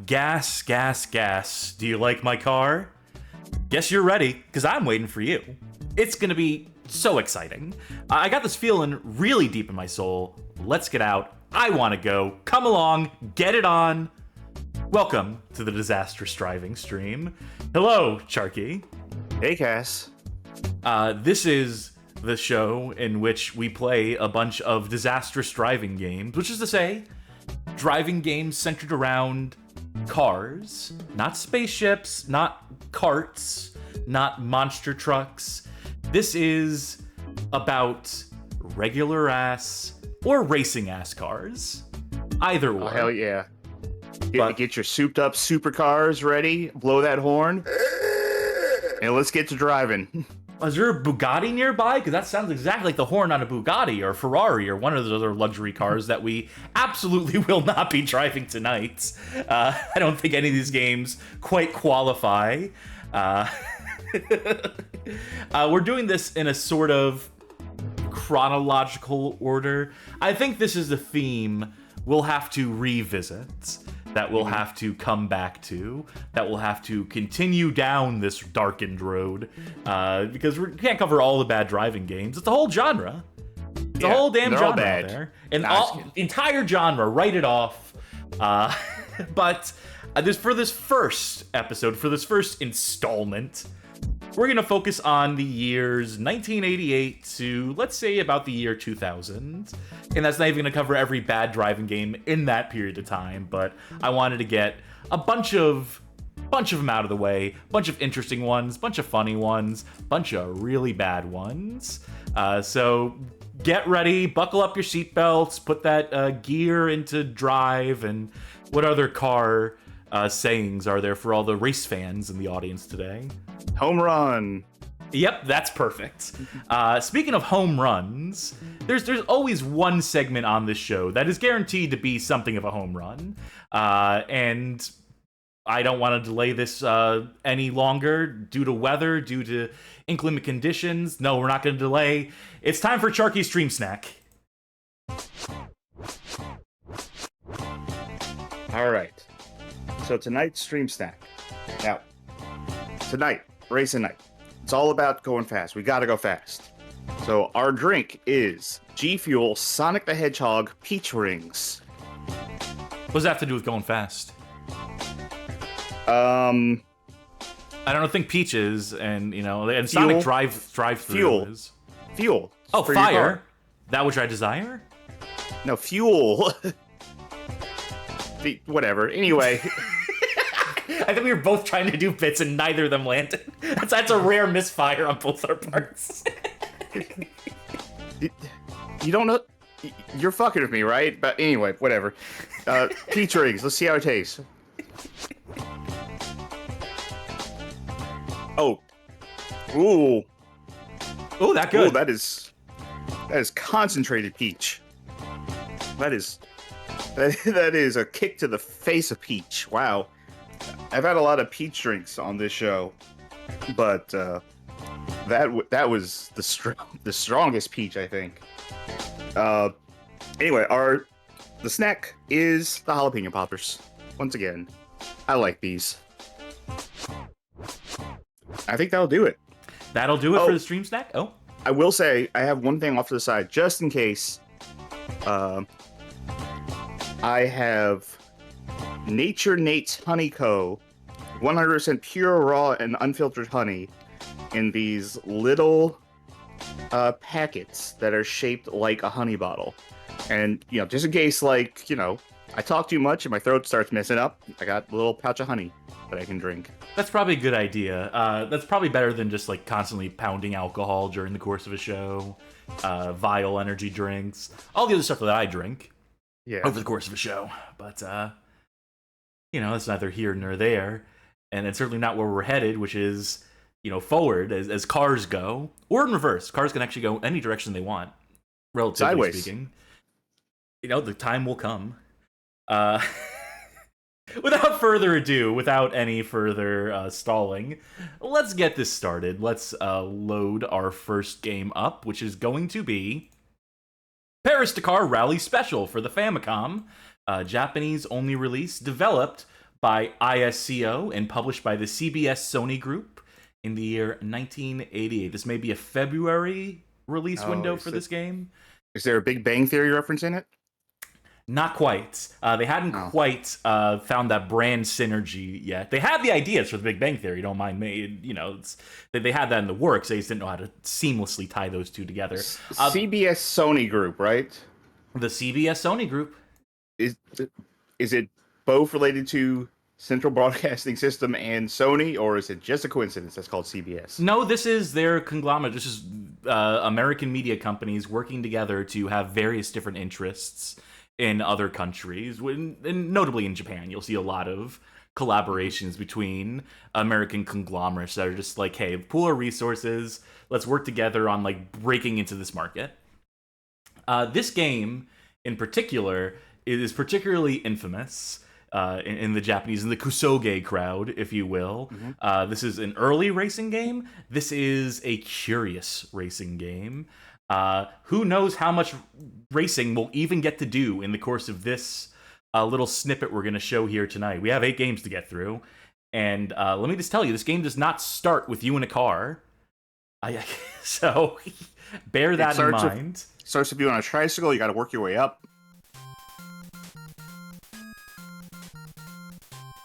Gas, gas, gas. Do you like my car? Guess you're ready, because I'm waiting for you. It's gonna be so exciting. I got this feeling really deep in my soul. Let's get out. I want to go. Come along. Get it on. Welcome to the Disastrous Driving stream. Hello, Charkie. Hey, Cass. This is the show in which we play a bunch of disastrous driving games, which is to say, driving games centered around cars, not spaceships, not carts, not monster trucks. This is about regular ass or racing ass cars. Either or. Oh, hell yeah. Get your souped up supercars ready, blow that horn, and let's get to driving. Is there a Bugatti nearby? Because that sounds exactly like the horn on a Bugatti or Ferrari or one of those other luxury cars that we absolutely will not be driving tonight. I don't think any of these games quite qualify. We're doing this in a sort of chronological order. I think this is a theme we'll have to revisit, that we'll have to come back to, that we'll have to continue down this darkened road, because we can't cover all the bad driving games. It's a whole genre. It's a whole damn genre out there. An entire genre, write it off. But for this first episode, for this first installment, we're going to focus on the years 1988 to, let's say, about the year 2000. And that's not even going to cover every bad driving game in that period of time, but I wanted to get a bunch of them out of the way, bunch of interesting ones, bunch of funny ones, bunch of really bad ones. So get ready, buckle up your seatbelts, put that gear into drive, and what other car sayings are there for all the race fans in the audience today? Home run. Yep, that's perfect. Speaking of home runs, there's always one segment on this show that is guaranteed to be something of a home run. And I don't want to delay this any longer due to weather, due to inclement conditions. No, we're not going to delay. It's time for Charkie's Stream Snack. All right. So tonight's stream snack. Now, tonight, racing night. It's all about going fast. We gotta go fast. So our drink is G Fuel Sonic the Hedgehog Peach Rings. What does that have to do with going fast? I don't think peaches and fuel, Sonic drive through is fuel. Oh, fire. That which I desire? No, fuel. Whatever. Anyway. I think we were both trying to do bits and neither of them landed. That's a rare misfire on both our parts. You don't know. You're fucking with me, right? But anyway, whatever. Peach rings. Let's see how it tastes. Oh. Ooh. Oh, that good. Ooh, that is concentrated peach. That is a kick to the face of peach. Wow. I've had a lot of peach drinks on this show, but that was the strongest peach, I think. Anyway, the snack is the jalapeno poppers. Once again, I like these. I think that'll do it. That'll do it for the stream snack? Oh. I will say, I have one thing off to the side, just in case. I have Nature Nate's Honey Co. 100% pure, raw, and unfiltered honey in these little packets that are shaped like a honey bottle. And, just in case, I talk too much and my throat starts messing up, I got a little pouch of honey that I can drink. That's probably a good idea. That's probably better than just, constantly pounding alcohol during the course of a show, vile energy drinks, all the other stuff that I drink over the course of a show. But, that's neither here nor there. And it's certainly not where we're headed, which is, forward as cars go, or in reverse. Cars can actually go any direction they want, relatively sideways. Speaking. The time will come. Without further ado, without any further stalling, let's get this started. Let's load our first game up, which is going to be Paris-Dakar Rally Special for the Famicom. Japanese-only release, developed by ISCO and published by the CBS Sony Group in the year 1988. This may be a February release window for this game. Is there a Big Bang Theory reference in it? Not quite. They hadn't quite found that brand synergy yet. They had the ideas for the Big Bang Theory, don't mind me. You know, they had that in the works. They just didn't know how to seamlessly tie those two together. CBS Sony Group, right? The CBS Sony Group. Is it both related to Central Broadcasting System and Sony, or is it just a coincidence that's called CBS? No, this is their conglomerate. This is American media companies working together to have various different interests in other countries, and notably in Japan. You'll see a lot of collaborations between American conglomerates that are just like, hey, pool our resources, let's work together on like breaking into this market. This game in particular is particularly infamous in the Japanese, in the kusoge crowd, if you will. Mm-hmm. This is an early racing game. This is a curious racing game. Who knows how much racing we'll even get to do in the course of this little snippet we're going to show here tonight. We have 8 games to get through. And let me just tell you, this game does not start with you in a car. So bear that in mind. Starts with you on a tricycle, you got to work your way up.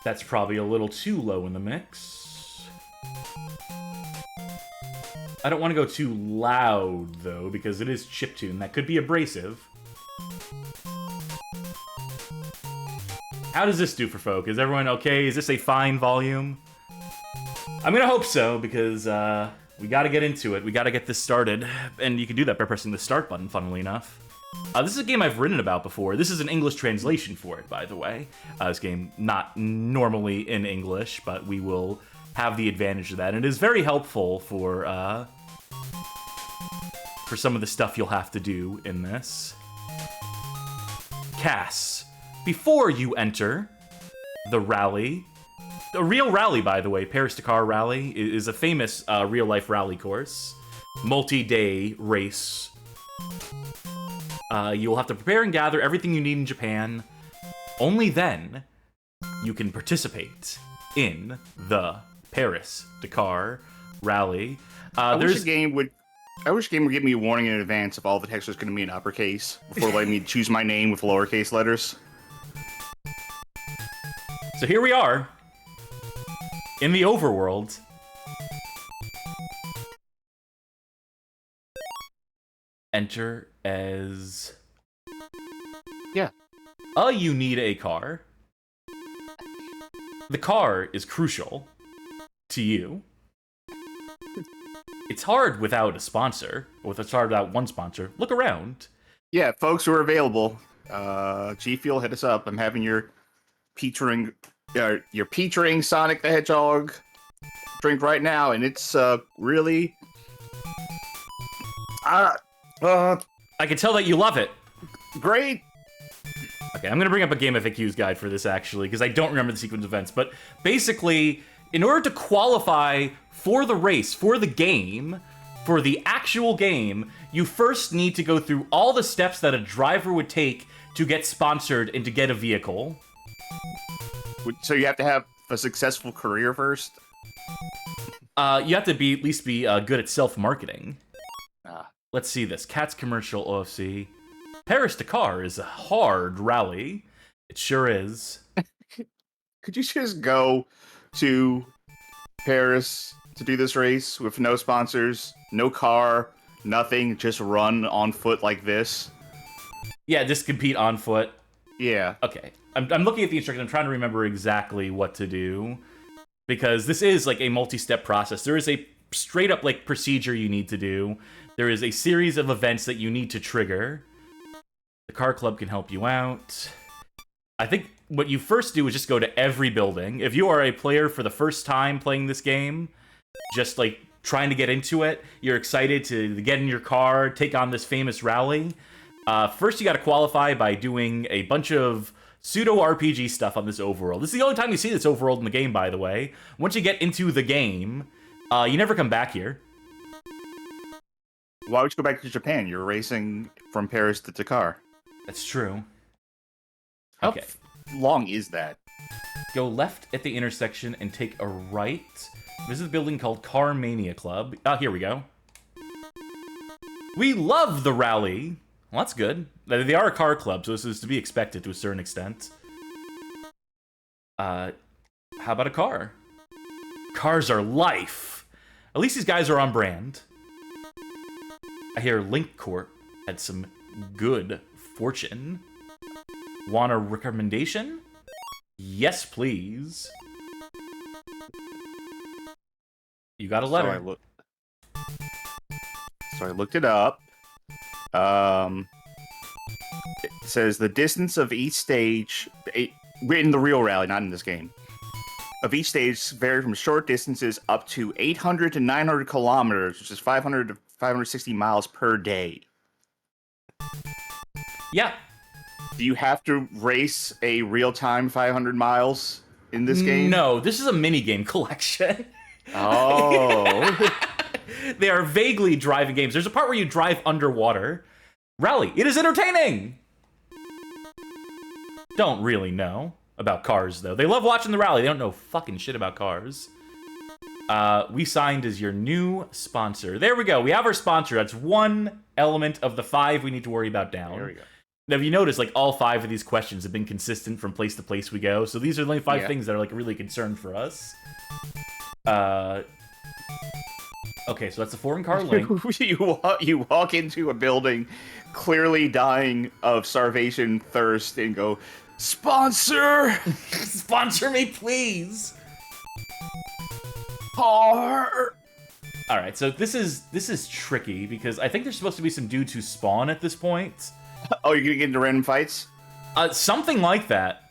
That's probably a little too low in the mix. I don't want to go too loud, though, because it is chiptune. That could be abrasive. How does this do for folk? Is everyone okay? Is this a fine volume? I'm gonna hope so, because we gotta get into it. We gotta get this started. And you can do that by pressing the start button, funnily enough. This is a game I've written about before. This is an English translation for it, by the way. This game, not normally in English, but we will have the advantage of that. And it is very helpful for some of the stuff you'll have to do in this. Cass, before you enter the rally, a real rally, by the way, Paris-Dakar Rally is a famous real-life rally course. Multi-day race. You'll have to prepare and gather everything you need in Japan. Only then you can participate in the Paris-Dakar Rally. I wish a game would give me a warning in advance if all the text was going to be in uppercase before letting me choose my name with lowercase letters. So here we are in the overworld. Enter as... Yeah. You need a car. The car is crucial to you. It's hard without a sponsor, or it's hard without one sponsor. Look around. Yeah, folks who are available, G Fuel, hit us up. I'm having your featuring Sonic the Hedgehog drink right now, and it's really I can tell that you love it. Great. Okay, I'm gonna bring up a Game FAQs guide for this actually, because I don't remember the sequence of events. But basically, in order to qualify for the race, for the game, for the actual game, you first need to go through all the steps that a driver would take to get sponsored and to get a vehicle. So you have to have a successful career first? You have to at least be good at self-marketing. Let's see this. Cats Commercial OFC. Paris-Dakar is a hard rally. It sure is. Could you just go to Paris to do this race with no sponsors, no car, nothing, just run on foot like this? Yeah, just compete on foot. Yeah. Okay. I'm looking at the instructions. I'm trying to remember exactly what to do, because this is like a multi-step process. There is a straight up like procedure you need to do. There is a series of events that you need to trigger. The car club can help you out. I think what you first do is just go to every building. If you are a player for the first time playing this game, just like trying to get into it, you're excited to get in your car, take on this famous rally. First, you got to qualify by doing a bunch of pseudo-RPG stuff on this overworld. This is the only time you see this overworld in the game, by the way. Once you get into the game, you never come back here. Why would you go back to Japan? You're racing from Paris to Dakar. That's true. How Okay. long is that? Go left at the intersection and take a right. This is a building called Car Mania Club. Oh, here we go. We love the rally. Well, that's good. They are a car club, so this is to be expected to a certain extent. How about a car? Cars are life. At least these guys are on brand. I hear Link Corp had some good fortune. Want a recommendation? Yes, please. You got a letter. So I looked it up. It says the distance of each stage, in the real rally, not in this game, of each stage vary from short distances up to 800 to 900 kilometers, which is 500 to 560 miles per day. Yeah. Do you have to race a real-time 500 miles in this game? No, this is a minigame collection. Oh. They are vaguely driving games. There's a part where you drive underwater. Rally. It is entertaining. Don't really know about cars, though. They love watching the rally. They don't know fucking shit about cars. We signed as your new sponsor. There we go. We have our sponsor. That's one element of the 5 we need to worry about down. There we go. Now, if you notice, like, all 5 of these questions have been consistent from place to place we go. So these are the only 5 things that are, like, really concerned for us. Okay, so that's a foreign car link. you walk into a building clearly dying of starvation, thirst, and go, sponsor! Sponsor me, please! Car! Alright, so this is tricky, because I think there's supposed to be some dudes who spawn at this point. Oh, you're gonna get into random fights? Something like that.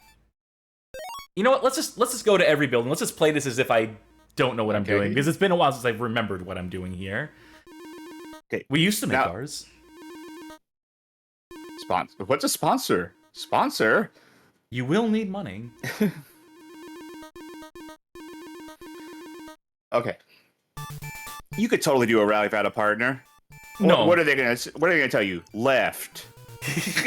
You know what, let's just go to every building. Let's just play this as if I don't know what I'm doing, because it's been a while since I've remembered what I'm doing here. Okay. We used to make cars. Sponsor. What's a sponsor? Sponsor? You will need money. Okay. You could totally do a rally without a partner. No. What are they gonna tell you? Left.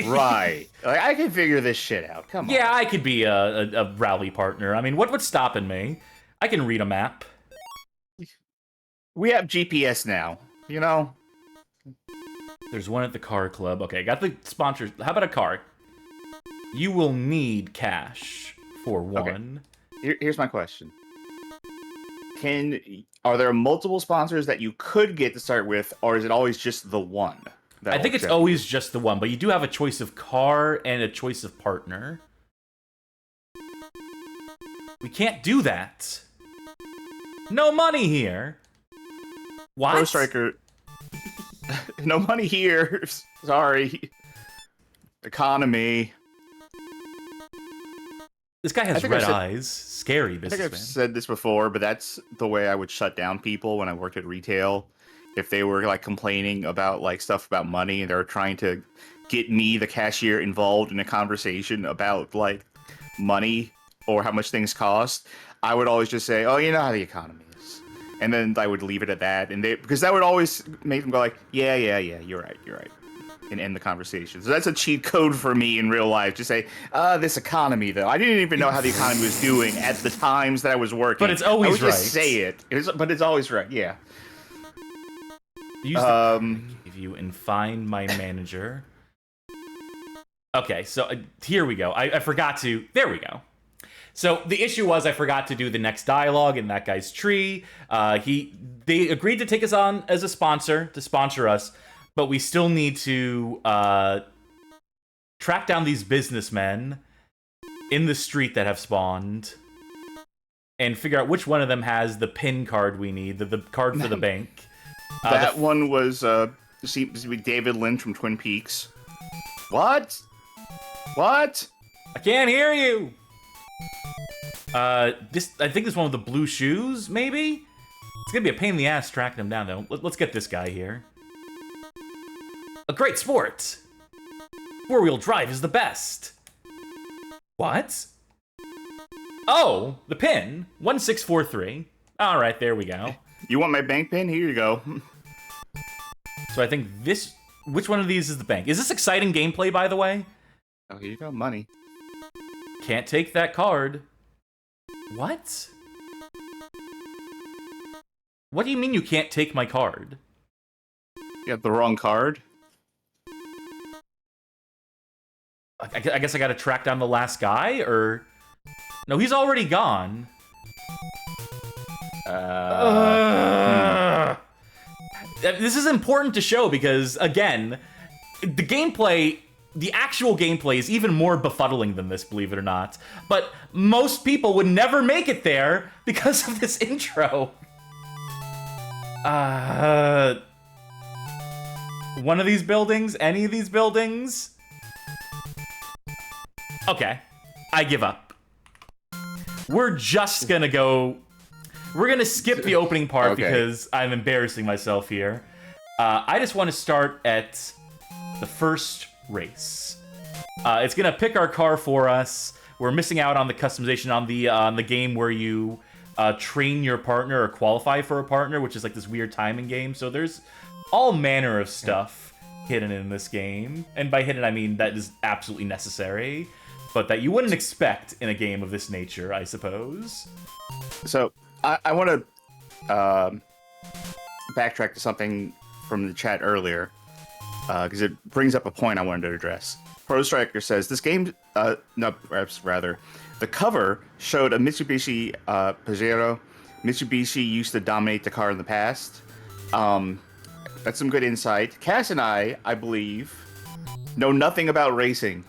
Right. Like, I can figure this shit out. Come on. Yeah, I could be a rally partner. I mean, what's stopping me? I can read a map. We have GPS now, you know? There's one at the car club. Okay, got the sponsors. How about a car? You will need cash for one. Okay. Here's my question. Are there multiple sponsors that you could get to start with, or is it always just the one? I think it's always just the one, but you do have a choice of car and a choice of partner. We can't do that. No money here. What? Pro Striker. No money here. Sorry. Economy. This guy has red eyes. Scary businessman. I think I've said this before, but that's the way I would shut down people when I worked at retail. If they were like complaining about like stuff about money and they were trying to get me, the cashier, involved in a conversation about like money or how much things cost, I would always just say, "Oh, you know how the economy is," and then I would leave it at that. And because that would always make them go like, "Yeah, you're right," and end the conversation. So that's a cheat code for me in real life. Just say, this economy, though. I didn't even know how the economy was doing at the times that I was working. But it's always I would right. Just say it. But it's always right, yeah. Use the card I gave you and find my manager. Okay, so here we go. I forgot to... There we go. So the issue was I forgot to do the next dialogue in that guy's tree. They agreed to take us on as a sponsor, to sponsor us, but we still need to track down these businessmen in the street that have spawned and figure out which one of them has the PIN card we need, the card for the bank. That one was seems to be David Lynch from Twin Peaks. What? What? I can't hear you. I think this one with the blue shoes, maybe? It's gonna be a pain in the ass tracking him down, though. Let's get this guy here. A great sport. Four-wheel drive is the best. What? Oh, the pin. 1643. All right, there we go. You want my bank pin? Here you go. So I think this... Which one of these is the bank? Is this exciting gameplay, by the way? Oh, here you go, money. Can't take that card. What? What do you mean you can't take my card? You have the wrong card. I guess I gotta track down the last guy, or... No, he's already gone. This is important to show because, again, the gameplay, the actual gameplay is even more befuddling than this, believe it or not. But most people would never make it there because of this intro. One of these buildings? Any of these buildings? Okay, I give up. We're just gonna go... We're gonna skip the opening part because I'm embarrassing myself here. I just want to start at the first race. It's gonna pick our car for us. We're missing out on the customization on the game where you train your partner or qualify for a partner, which is like this weird timing game. So there's all manner of stuff hidden in this game, and by hidden I mean that is absolutely necessary, but that you wouldn't expect in a game of this nature, I suppose. So I want to backtrack to something from the chat earlier, because it brings up a point I wanted to address. Pro Striker says, this game, no, perhaps rather, the cover showed a Mitsubishi Pajero. Mitsubishi used to dominate the car in the past. That's some good insight. Cass and I believe, know nothing about racing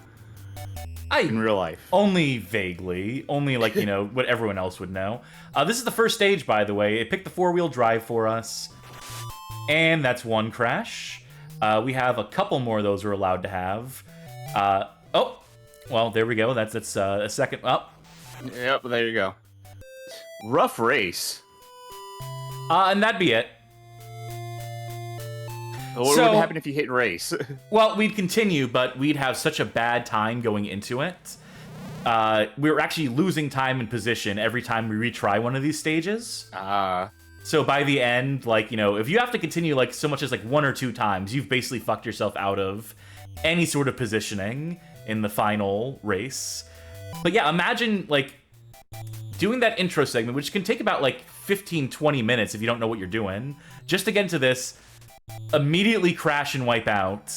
in real life. Only vaguely. Only, like, you know, what everyone else would know. This is the first stage, by the way. It picked the four-wheel drive for us. And that's one crash. We have a couple more of those we're allowed to have. Oh, well, there we go. That's a second. Oh. Yep, there you go. Rough race. And that'd be it. What would happen if you hit race? Well, we'd continue, but we'd have such a bad time going into it. We were actually losing time and position every time we retry one of these stages. So by the end, like, you know, if you have to continue like so much as like one or two times, you've basically fucked yourself out of any sort of positioning in the final race. But yeah, imagine like doing that intro segment, which can take about like 15-20 minutes if you don't know what you're doing, just to get into this, immediately crash and wipe out,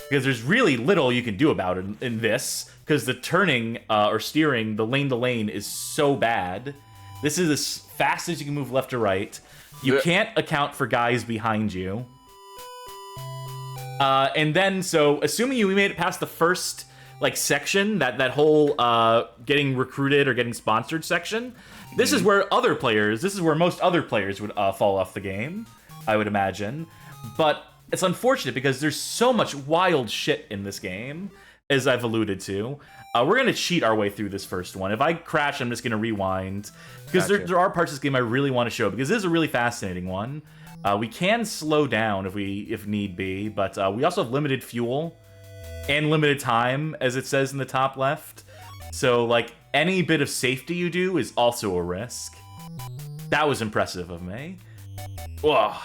because there's really little you can do about it in this, because the turning or steering, the lane to lane, is so bad. This is as fast as you can move left to right. You can't account for guys behind you. And then, so assuming you made it past the first like section, that whole getting recruited or getting sponsored section, this is where most other players would fall off the game, I would imagine. But it's unfortunate because there's so much wild shit in this game, as I've alluded to. We're going to cheat our way through this first one. If I crash, I'm just going to rewind, because there are parts of this game I really want to show, because this is a really fascinating one. We can slow down if need be, but we also have limited fuel and limited time, as it says in the top left. So, like, any bit of safety you do is also a risk. That was impressive of me. Ugh.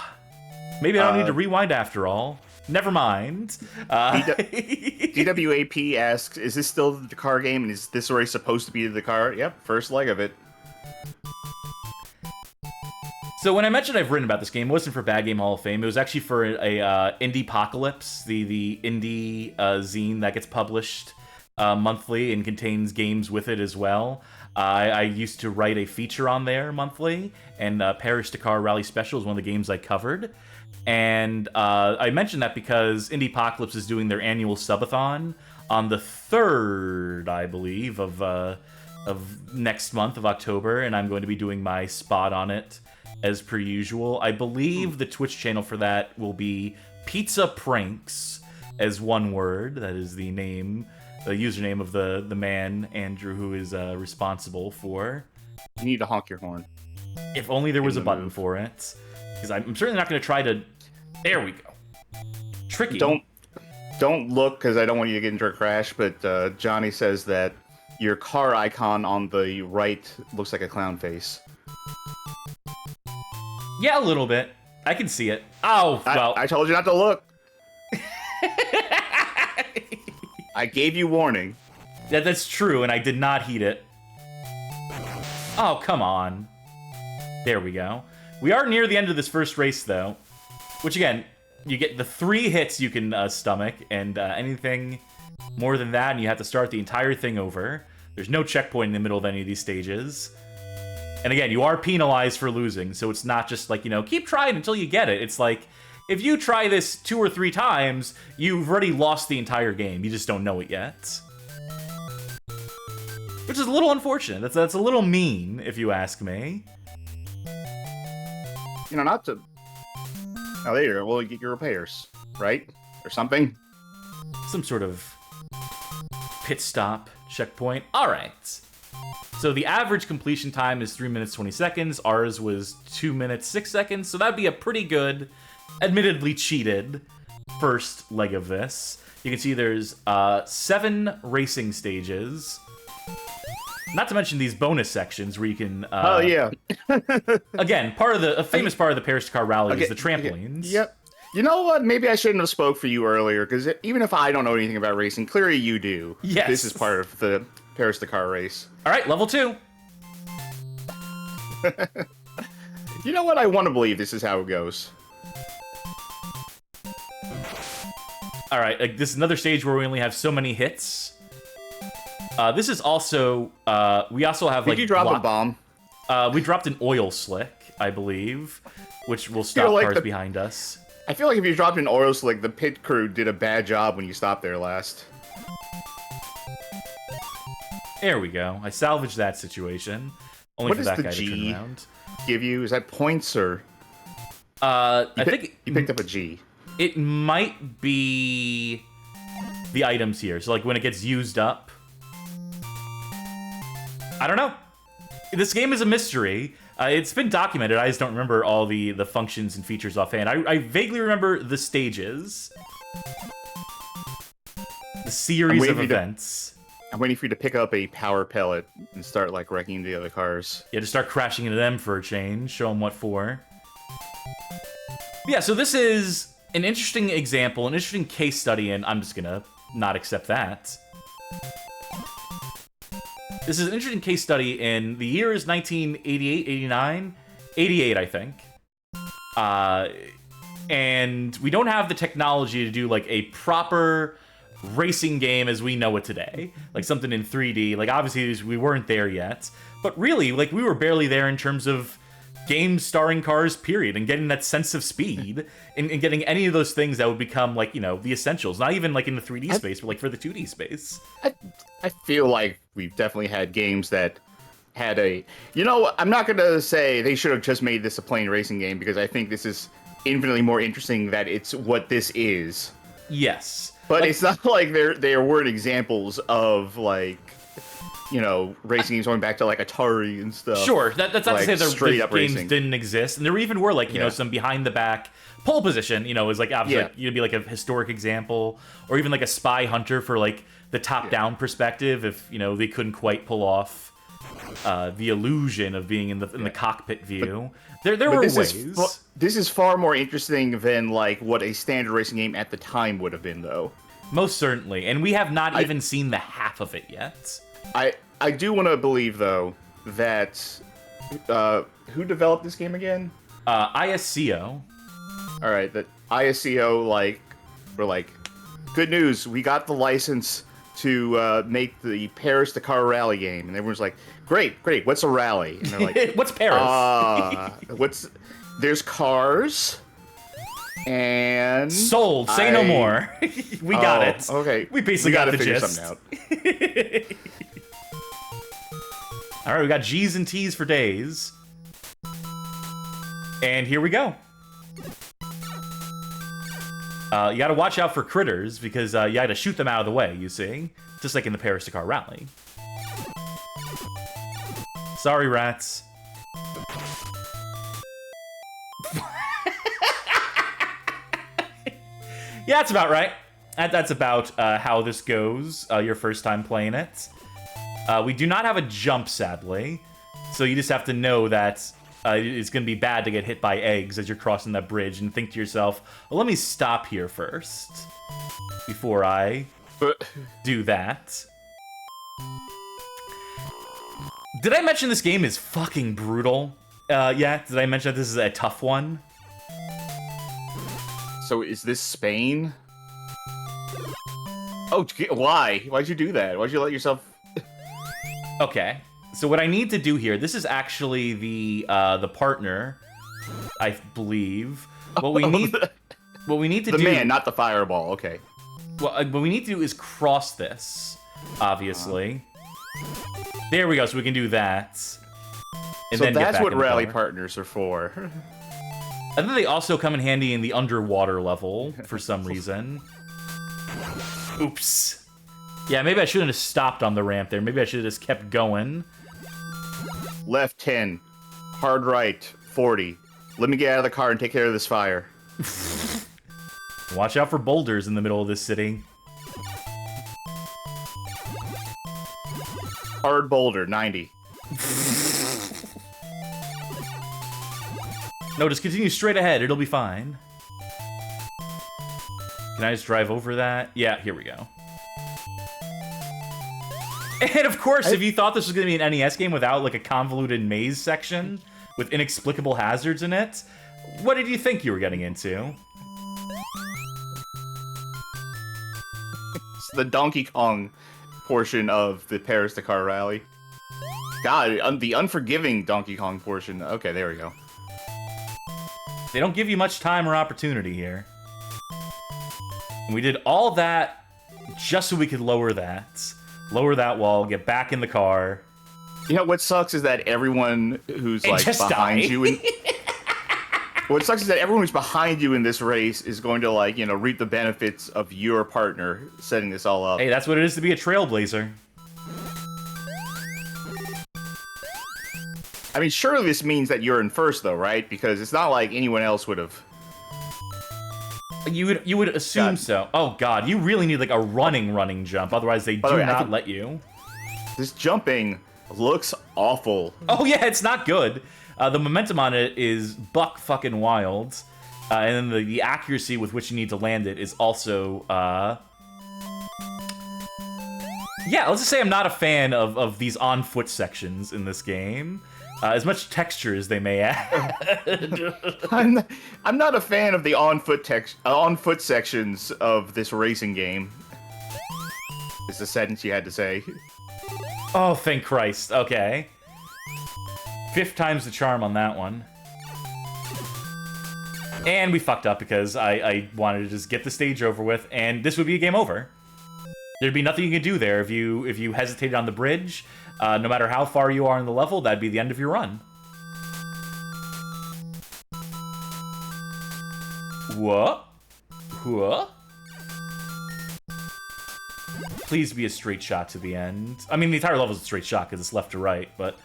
Maybe I don't need to rewind after all. Never mind. DWAP asks, is this still the car game, and is this already supposed to be the car? Yep, first leg of it. So when I mentioned I've written about this game, it wasn't for Bad Game Hall of Fame. It was actually for a Indie-pocalypse, the indie zine that gets published monthly and contains games with it as well. I used to write a feature on there monthly, and Paris-Dakar Rally Special is one of the games I covered. And I mentioned that because Indie-pocalypse is doing their annual subathon on the 3rd, I believe, of next month of October, and I'm going to be doing my spot on it as per usual. I believe the Twitch channel for that will be Pizza Pranks, as one word. That is the name, the username of the man, Andrew, who is responsible for. You need to honk your horn. If only there was a button for it. Because I'm certainly not going to try to... There we go. Tricky. Don't look, because I don't want you to get into a crash, but Johnny says that your car icon on the right looks like a clown face. Yeah, a little bit. I can see it. Oh, well. I told you not to look. I gave you warning. Yeah, that's true, and I did not heed it. Oh, come on. There we go. We are near the end of this first race, though. Which, again, you get the 3 hits you can stomach, and anything more than that, and you have to start the entire thing over. There's no checkpoint in the middle of any of these stages. And again, you are penalized for losing, so it's not just like, you know, keep trying until you get it. It's like, if you try this 2 or 3 times, you've already lost the entire game. You just don't know it yet. Which is a little unfortunate. That's a little mean, if you ask me. You know, not to... Oh, there you go. Well, you get your repairs, right? Or something? Some sort of pit stop checkpoint. All right. So the average completion time is 3 minutes 20 seconds. Ours was 2 minutes 6 seconds. So that'd be a pretty good, admittedly cheated, first leg of this. You can see there's 7 racing stages. Not to mention these bonus sections where you can... oh, yeah. Again, a famous part of the Paris-Dakar Rally is the trampolines. Yep. You know what? Maybe I shouldn't have spoke for you earlier, because even if I don't know anything about racing, clearly you do. Yes. This is part of the Paris-Dakar race. All right, level 2. You know what? I want to believe this is how it goes. All right, this is another stage where we only have so many hits. This is also, we also have, like... Did you drop a bomb? We dropped an oil slick, I believe, which will stop like cars behind us. I feel like if you dropped an oil slick, the pit crew did a bad job when you stopped there last. There we go. I salvaged that situation. Only for that guy to turn around. Give you? Is that points or? I think you picked up a G. It might be the items here. So like when it gets used up. I don't know. This game is a mystery. It's been documented. I just don't remember all the functions and features offhand. I vaguely remember the stages. The series of events. I'm waiting for you to pick up a power pellet and start, like, wrecking the other cars. Yeah, to start crashing into them for a change. Show them what for. Yeah, so this is an interesting example, an interesting case study, and I'm just gonna not accept that. This is an interesting case study in the year is 1988, 89? 88, I think. And we don't have the technology to do, like, a proper racing game as we know it today. Like, something in 3D. Like, obviously, we weren't there yet. But really, like, we were barely there in terms of games starring cars, period, and getting that sense of speed, and getting any of those things that would become, like, you know, the essentials. Not even, like, in the 3D space, but, like, for the 2D space. I feel like we've definitely had games that had a... You know, I'm not going to say they should have just made this a plain racing game, because I think this is infinitely more interesting that it's what this is. Yes. But like, it's not like there weren't examples of, like, you know, racing games going back to, like, Atari and stuff. Sure, that's not like, to say the games racing didn't exist. And there even were, like, you know, some behind-the-back pole position, you know, is, like, obviously, like, you'd be, like, a historic example. Or even, like, a Spy Hunter for, like, the top-down perspective if, you know, they couldn't quite pull off the illusion of being in the cockpit view. But there were ways. This is far more interesting than, like, what a standard racing game at the time would have been, though. Most certainly. And we have not even seen the half of it yet. I do want to believe, though, that... who developed this game again? ISCO. Alright, that ISCO, like, were like, good news, we got the license to make the Paris-Dakar Rally game. And everyone's like, great, what's a rally? And they're like, what's Paris? There's cars, and... Sold, say no more. We got it. Okay. We basically got the figure gist. something out. Alright, we got G's and T's for days. And here we go. You gotta watch out for critters, because you gotta shoot them out of the way, you see? Just like in the Paris-Dakar Rally. Sorry, rats. Yeah, that's about right. That's about how this goes your first time playing it. We do not have a jump, sadly. So you just have to know that it's going to be bad to get hit by eggs as you're crossing that bridge and think to yourself, well, let me stop here first before I do that. Did I mention this game is fucking brutal? Yeah, did I mention that this is a tough one? So is this Spain? Oh, why? Why'd you do that? Why'd you let yourself... Okay, so what I need to do here, this is actually the partner, I believe. What we need to do... The man, not the fireball, okay. Well, what we need to do is cross this, obviously. There we go, so we can do that. And so then that's what rally partners are for. I think they also come in handy in the underwater level, for some reason. Oops. Yeah, maybe I shouldn't have stopped on the ramp there. Maybe I should have just kept going. Left 10. Hard right 40. Let me get out of the car and take care of this fire. Watch out for boulders in the middle of this city. Hard boulder, 90. No, just continue straight ahead. It'll be fine. Can I just drive over that? Yeah, here we go. And of course, if you thought this was going to be an NES game without like a convoluted maze section with inexplicable hazards in it, what did you think you were getting into? It's the Donkey Kong portion of the Paris-Dakar rally. God, the unforgiving Donkey Kong portion. Okay, there we go. They don't give you much time or opportunity here. And we did all that just so we could lower that. Lower that wall, get back in the car. You know, what sucks is that everyone who's, and like, behind you... What sucks is that everyone who's behind you in this race is going to, like, you know, reap the benefits of your partner setting this all up. Hey, that's what it is to be a trailblazer. I mean, surely this means that you're in first, though, right? Because it's not like anyone else would have... You would assume so. Oh, God, you really need, like, a running jump. Otherwise, they do not let you. This jumping looks awful. Oh, yeah, it's not good. The momentum on it is buck fucking wild. And then the accuracy with which you need to land it is also, yeah, let's just say I'm not a fan of these on-foot sections in this game. As much texture as they may add. I'm not a fan of the on-foot sections of this racing game. It's the sentence you had to say. Oh, thank Christ. Okay. 5th time's the charm on that one. And we fucked up because I wanted to just get the stage over with, and this would be a game over. There'd be nothing you could do there if you hesitated on the bridge. No matter how far you are in the level, that'd be the end of your run. What? What? Please be a straight shot to the end. I mean, the entire level's a straight shot because it's left to right, but...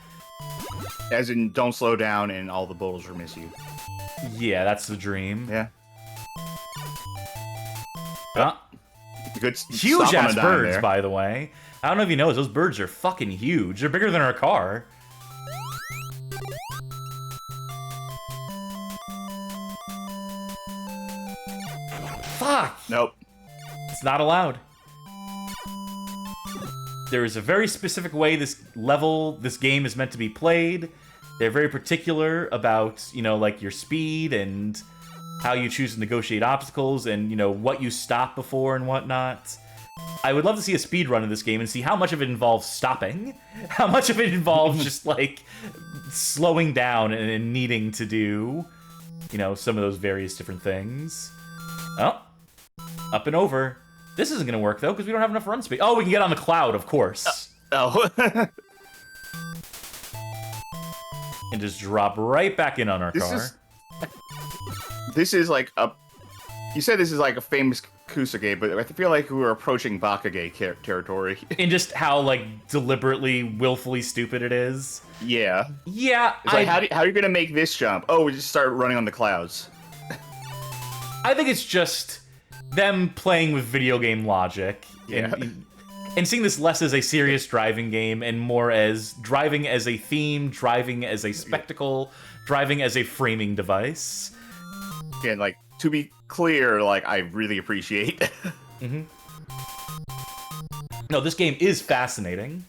As in, don't slow down and all the boulders will miss you. Yeah, that's the dream. Yeah. Good huge-ass birds, by the way. I don't know if you noticed, those birds are fucking huge. They're bigger than our car. Fuck! Nope. It's not allowed. There is a very specific way this game is meant to be played. They're very particular about, you know, like your speed and how you choose to negotiate obstacles and, you know, what you stop before and whatnot. I would love to see a speed run of this game and see how much of it involves stopping, how much of it involves just, like, slowing down and needing to do, you know, some of those various different things. Oh, up and over. This isn't going to work, though, because we don't have enough run speed. Oh, we can get on the cloud, of course. Oh. And just drop right back in on our car. This is like a... You said this is like a famous Kusa game, but I feel like we were approaching Bakage territory. In just how, like, deliberately, willfully stupid it is. Yeah. Yeah, it's like, how are you going to make this jump? Oh, we just start running on the clouds. I think it's just them playing with video game logic. Yeah. And seeing this less as a serious driving game and more as driving as a theme, driving as a spectacle, driving as a framing device. Again, like, to be clear, like, I really appreciate. Mm-hmm. No, this game is fascinating.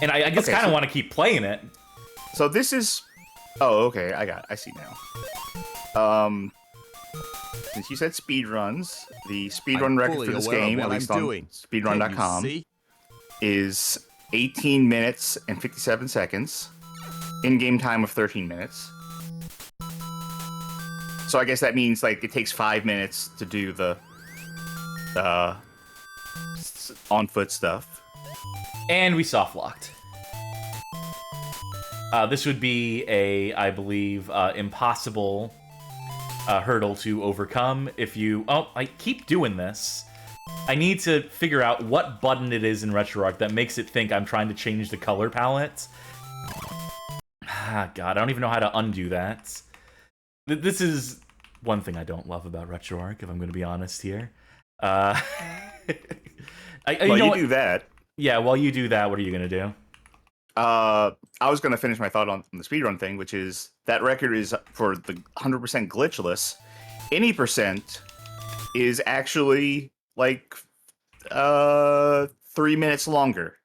And I just kind of want to keep playing it. So this is... Oh, okay, I see now. Since you said speedruns, the speedrun record for this game, at least on speedrun.com, is 18 minutes and 57 seconds. In-game time of 13 minutes. So I guess that means, like, it takes 5 minutes to do the on-foot stuff. And we soft-locked. This would be a, I believe, impossible hurdle to overcome if you... Oh, I keep doing this. I need to figure out what button it is in RetroArch that makes it think I'm trying to change the color palette. Ah, God, I don't even know how to undo that. This is one thing I don't love about RetroArch, if I'm going to be honest here. Well, you do that. Yeah, while you do that, what are you going to do? I was going to finish my thought on the speedrun thing, which is that record is for the 100% glitchless. Any percent is actually like 3 minutes longer.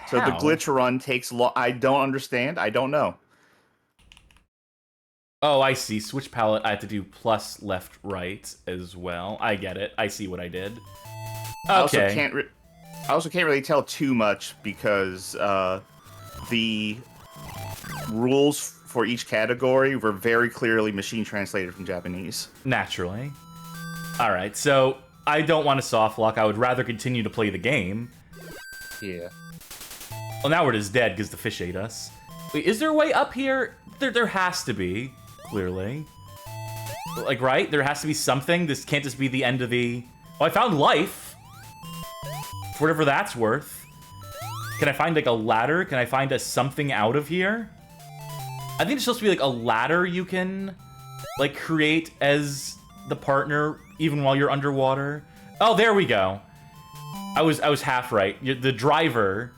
So the glitch run takes long. I don't understand. I don't know. Oh, I see. Switch palette, I have to do plus left right as well. I get it. I see what I did. Okay. I also can't really tell too much because the rules for each category were very clearly machine translated from Japanese. Naturally. Alright, so I don't want to soft lock. I would rather continue to play the game. Yeah. Well, now we're just dead because the fish ate us. Wait, is there a way up here? There has to be, clearly. Like, right? There has to be something. This can't just be the end of the... Oh, I found life! For whatever that's worth. Can I find, like, a ladder? Can I find a something out of here? I think it's supposed to be, like, a ladder you can, like, create as the partner, even while you're underwater. Oh, there we go. I was half right. The driver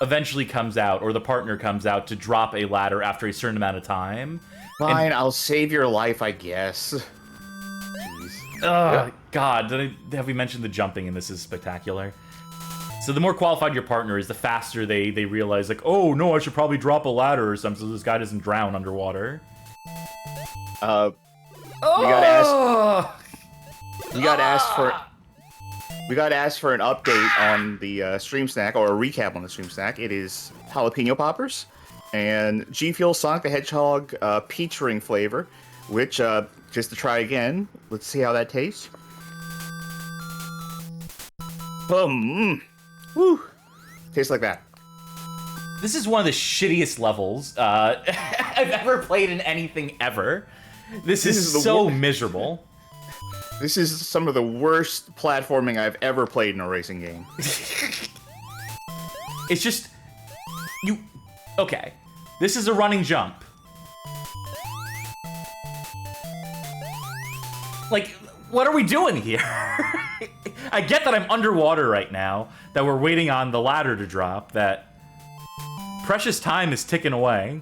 eventually comes out, or the partner comes out, to drop a ladder after a certain amount of time. Fine, I'll save your life, I guess. Ugh, God, have we mentioned the jumping in this is spectacular? So the more qualified your partner is, the faster they realize, like, oh, no, I should probably drop a ladder or something so this guy doesn't drown underwater. We got asked for an update on the Stream Snack, or a recap on the Stream Snack. It is jalapeno poppers and G Fuel Sonic the Hedgehog peach ring flavor, which, just to try again, let's see how that tastes. Woo! Tastes like that. This is one of the shittiest levels I've ever played in anything ever. This is so miserable. This is some of the worst platforming I've ever played in a racing game. It's just... Okay. This is a running jump. Like, what are we doing here? I get that I'm underwater right now, that we're waiting on the ladder to drop, that precious time is ticking away.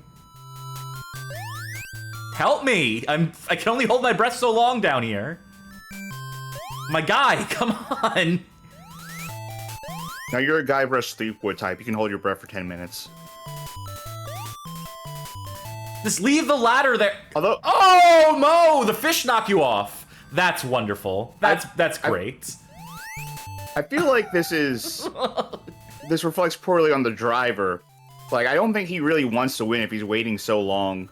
Help me! I can only hold my breath so long down here. My guy, come on! Now you're a Guybrush Threepwood type. You can hold your breath for 10 minutes. Just leave the ladder there. Although, oh, Mo! The fish knock you off. That's wonderful. That's great. I feel like this reflects poorly on the driver. Like, I don't think he really wants to win if he's waiting so long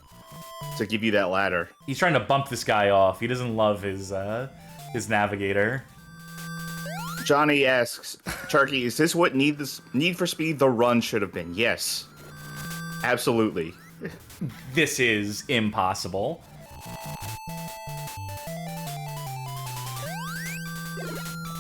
to give you that ladder. He's trying to bump this guy off. He doesn't love his navigator. Johnny asks, Charky, is this what Need for Speed The Run should have been? Yes. Absolutely. This is impossible.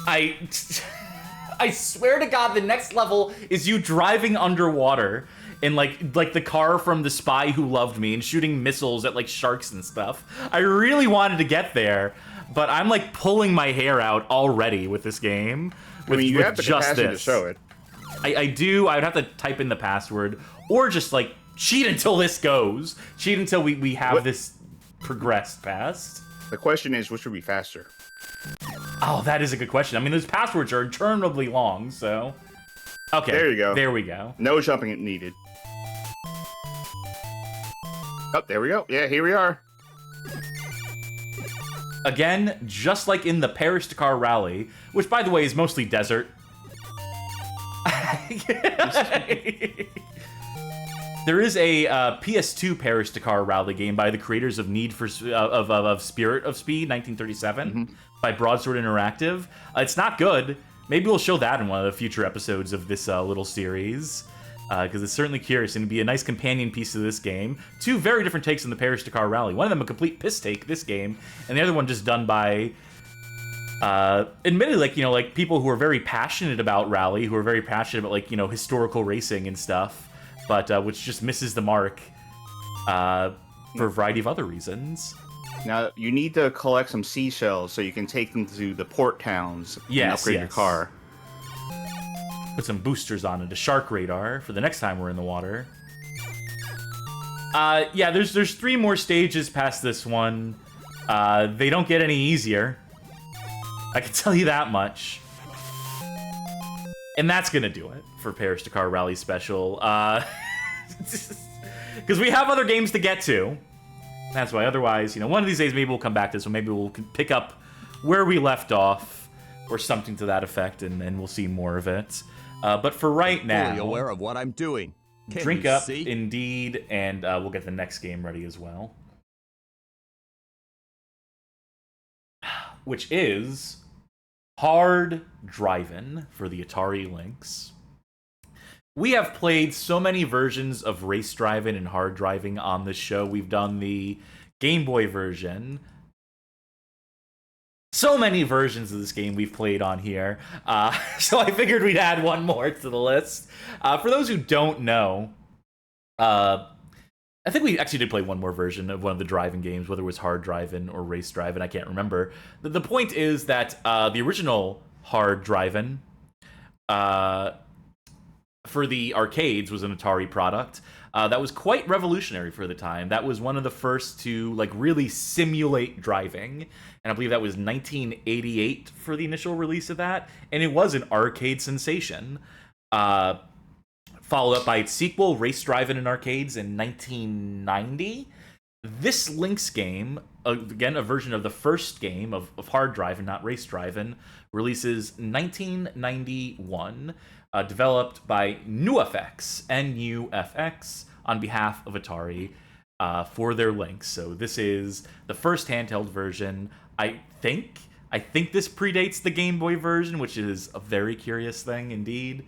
I swear to God, the next level is you driving underwater in like the car from The Spy Who Loved Me and shooting missiles at like sharks and stuff. I really wanted to get there, but I'm like pulling my hair out already with this game. with, you with have the just capacity this. to show it. I do. I would have to type in the password, or just like cheat until this goes. Cheat until we have this progressed past. The question is, which would be faster? Oh, that is a good question. I mean, those passwords are interminably long, so... Okay, There you go. There we go. No jumping needed. Oh, there we go. Yeah, here we are. Again, just like in the Paris-Dakar Rally, which, by the way, is mostly desert. There is a PS2 Paris-Dakar Rally game by the creators of Spirit of Speed, 1937, by Broadsword Interactive. It's not good. Maybe we'll show that in one of the future episodes of this little series, because it's certainly curious and it'd be a nice companion piece to this game. Two very different takes on the Paris-Dakar Rally. One of them a complete piss take, this game, and the other one just done by... admittedly, like people who are very passionate about rally, who are very passionate about historical racing and stuff, but which just misses the mark for a variety of other reasons. Now, you need to collect some seashells so you can take them to the port towns and upgrade your car. Put some boosters on it, a shark radar for the next time we're in the water. Yeah, there's 3 more stages past this one. They don't get any easier. I can tell you that much. And that's gonna do it for Paris-Dakar Rally Special. Because we have other games to get to. That's why, otherwise, one of these days maybe we'll come back to this one. Maybe we'll pick up where we left off, or something to that effect, and we'll see more of it. But for right now, fully aware of what I'm doing. Can't drink you up, see? indeed, and we'll get the next game ready as well. Which is Hard Drivin' for the Atari Lynx. We have played so many versions of race driving and hard driving on this show. We've done the Game Boy version. So many versions of this game we've played on here. So I figured we'd add one more to the list. For those who don't know, I think we actually did play one more version of one of the driving games, whether it was hard driving or race driving, I can't remember. The point is that the original hard driving for the arcades was an Atari product that was quite revolutionary for the time. That was one of the first to really simulate driving, and I believe that was 1988 for the initial release of that, and it was an arcade sensation. Followed up by its sequel, Race Drivin' in arcades, in 1990. This Lynx game, again a version of the first game of hard driving, not race driving, releases 1991. Developed by NuFX, N-U-F-X, on behalf of Atari for their Lynx. So this is the first handheld version. I think this predates the Game Boy version, which is a very curious thing indeed.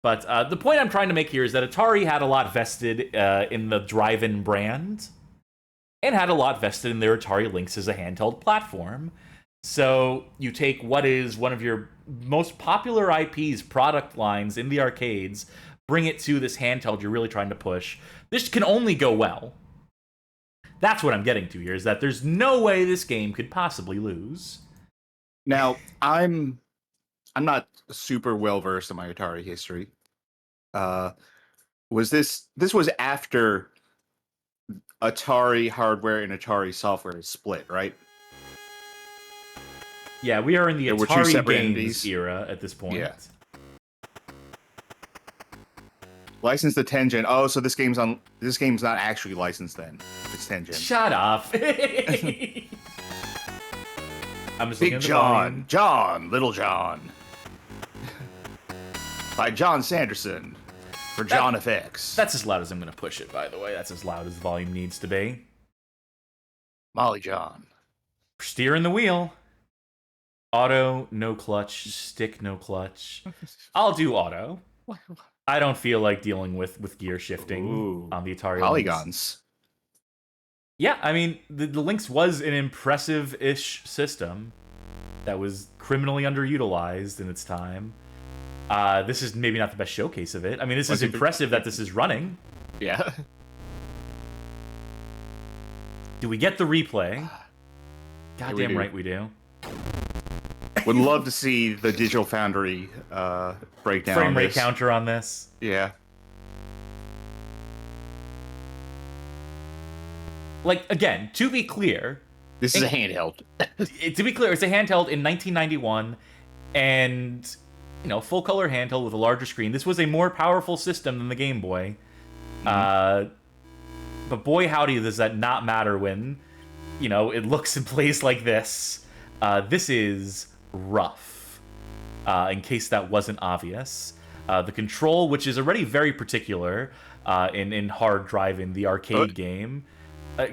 But the point I'm trying to make here is that Atari had a lot vested in the Drivin' brand, and had a lot vested in their Atari Lynx as a handheld platform. So you take what is one of your most popular IPs, product lines in the arcades, bring it to this handheld you're really trying to push. This can only go well. That's what I'm getting to here, is that there's no way this game could possibly lose. Now, I'm not super well versed in my Atari history. This was after Atari hardware and Atari software is split, right? Yeah, we are in the Atari Games era at this point. Yeah. Licensed to Tengen. Oh, so this game's not actually licensed then. It's Tengen. Shut up. I'm just Big John. John. Little John. By John Sanderson. For John FX. That's as loud as I'm going to push it, by the way. That's as loud as the volume needs to be. Molly John. Steering the wheel. Auto, no clutch. Stick, no clutch. I'll do auto. I don't feel like dealing with gear shifting on the Atari polygons. Lynx. Yeah, I mean, the Lynx was an impressive-ish system that was criminally underutilized in its time. This is maybe not the best showcase of it. I mean, this is impressive that this is running. Yeah. Do we get the replay? Goddamn right we do. Would love to see the Digital Foundry breakdown. Frame rate counter on this. Yeah. Like, again, to be clear... This is a handheld. To be clear, it's a handheld in 1991, and, full color handheld with a larger screen. This was a more powerful system than the Game Boy. But boy howdy, does that not matter when, it looks and plays like this. This is rough, in case that wasn't obvious. The control, which is already very particular in Hard Driving, the arcade game.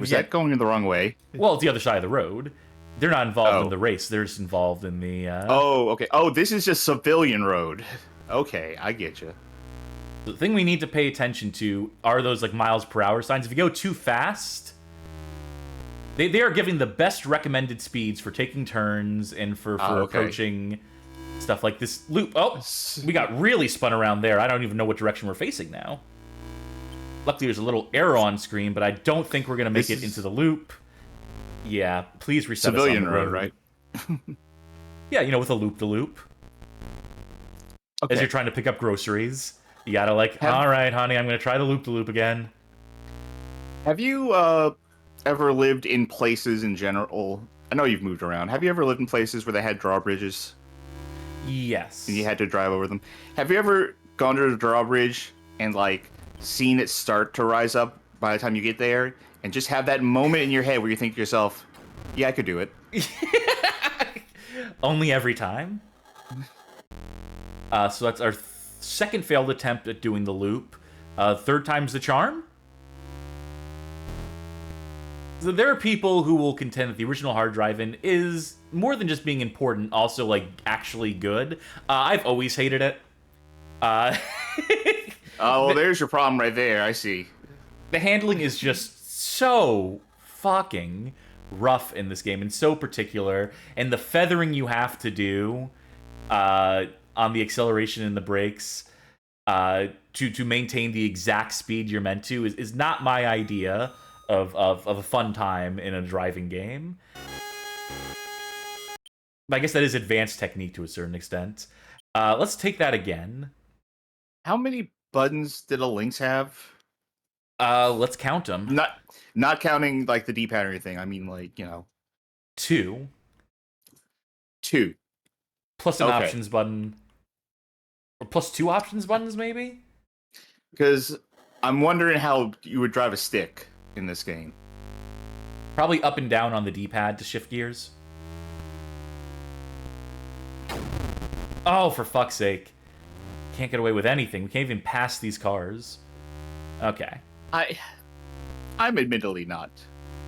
Was that going in the wrong way? Well, it's the other side of the road. They're not involved in the race. They're just involved in the... Oh, okay. Oh, this is just civilian road. Okay, I get you. The thing we need to pay attention to are those miles per hour signs. If you go too fast, they are giving the best recommended speeds for taking turns and for approaching stuff like this loop. Oh, we got really spun around there. I don't even know what direction we're facing now. Luckily, there's a little arrow on screen, but I don't think we're going to make it into the loop. Yeah, please reset civilian us on the road. Right? Yeah, with a loop-the-loop. Okay. As you're trying to pick up groceries. You gotta all right, honey, I'm going to try the loop-the-loop again. Have you ever lived in places in general? I know you've moved around. Have you ever lived in places where they had drawbridges? Yes. And you had to drive over them? Have you ever gone to the drawbridge and, seen it start to rise up by the time you get there, and just have that moment in your head where you think to yourself, yeah, I could do it? Only every time. So that's our second failed attempt at doing the loop. Third time's the charm. So there are people who will contend that the original Hard Driving is more than just being important, also actually good. I've always hated it. Oh, well, there's your problem right there. I see. The handling is just so fucking rough in this game, and so particular. And the feathering you have to do on the acceleration and the brakes to maintain the exact speed you're meant to is not my idea of a fun time in a driving game. But I guess that is advanced technique to a certain extent. Let's take that again. How many buttons did a LYNX have? Let's count them. Not counting the D-pad or anything. I mean 2. 2. Plus an options button. Or plus 2 options buttons, maybe? Because I'm wondering how you would drive a stick in this game. Probably up and down on the D-pad to shift gears. Oh, for fuck's sake. Can't get away with anything. We can't even pass these cars. Okay. I'm admittedly not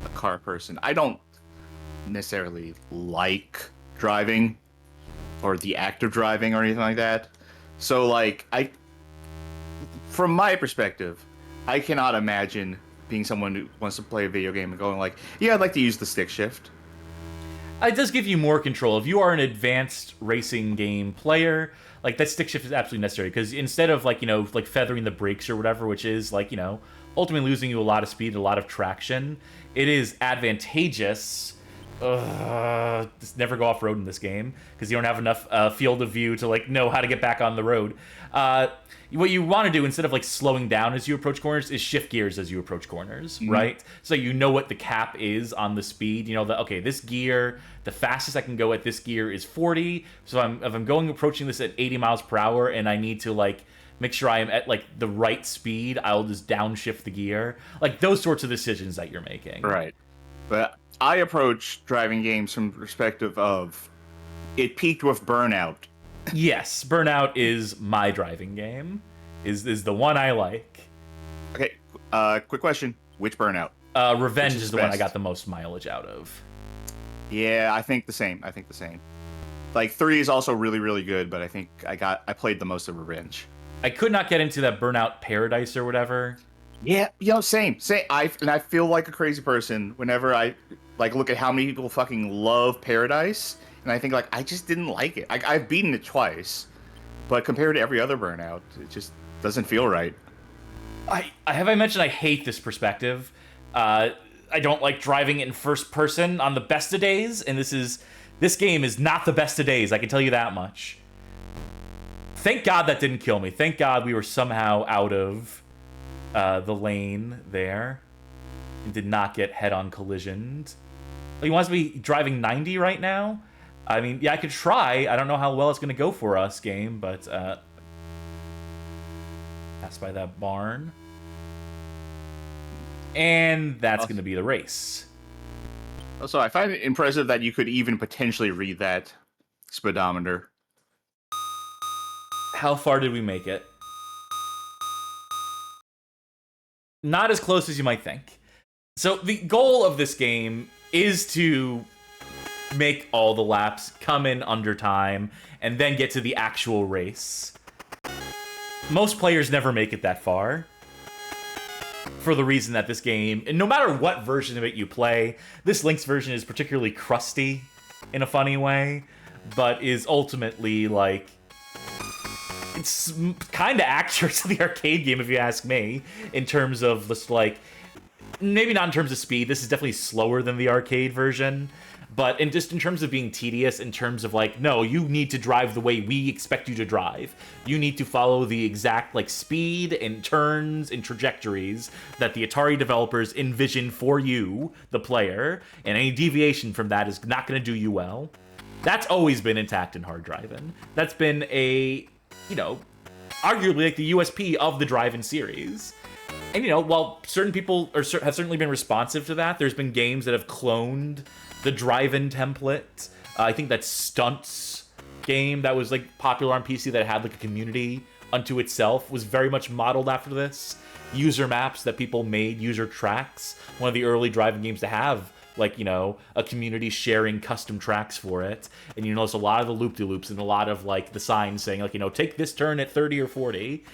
a car person. I don't necessarily like driving or the act of driving or anything like that. So from my perspective, I cannot imagine being someone who wants to play a video game and going yeah, I'd like to use the stick shift. It does give you more control. If you are an advanced racing game player, that stick shift is absolutely necessary, because instead of feathering the brakes or whatever, which is ultimately losing you a lot of speed, a lot of traction, it is advantageous. Just never go off road in this game because you don't have enough field of view to know how to get back on the road. What you want to do instead of slowing down as you approach corners is shift gears as you approach corners, right? So you know what the cap is on the speed. You know that, okay, this gear, the fastest I can go at this gear is 40. So if I'm approaching this at 80 miles per hour and I need to make sure I am at the right speed, I'll just downshift the gear. Those sorts of decisions that you're making. Right. But I approach driving games from the perspective of it peaked with Burnout. Yes, Burnout is my driving game. Is the one I like. Okay, quick question. Which Burnout? Revenge is the one I got the most mileage out of. Yeah, I think the same. 3 is also really, really good, but I think I played the most of Revenge. I could not get into that Burnout Paradise or whatever. Yeah, same. I feel like a crazy person whenever I look at how many people fucking love Paradise, and I think I just didn't like it. I've beaten it twice, but compared to every other Burnout, it just doesn't feel right. I mentioned I hate this perspective. I don't like driving in first person on the best of days, and this is This game is not the best of days, I can tell you that much. Thank God that didn't kill me. Thank God we were somehow out of the lane there. And did not get head-on collisioned. Oh, he wants me driving 90 right now? I mean, yeah, I could try. I don't know how well it's going to go for us, game, but... pass by that barn. And that's going to be the race. Also, I find it impressive that you could even potentially read that speedometer. How far did we make it? Not as close as you might think. So the goal of this game is to make all the laps, come in under time, and then get to the actual race. Most players never make it that far. For the reason that this game, and no matter what version of it you play, this LYNX version is particularly crusty in a funny way, but is ultimately, like, it's kind of accurate to the arcade game, if you ask me, in terms of just, like, maybe not in terms of speed. This is definitely slower than the arcade version, but in terms of being tedious, in terms of, like, no, you need to drive the way we expect you to drive. You need to follow the exact, like, speed and turns and trajectories that the Atari developers envision for you, the player, and any deviation from that is not going to do you well. That's always been intact in Hard Drivin'. That's been a, you know, arguably like the USP of the Drivin' series. And, you know, while certain people have certainly been responsive to that, there's been games that have cloned the Drivin' template. I think that Stunts game that was, like, popular on PC that had, like, a community unto itself was very much modeled after this. User maps that people made, user tracks. One of the early driving games to have, like, you know, a community sharing custom tracks for it. And you notice a lot of the loop-de-loops and a lot of, like, the signs saying, like, you know, take this turn at 30 or 40.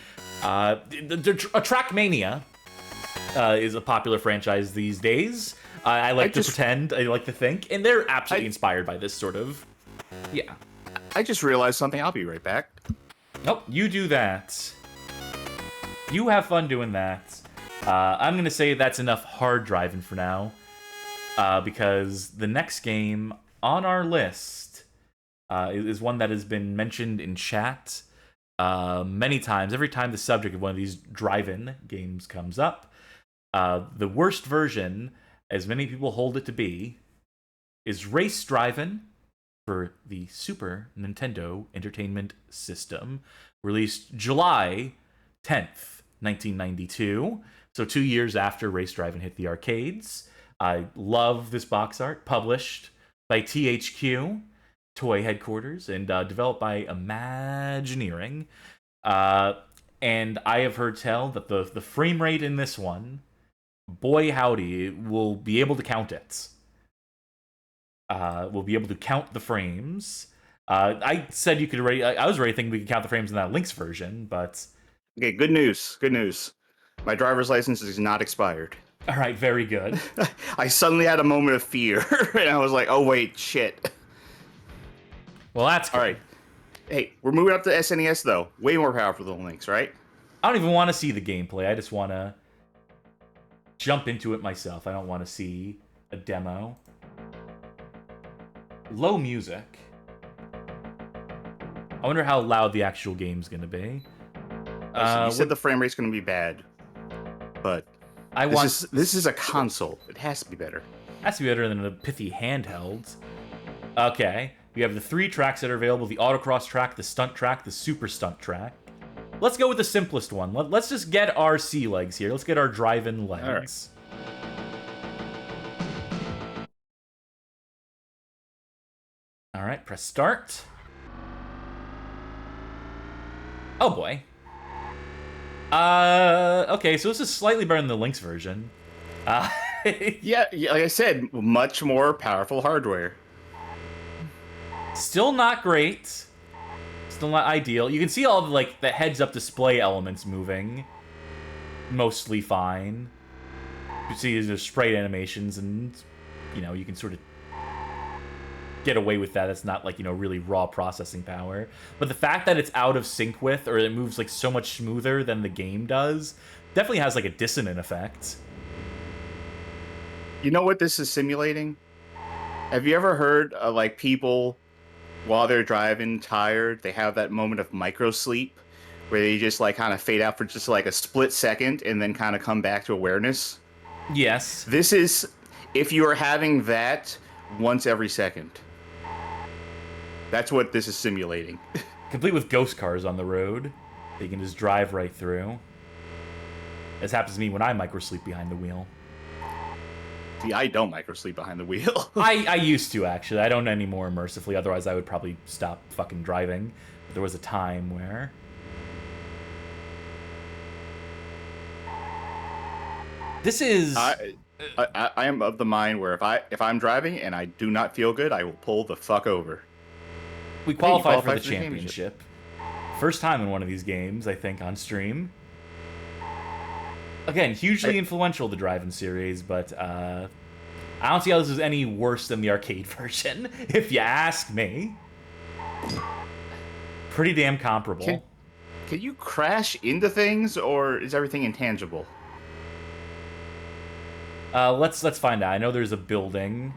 A Trackmania is a popular franchise these days. I like to pretend, I like to think, and they're absolutely inspired by this sort of, yeah. I just realized something. I'll be right back. Nope, you do that. You have fun doing that. I'm going to say that's enough hard driving for now, because the next game on our list is one that has been mentioned in chat many times. Every time the subject of one of these drive-in games comes up, the worst version, as many people hold it to be, is Race Drivin' for the Super Nintendo Entertainment System, released July 10th, 1992, so 2 years after Race Drivin' hit the arcades. I love this box art, published by THQ, Toy Headquarters, and developed by Imagineering. And I have heard tell that the frame rate in this one, boy howdy, will be able to count it. We'll be able to count the frames. I said you could already... I was already thinking we could count the frames in that LYNX version, but... Okay, good news. Good news. My driver's license is not expired. All right, very good. I suddenly had a moment of fear, and I was like, oh, wait, shit. Well, that's good. All right. Hey, we're moving up to SNES, though. Way more powerful than LYNX, right? I don't even want to see the gameplay. I just want to jump into it myself. I don't want to see a demo. Low music. I wonder how loud the actual game's going to be. You said the frame rate's going to be bad, but this is a console. It has to be better. Has to be better than a pithy handheld. Okay, we have the 3 tracks that are available: the autocross track, the stunt track, the super stunt track. Let's go with the simplest one. Let's just get our sea legs here. Let's get our drive-in legs. All right, press start. Oh boy. Okay, so this is slightly better than the LYNX version. Yeah, like I said, much more powerful hardware. Still not great. Still not ideal. You can see all the, like, the heads-up display elements moving. Mostly fine. You see there's sprite animations, and, you know, you can sort of get away with that. It's not, like, you know, really raw processing power. But the fact that it's out of sync with, or it moves, like, so much smoother than the game does, definitely has, like, a dissonant effect. You know what this is simulating? Have you ever heard like people while they're driving tired, they have that moment of micro sleep where they just like kind of fade out for just like a split second and then kind of come back to awareness? Yes. This is if you are having that once every second. That's what this is simulating. Complete with ghost cars on the road. They can just drive right through. This happens to me when I microsleep behind the wheel. See, I don't microsleep behind the wheel. I used to, actually. I don't anymore mercifully, otherwise I would probably stop fucking driving. But there was a time where... This is... I am of the mind where if I'm driving and I do not feel good, I will pull the fuck over. We qualified for the championship. First time in one of these games, I think, on stream. Again, hugely influential, the Drivin series, but I don't see how this is any worse than the arcade version, if you ask me. Pretty damn comparable. Can you crash into things, or is everything intangible? Let's find out. I know there's a building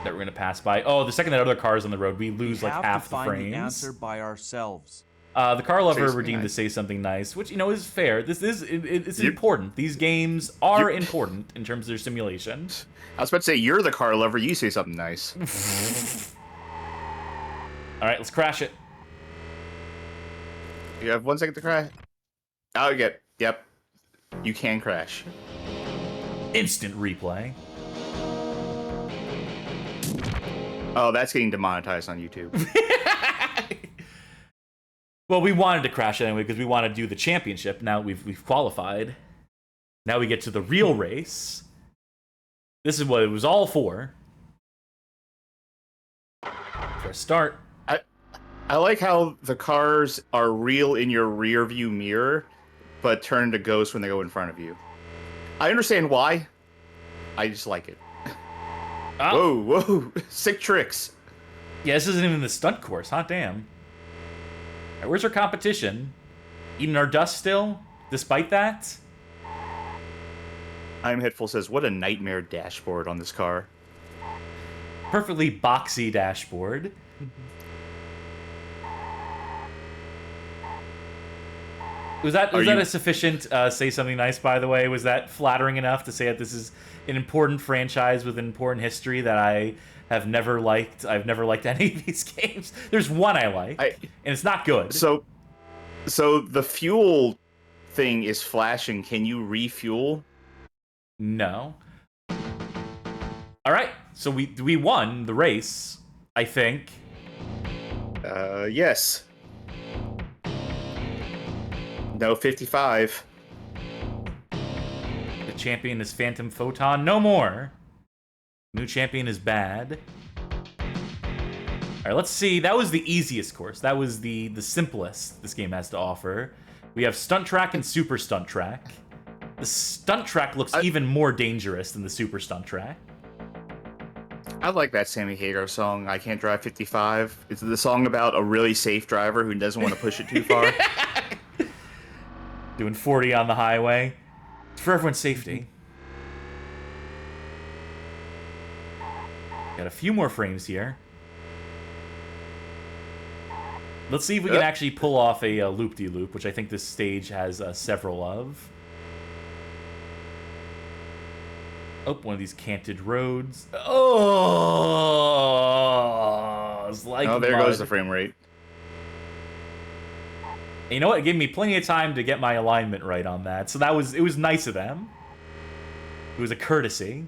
that we're gonna pass by. Oh, the second that other car's on the road, we lose like half the frames. We have to find the answer by ourselves. The car lover redeemed to say something nice, which, you know, is fair. It's important. These games are important in terms of their simulation. I was about to say, you're the car lover. You say something nice. All right, let's crash it. You have 1 second to crash. Oh, yep. You can crash. Instant replay. Oh, that's getting demonetized on YouTube. Well, we wanted to crash it anyway because we want to do the championship. Now we've qualified. Now we get to the real race. This is what it was all for. Press start. I like how the cars are real in your rear view mirror, but turn to ghosts when they go in front of you. I understand why. I just like it. Oh. Whoa. Sick tricks. Yeah, this isn't even the stunt course. Hot damn. All right, where's our competition? Eating our dust still, despite that? I'm Hitful says, what a nightmare dashboard on this car. Perfectly boxy dashboard. Was that a sufficient say something nice, by the way? Was that flattering enough to say that this is an important franchise with an important history that I have never liked? I've never liked any of these games. There's one I like, and it's not good. So the fuel thing is flashing. Can you refuel? No. All right, so we won the race, I think. Yes. No, 55. The champion is Phantom Photon. No more. New champion is bad. All right, let's see. That was the easiest course. That was the simplest this game has to offer. We have Stunt Track and Super Stunt Track. The Stunt Track looks even more dangerous than the Super Stunt Track. I like that Sammy Hagar song, I Can't Drive 55. It's the song about a really safe driver who doesn't want to push it too far. Doing 40 on the highway. It's for everyone's safety. Got a few more frames here. Let's see if we can actually pull off a loop-de-loop, which I think this stage has several of. Oh, one of these canted roads. Oh, it's like there goes the frame rate. And you know what? It gave me plenty of time to get my alignment right on that. So it was nice of them. It was a courtesy.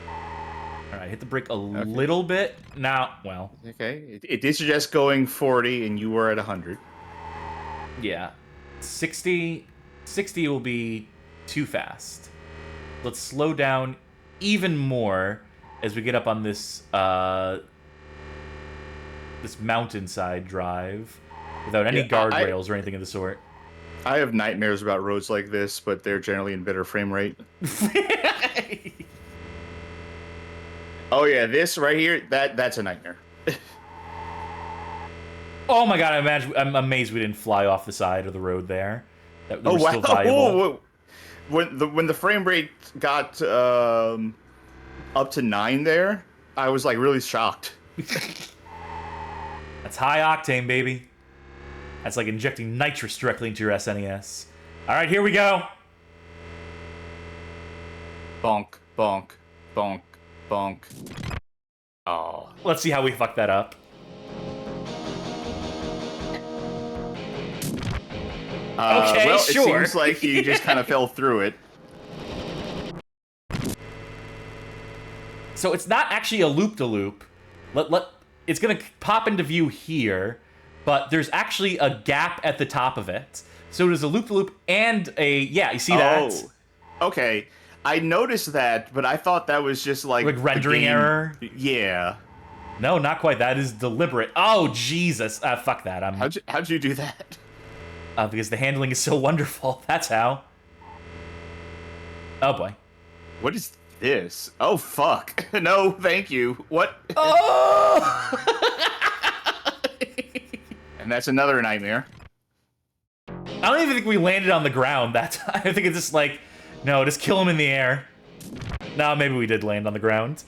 All right, hit the brake a little bit. Now, well. Okay, it did suggest going 40, and you were at 100. Yeah. 60 will be too fast. Let's slow down even more as we get up on this this mountainside drive without any guardrails or anything of the sort. I have nightmares about roads like this, but they're generally in better frame rate. Oh yeah, this right here, that's a nightmare. Oh my god, I'm amazed we didn't fly off the side of the road there. That Oh wow! Still viable. When the frame rate got up to 9 there, I was like really shocked. That's high octane, baby. That's like injecting nitrous directly into your SNES. All right, here we go. Bonk, bonk, bonk, bonk. Oh. Let's see how we fuck that up. Okay, well, sure. It seems like you just kind of fell through it. So it's not actually a loop-de-loop. It's gonna pop into view here, but there's actually a gap at the top of it. So there's a loop-de-loop and a you see that? Oh, okay. I noticed that, but I thought that was just like rendering error. Yeah. No, not quite. That is deliberate. Oh Jesus! Fuck that. How'd you do that? Because the handling is so wonderful. That's how. Oh boy. What is this? Oh fuck! No, thank you. What? Oh! And that's another nightmare. I don't even think we landed on the ground that time. I think it's just like, no, just kill him in the air. No, maybe we did land on the ground.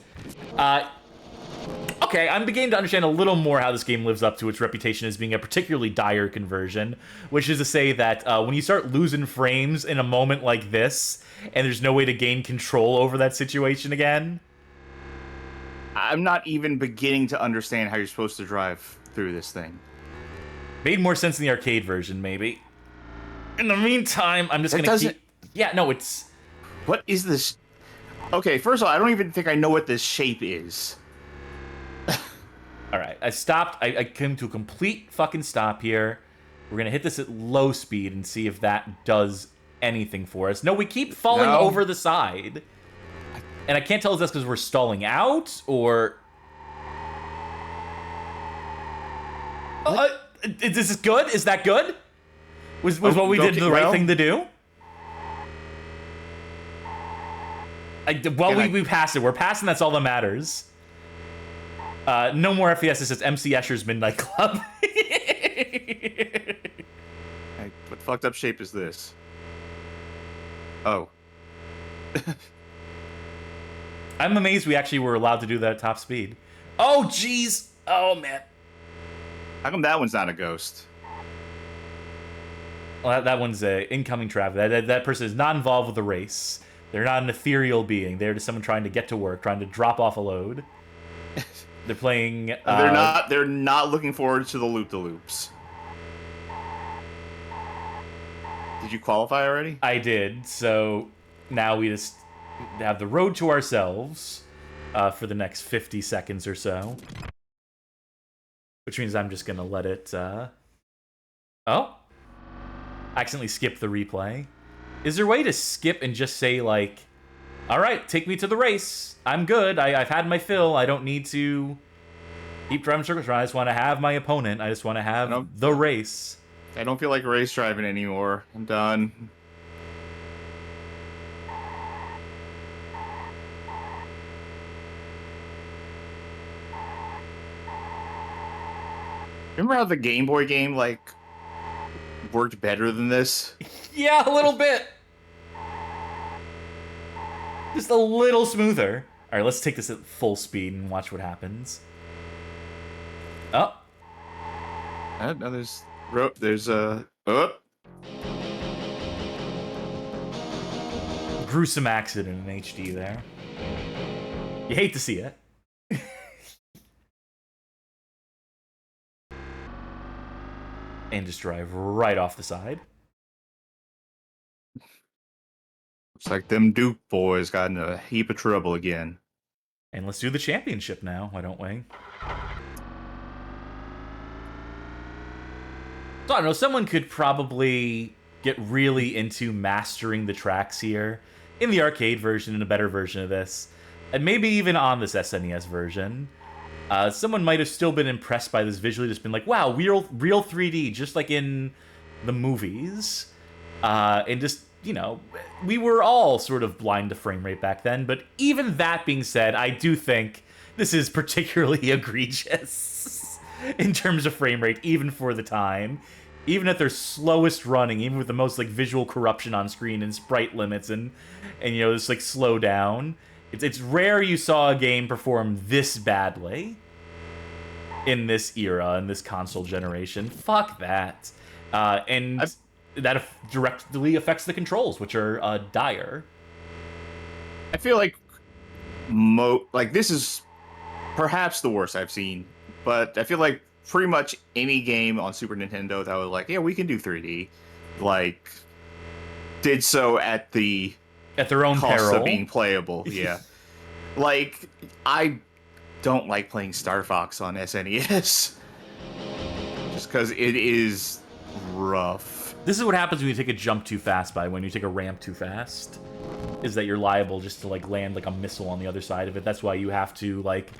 Okay, I'm beginning to understand a little more how this game lives up to its reputation as being a particularly dire conversion, which is to say that when you start losing frames in a moment like this, and there's no way to gain control over that situation again. I'm not even beginning to understand how you're supposed to drive through this thing. Made more sense in the arcade version, maybe. In the meantime, I'm just gonna keep... Yeah, no, it's... What is this? Okay, first of all, I don't even think I know what this shape is. Alright, I stopped. I came to a complete fucking stop here. We're gonna hit this at low speed and see if that does anything for us. No, we keep falling over the side. And I can't tell if that's because we're stalling out, or... Is this good? Is that good? Was what we did the right thing to do? We passed it. We're passing, that's all that matters. No more FPS. This is MC Escher's Midnight Club. Hey, what fucked up shape is this? Oh. I'm amazed we actually were allowed to do that at top speed. Oh, jeez. Oh, man. How come that one's not a ghost? Well, that one's a incoming traffic. That person is not involved with the race. They're not an ethereal being. They're just someone trying to get to work, trying to drop off a load. They're playing... They're not looking forward to the loop-de-loops. Did you qualify already? I did, so now we just have the road to ourselves for the next 50 seconds or so. Which means I'm just gonna let it, Oh? Accidentally skip the replay. Is there a way to skip and just say, like, alright, take me to the race. I'm good. I've had my fill. I don't need to keep driving circles around. I just want to have my opponent. I just want to have the race. I don't feel like race driving anymore. I'm done. Remember how the Game Boy game, like, worked better than this? Yeah, a little bit. Just a little smoother. All right, let's take this at full speed and watch what happens. Oh. No, there's a... Gruesome accident in HD there. You hate to see it. And just drive right off the side. Looks like them Duke boys got in a heap of trouble again. And let's do the championship now, why don't we? So I don't know, someone could probably get really into mastering the tracks here in the arcade version and a better version of this. And maybe even on this SNES version. Someone might have still been impressed by this visually, just been like, wow, real 3D, just like in the movies. And just, you know, we were all sort of blind to frame rate back then, but even that being said, I do think this is particularly egregious in terms of frame rate, even for the time. Even at their slowest running, even with the most, like, visual corruption on screen and sprite limits and you know, this, like, slow down, It's rare you saw a game perform this badly in this era, in this console generation. Fuck that. And that directly affects the controls, which are dire. I feel like this is perhaps the worst I've seen, but I feel like pretty much any game on Super Nintendo that was like, yeah, we can do 3D, like, did so at their own cost peril of being playable. Yeah. Like, I don't like playing Star Fox on SNES just because it is rough. This is what happens when you take a jump too fast, when you take a ramp too fast, is that you're liable just to, like, land, like, a missile on the other side of it. That's why you have to, like,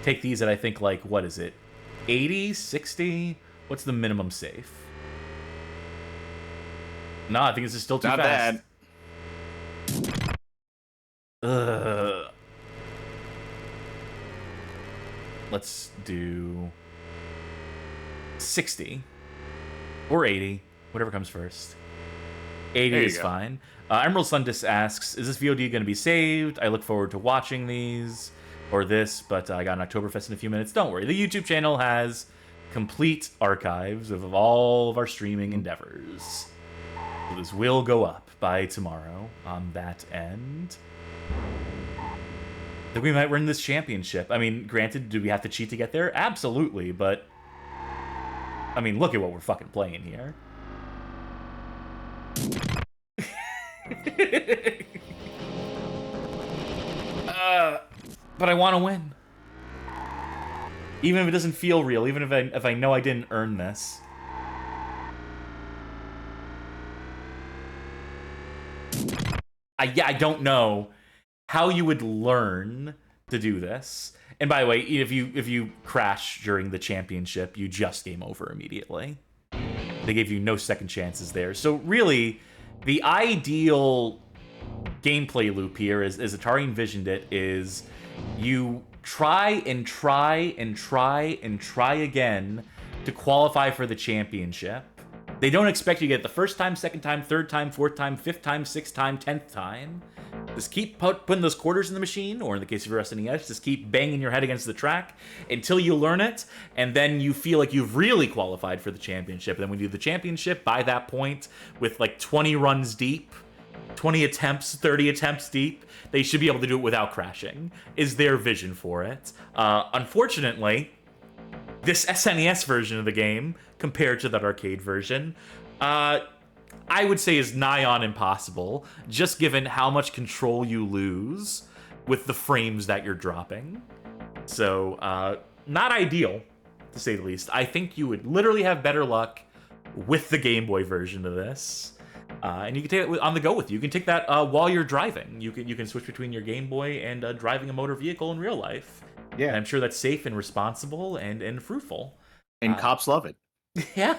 take these at, I think, like, what is it? 80? 60? What's the minimum safe? No, I think this is still too fast. Not bad. Let's do 60 or 80, whatever comes first. 80 is fine. Emerald Sundis asks, is this VOD going to be saved? I look forward to watching these or this, but I got an Oktoberfest in a few minutes. Don't worry. The YouTube channel has complete archives of all of our streaming endeavors. So this will go up by tomorrow on that end. I think we might win this championship. I mean, granted, do we have to cheat to get there? Absolutely, but I mean, look at what we're fucking playing here. But I want to win. Even if it doesn't feel real, even if I know I didn't earn this. I don't know how you would learn to do this. And by the way, if you crash during the championship, you just game over immediately. They gave you no second chances there. So really, the ideal gameplay loop here, as Atari envisioned it, is you try and try and try and try again to qualify for the championship. They don't expect you to get it the first time, second time, third time, fourth time, fifth time, sixth time, 10th time. Just keep putting those quarters in the machine, or in the case of your SNES, just keep banging your head against the track until you learn it, and then you feel like you've really qualified for the championship. And then when you do the championship, by that point, with like 20 runs deep, 20 attempts, 30 attempts deep, they should be able to do it without crashing, is their vision for it. Unfortunately, this SNES version of the game, compared to that arcade version, I would say is nigh on impossible, just given how much control you lose with the frames that you're dropping. So, not ideal, to say the least. I think you would literally have better luck with the Game Boy version of this. And you can take it on the go with you. You can take that while you're driving. You can switch between your Game Boy and driving a motor vehicle in real life. Yeah. And I'm sure that's safe and responsible and fruitful. And cops love it. Yeah.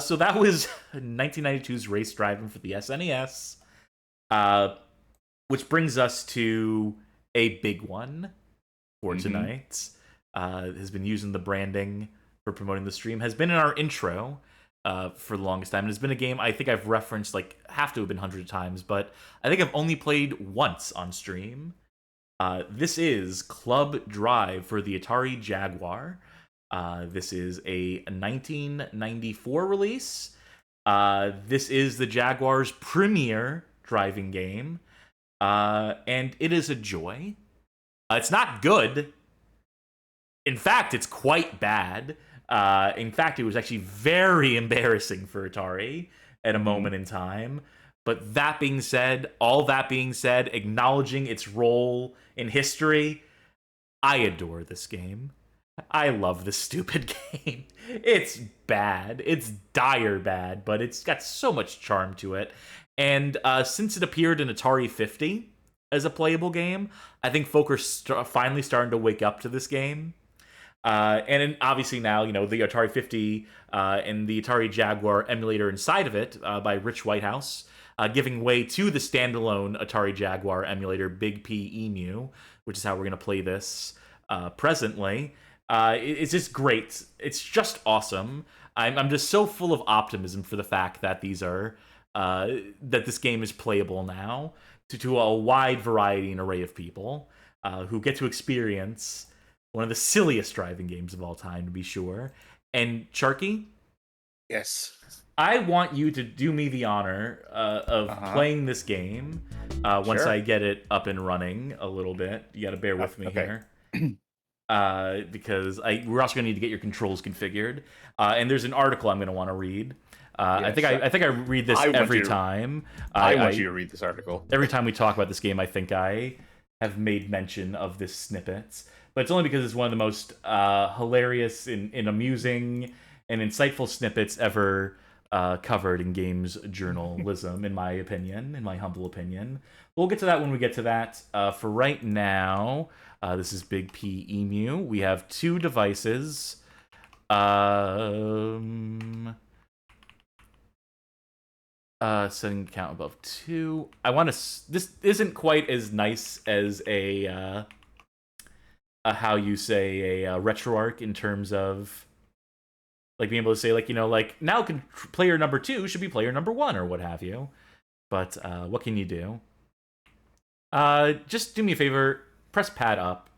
So that was 1992's Race Driving for the SNES. Which brings us to a big one for tonight. Has been using the branding for promoting the stream. Has been in our intro for the longest time. And it's been a game I think I've referenced, like, have to have been hundreds of times, but I think I've only played once on stream. This is Club Drive for the Atari Jaguar. This is a 1994 release. This is the Jaguar's premier driving game. And it is a joy. It's not good. In fact, it's quite bad. In fact, it was actually very embarrassing for Atari at a moment in time. But that being said, all that being said, acknowledging its role in history, I adore this game. I love this stupid game. It's bad. It's dire bad, but it's got so much charm to it. And since it appeared in Atari 50 as a playable game, I think folk are finally starting to wake up to this game. Obviously now, you know, the Atari 50 and the Atari Jaguar emulator inside of it by Rich Whitehouse, giving way to the standalone Atari Jaguar emulator, Big P Emu, which is how we're going to play this presently. It's just great. It's just awesome. I'm just so full of optimism for the fact that these are that this game is playable now to a wide variety and array of people who get to experience one of the silliest driving games of all time, to be sure. And Charky, Yes. I want you to do me the honor of playing this game once Sure. I get it up and running a little bit. You got to bear with me here. Because we're also going to need to get your controls configured. And there's an article I'm going to want to read. I think I read this every time. I want you to read this article. Every time we talk about this game, I think I have made mention of this snippet. But it's only because it's one of the most hilarious and amusing and insightful snippets ever covered in games journalism, in my opinion, in my humble opinion. We'll get to that when we get to that. For right now, this is Big P Emu. We have 2 devices. Setting count above 2. I want to. This isn't quite as nice as a how you say a RetroArch in terms of like being able to say like like now player number 2 should be player number 1 or what have you. But what can you do? Just do me a favor. Press pad up.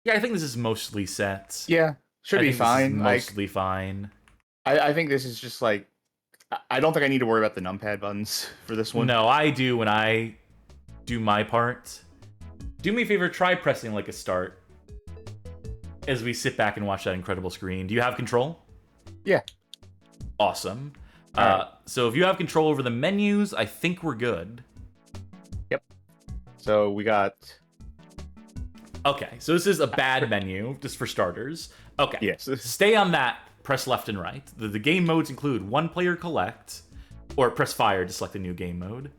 Yeah, I think this is mostly set. Yeah, should be fine. Mostly fine. I think this is just like, I don't think I need to worry about the numpad buttons for this one. No, I do when I do my part. Do me a favor, try pressing like a start as we sit back and watch that incredible screen. Do you have control? Yeah. Awesome. Right. So if you have control over the menus, I think we're good. Yep. So we got... Okay, so this is a bad menu, just for starters. Okay. Yes. Stay on that. Press left and right. The game modes include 1-player collect, or press fire to select a new game mode.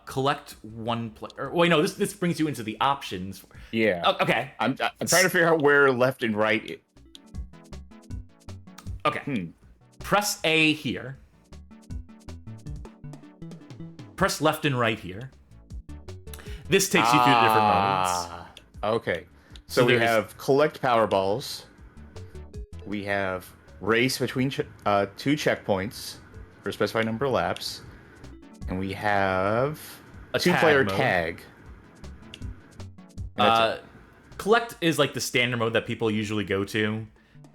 Collect 1 player. Wait, no, this brings you into the options. Yeah. Oh, okay. I'm trying to figure out where left and right... Okay. Press A here. Press left and right here. This takes you through the different modes. Okay. So we have collect power balls. We have race between 2 checkpoints for a specified number of laps. And we have a 2-player tag. Collect is like the standard mode that people usually go to.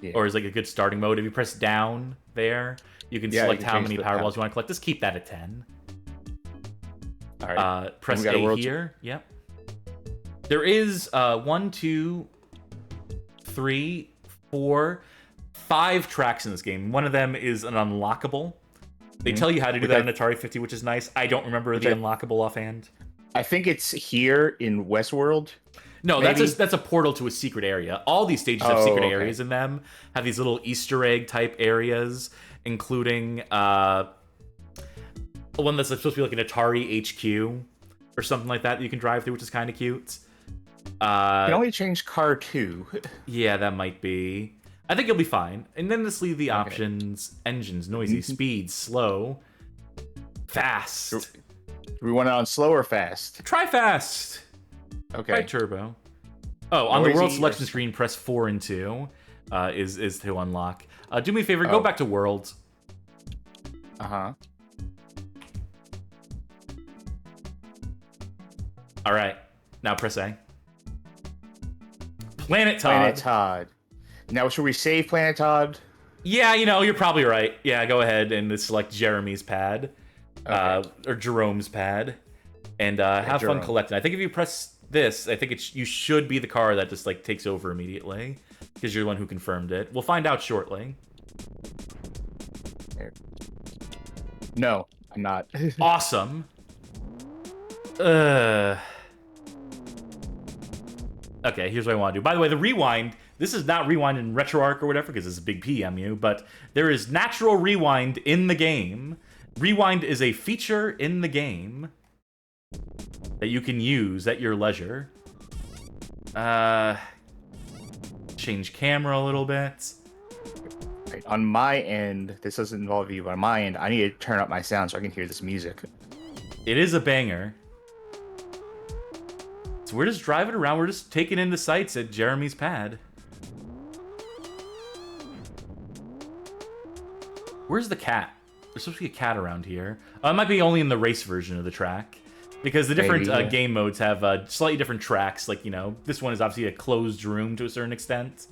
Yeah. Or is like a good starting mode. If you press down there, you can select how many power balls you want to collect. Just keep that at 10. All right. Press A here. Yep. There is 1, 2, 3, 4, 5 tracks in this game. One of them is an unlockable. They tell you how to do that in Atari 50, which is nice. I don't remember the unlockable offhand. I think it's here in Westworld. No, that's a portal to a secret area. All these stages have secret areas in them. Have these little Easter egg type areas, including one that's supposed to be like an Atari HQ or something like that you can drive through, which is kind of cute. You can only change car 2. Yeah, that might be. I think you'll be fine. And then let's leave the options: engines, noisy, speed, slow, fast. Do we want it on slow or fast? Try fast. Okay. Try turbo. Oh, on the world selection screen, press 4 and 2 is to unlock. Do me a favor, go back to world. Uh-huh. All right. Now press A. Planet Todd. Planet Todd. Now, should we save Planet Todd? Yeah, you're probably right. Yeah, go ahead and select Jeremy's pad. Okay. Or Jerome's pad. And have fun collecting. I think if you press this, I think you should be the car that just like takes over immediately. Because you're the one who confirmed it. We'll find out shortly. No, I'm not. Awesome. Okay, here's what I want to do. By the way, the rewind, this is not rewind in RetroArch or whatever, because it's a big PMU, but there is natural rewind in the game. Rewind is a feature in the game that you can use at your leisure. Change camera a little bit. Right, on my end, this doesn't involve you, but on my end, I need to turn up my sound so I can hear this music. It is a banger. So we're just driving around. We're just taking in the sights at Jeremy's pad. Where's the cat? There's supposed to be a cat around here. It might be only in the race version of the track. Because the different game modes have slightly different tracks. Like, you know, this one is obviously a closed room to a certain extent.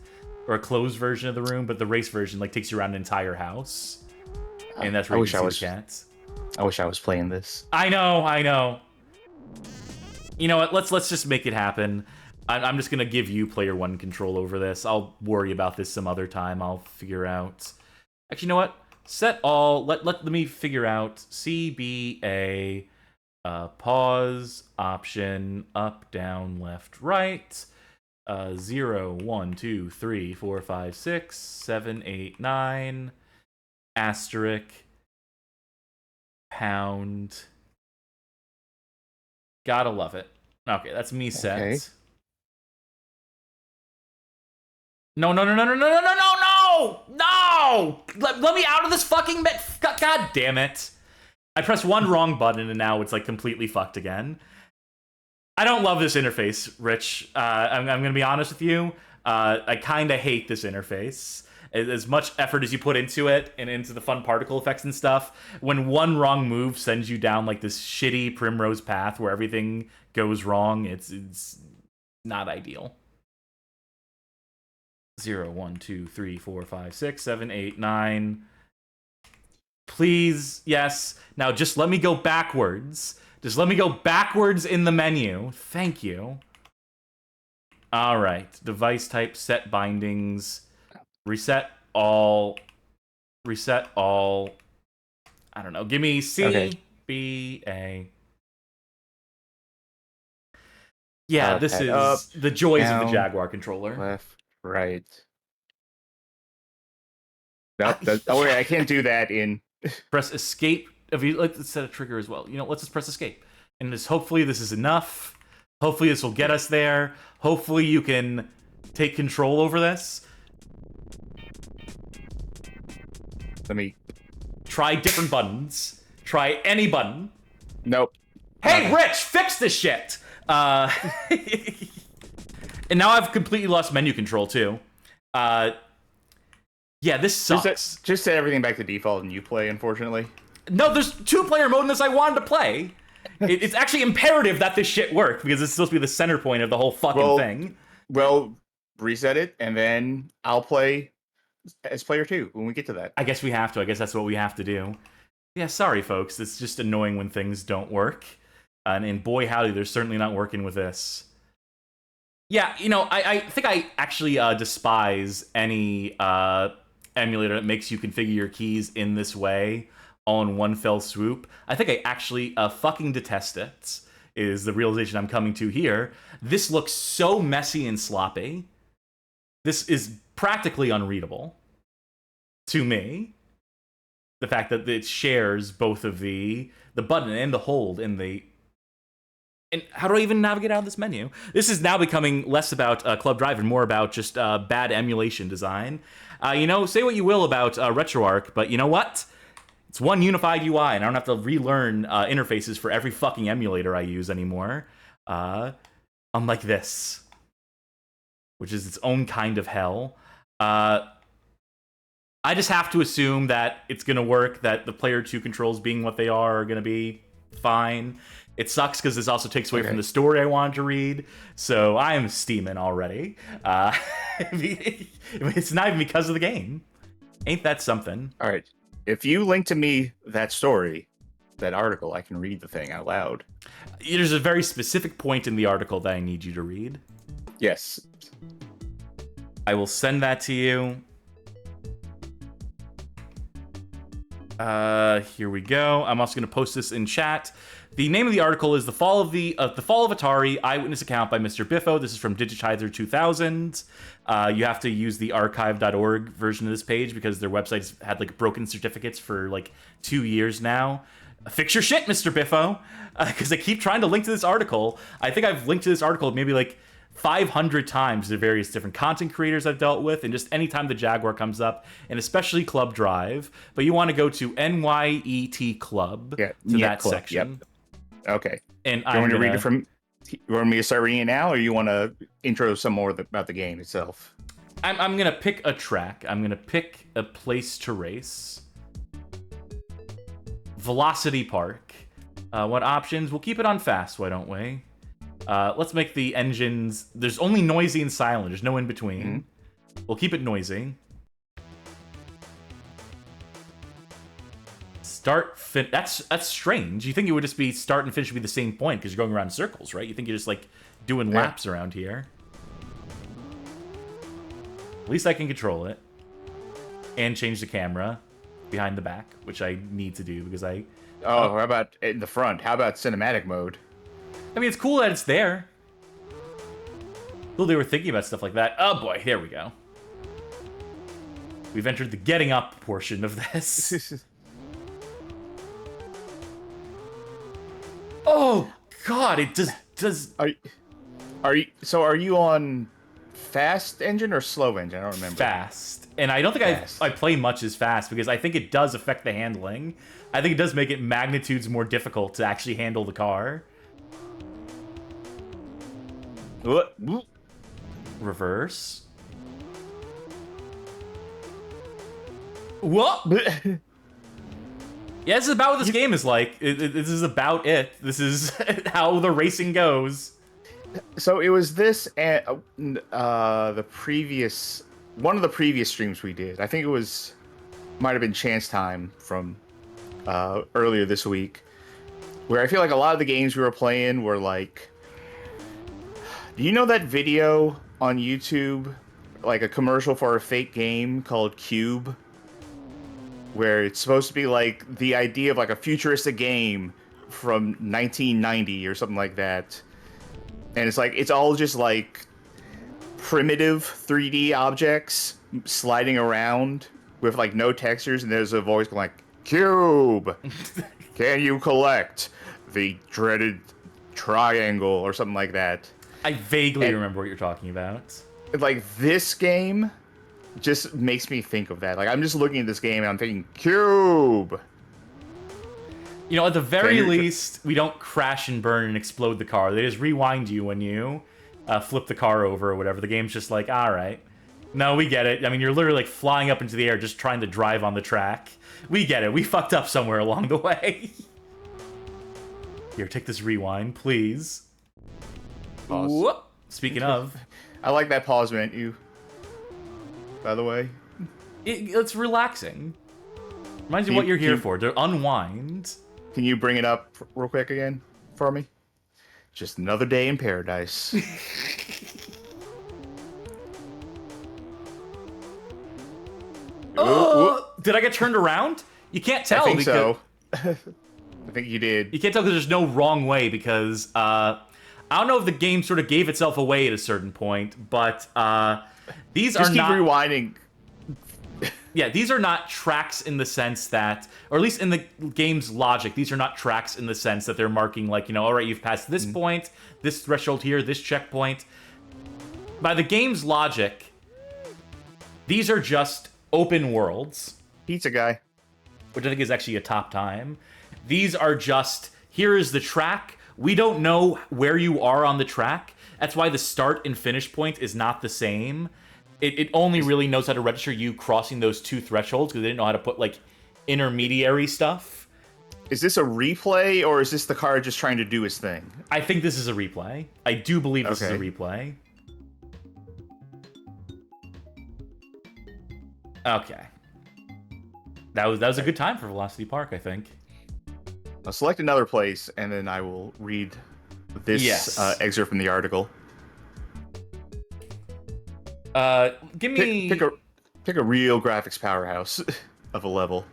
Or a closed version of the room. But the race version, like, takes you around an entire house. And that's where you can see the cats. I wish I was playing this. I know. You know what? Let's just make it happen. I'm just going to give you player one control over this. I'll worry about this some other time. I'll figure out... Actually, you know what? Set all... Let me figure out CBA... pause, option, up, down, left, right, 0, 1, 2, 3, 4, 5, 6, 7, 8, 9, asterisk, pound. Gotta love it. Okay, that's me set. Okay. No! Let me out of this fucking... God damn it. I pressed one wrong button and now it's like completely fucked again. I don't love this interface, Rich. I'm going to be honest with you. I kind of hate this interface. As much effort as you put into it and into the fun particle effects and stuff, when one wrong move sends you down like this shitty primrose path where everything goes wrong, it's not ideal. 0, 1, 2, 3, 4, 5, 6, 7, 8, 9... Please, yes. Now just let me go backwards. Just let me go backwards in the menu. Thank you. All right. Device type, set bindings, reset all. Reset all. I don't know. Give me C, okay. B, A. Yeah, Okay. this is the joys of the Jaguar controller. Left, right. Nope, don't worry, I can't do that in... Press escape. If you let's set a trigger as well. You know, let's just press escape. And hopefully this is enough. Hopefully this will get us there. Hopefully you can take control over this. Let me try different buttons. Try any button. Nope. Hey, Rich, fix this shit. And now I've completely lost menu control too. Yeah, this sucks. Just set everything back to default and you play, unfortunately. No, there's two-player mode in this I wanted to play. It's actually imperative that this shit work, because it's supposed to be the center point of the whole fucking thing. Well, reset it, and then I'll play as player 2 when we get to that. I guess we have to. I guess that's what we have to do. Yeah, sorry, folks. It's just annoying when things don't work. And boy, howdy, they're certainly not working with this. Yeah, you know, I think I actually despise any... emulator that makes you configure your keys in this way all in one fell swoop. I think I actually fucking detest it, is the realization I'm coming to here. This looks so messy and sloppy. This is practically unreadable to me. The fact that it shares both of the button and the hold and the... And how do I even navigate out of this menu? This is now becoming less about Club Drive and more about just bad emulation design. You know, say what you will about RetroArch, but you know what? It's one unified UI, and I don't have to relearn interfaces for every fucking emulator I use anymore. Unlike this, which is its own kind of hell. I just have to assume that it's going to work, that the player 2 controls being what they are going to be fine. It sucks because this also takes away from the story I wanted to read, so I am steaming already. It's not even because of the game. Ain't that something? All right. If you link to me that story, that article, I can read the thing out loud. There's a very specific point in the article that I need you to read. Yes. I will send that to you. Here we go. I'm also going to post this in chat. The name of the article is The Fall of Atari, Eyewitness Account by Mr. Biffo. This is from Digitizer 2000. You have to use the archive.org version of this page because their website's had like broken certificates for like 2 years now. Fix your shit, Mr. Biffo, because I keep trying to link to this article. I think I've linked to this article maybe like 500 times to various different content creators I've dealt with, and just anytime the Jaguar comes up, and especially Club Drive. But you want to go to NYET Club to that Club, section. Yep. Okay. And you want me to read it from? You want me to start reading it now, or you want to intro some more about the game itself? I'm gonna pick a track. I'm gonna pick a place to race. Velocity Park. What options? We'll keep it on fast, why don't we? Let's make the engines... There's only noisy and silent. There's no in-between. We'll keep it noisy. Start, that's strange. You think it would just be start and finish would be the same point because you're going around in circles, right? You think you're just, like, doing laps around here. At least I can control it. And change the camera behind the back, which I need to do because I... Oh, how about in the front? How about cinematic mode? I mean, it's cool that it's there. Cool they were thinking about stuff like that. Oh boy, there we go. We've entered the getting up portion of this. Oh god, it does. Are you on fast engine or slow engine? I don't remember. Fast, and I don't think I play much as fast because I think it does affect the handling. I think it does make it magnitudes more difficult to actually handle the car. What? Reverse. What? Yeah, this is about what this game is like. This is about it. This is how the racing goes. So it was this and the previous one of the previous streams we did. I think it was might have been Chance Time from earlier this week, where I feel like a lot of the games we were playing were like. Do you know that video on YouTube, like a commercial for a fake game called Cube? Where it's supposed to be like the idea of like a futuristic game from 1990 or something like that. And it's like, it's all just like primitive 3D objects sliding around with like no textures. And there's a voice going like, Cube, can you collect the dreaded triangle or something like that? I vaguely remember what you're talking about. Like, this game just makes me think of that. Like, I'm just looking at this game and I'm thinking, Cube! You know, at the very least, we don't crash and burn and explode the car. They just rewind you when you flip the car over or whatever. The game's just like, alright. No, we get it. I mean, you're literally like flying up into the air just trying to drive on the track. We get it. We fucked up somewhere along the way. Here, take this rewind, please. Pause. Speaking of, I like that pause menu, by the way. It's relaxing. Reminds you what you're here for, to unwind. Can you bring it up real quick again for me? Just another day in paradise. Oh, did I get turned around? You can't tell. I think because so. I think you did. You can't tell because there's no wrong way because I don't know if the game sort of gave itself away at a certain point, but these Just are keep not rewinding. Yeah, these are not tracks in the sense that, or at least in the game's logic, these are not tracks in the sense that they're marking like, you know, all right, you've passed this point, this threshold here, this checkpoint. By the game's logic, these are just open worlds. Pizza guy. Which I think is actually a top time. These are just, here is the track. We don't know where you are on the track. That's why the start and finish point is not the same. It only really knows how to register you crossing those two thresholds because they didn't know how to put, like, intermediary stuff. Is this a replay, or is this the car just trying to do his thing? I think this is a replay. I do believe this is a replay. Okay. That was a good time for Velocity Park, I think. I'll select another place, and then I will read this excerpt from the article. Give me... Pick a real graphics powerhouse of a level.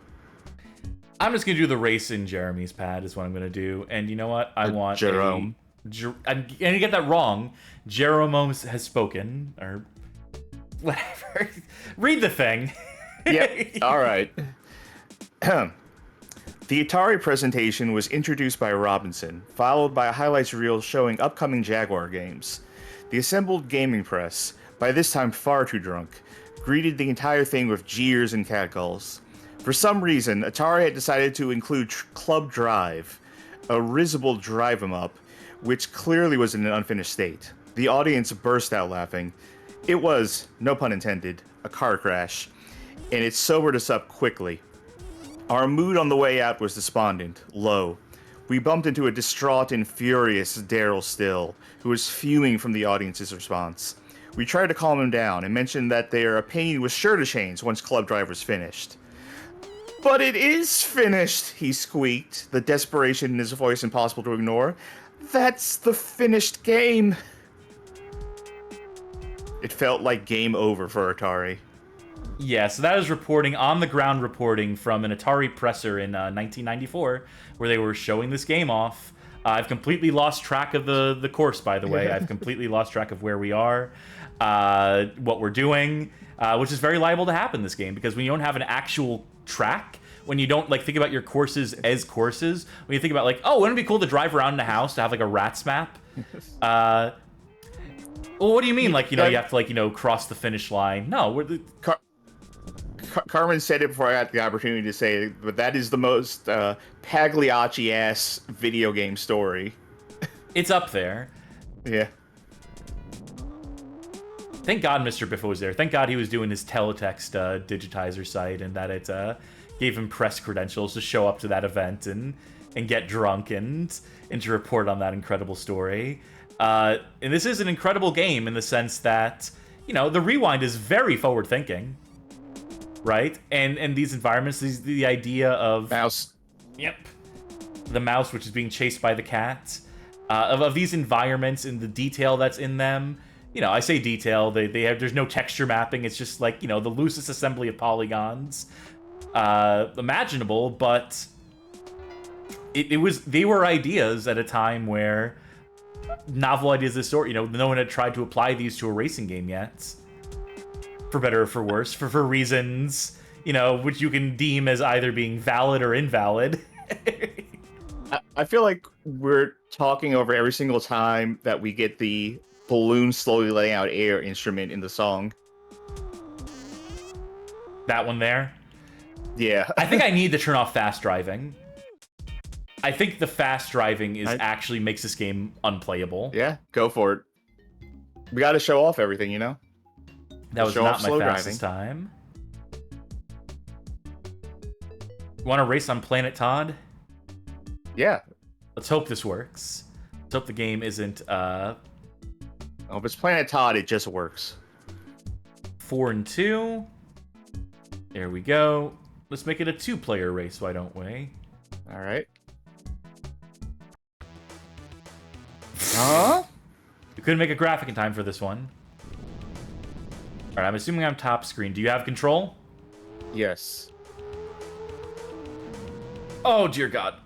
I'm just gonna do the race in Jeremy's pad is what I'm gonna do. And you know what? I want Jerome. And you get that wrong. Jerome has spoken, or whatever. Read the thing. Yep. All right. The Atari presentation was introduced by Robinson, followed by a highlights reel showing upcoming Jaguar games. The assembled gaming press, by this time far too drunk, greeted the entire thing with jeers and catcalls. For some reason, Atari had decided to include Club Drive, a risible drive 'em up, which clearly was in an unfinished state. The audience burst out laughing. It was, no pun intended, a car crash, and it sobered us up quickly. Our mood on the way out was despondent, low. We bumped into a distraught and furious Daryl Still, who was fuming from the audience's response. We tried to calm him down and mentioned that their opinion was sure to change once Club Drive was finished. But it is finished, he squeaked, the desperation in his voice impossible to ignore. That's the finished game. It felt like game over for Atari. Yeah, so that is reporting, on-the-ground reporting from an Atari presser in 1994, where they were showing this game off. I've completely lost track of the course, by the way. I've completely lost track of where we are, what we're doing, which is very liable to happen in this game, because when you don't have an actual track, when you don't, like, think about your courses as courses, when you think about, like, oh, wouldn't it be cool to drive around in a house to have, like, a rat's map? Well, what do you mean, like, you know, you have to, like, you know, cross the finish line? No, we're the... Carmen said it before I got the opportunity to say it, but that is the most Pagliacci-ass video game story. It's up there. Yeah. Thank God Mr. Biffa was there. Thank God he was doing his teletext digitizer site, and that it gave him press credentials to show up to that event and get drunk and to report on that incredible story. And this is an incredible game in the sense that, you know, the rewind is very forward-thinking. Right? And these environments, the idea of... Mouse. Yep. The mouse, which is being chased by the cat. Of these environments and the detail that's in them. You know, I say detail, there's no texture mapping, it's just like, you know, the loosest assembly of polygons imaginable, but they were ideas at a time where novel ideas of this sort, you know, no one had tried to apply these to a racing game yet. For better or for worse, for reasons, you know, which you can deem as either being valid or invalid. I feel like we're talking over every single time that we get the balloon slowly letting out air instrument in the song. That one there? Yeah. I think I need to turn off fast driving. I think the fast driving actually makes this game unplayable. Yeah, go for it. We gotta show off everything, you know? That was not my fastest time. Want to race on Planet Todd? Yeah. Let's hope this works. Let's hope the game isn't, Oh, if it's Planet Todd, it just works. 4 and 2. There we go. Let's make it a 2-player race, why don't we? Alright. Huh? We couldn't make a graphic in time for this one. Alright, I'm assuming I'm top screen. Do you have control? Yes. Oh, dear God.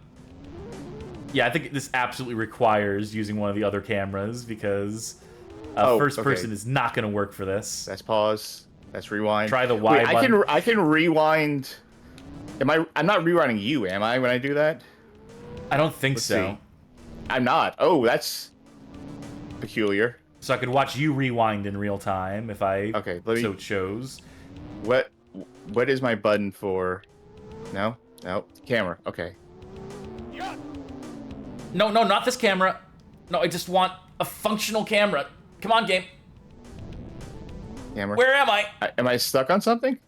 Yeah, I think this absolutely requires using one of the other cameras because first person is not going to work for this. That's pause. That's rewind. Try the Y button. I can rewind. I'm not rewinding you, am I, when I do that? I don't think Let's so. see. I'm not. Oh, that's peculiar. So I could watch you rewind in real time if I so chose. What is my button for? No? No. Camera. Okay. No, not this camera. No, I just want a functional camera. Come on, game. Camera. Where am I? Am I stuck on something?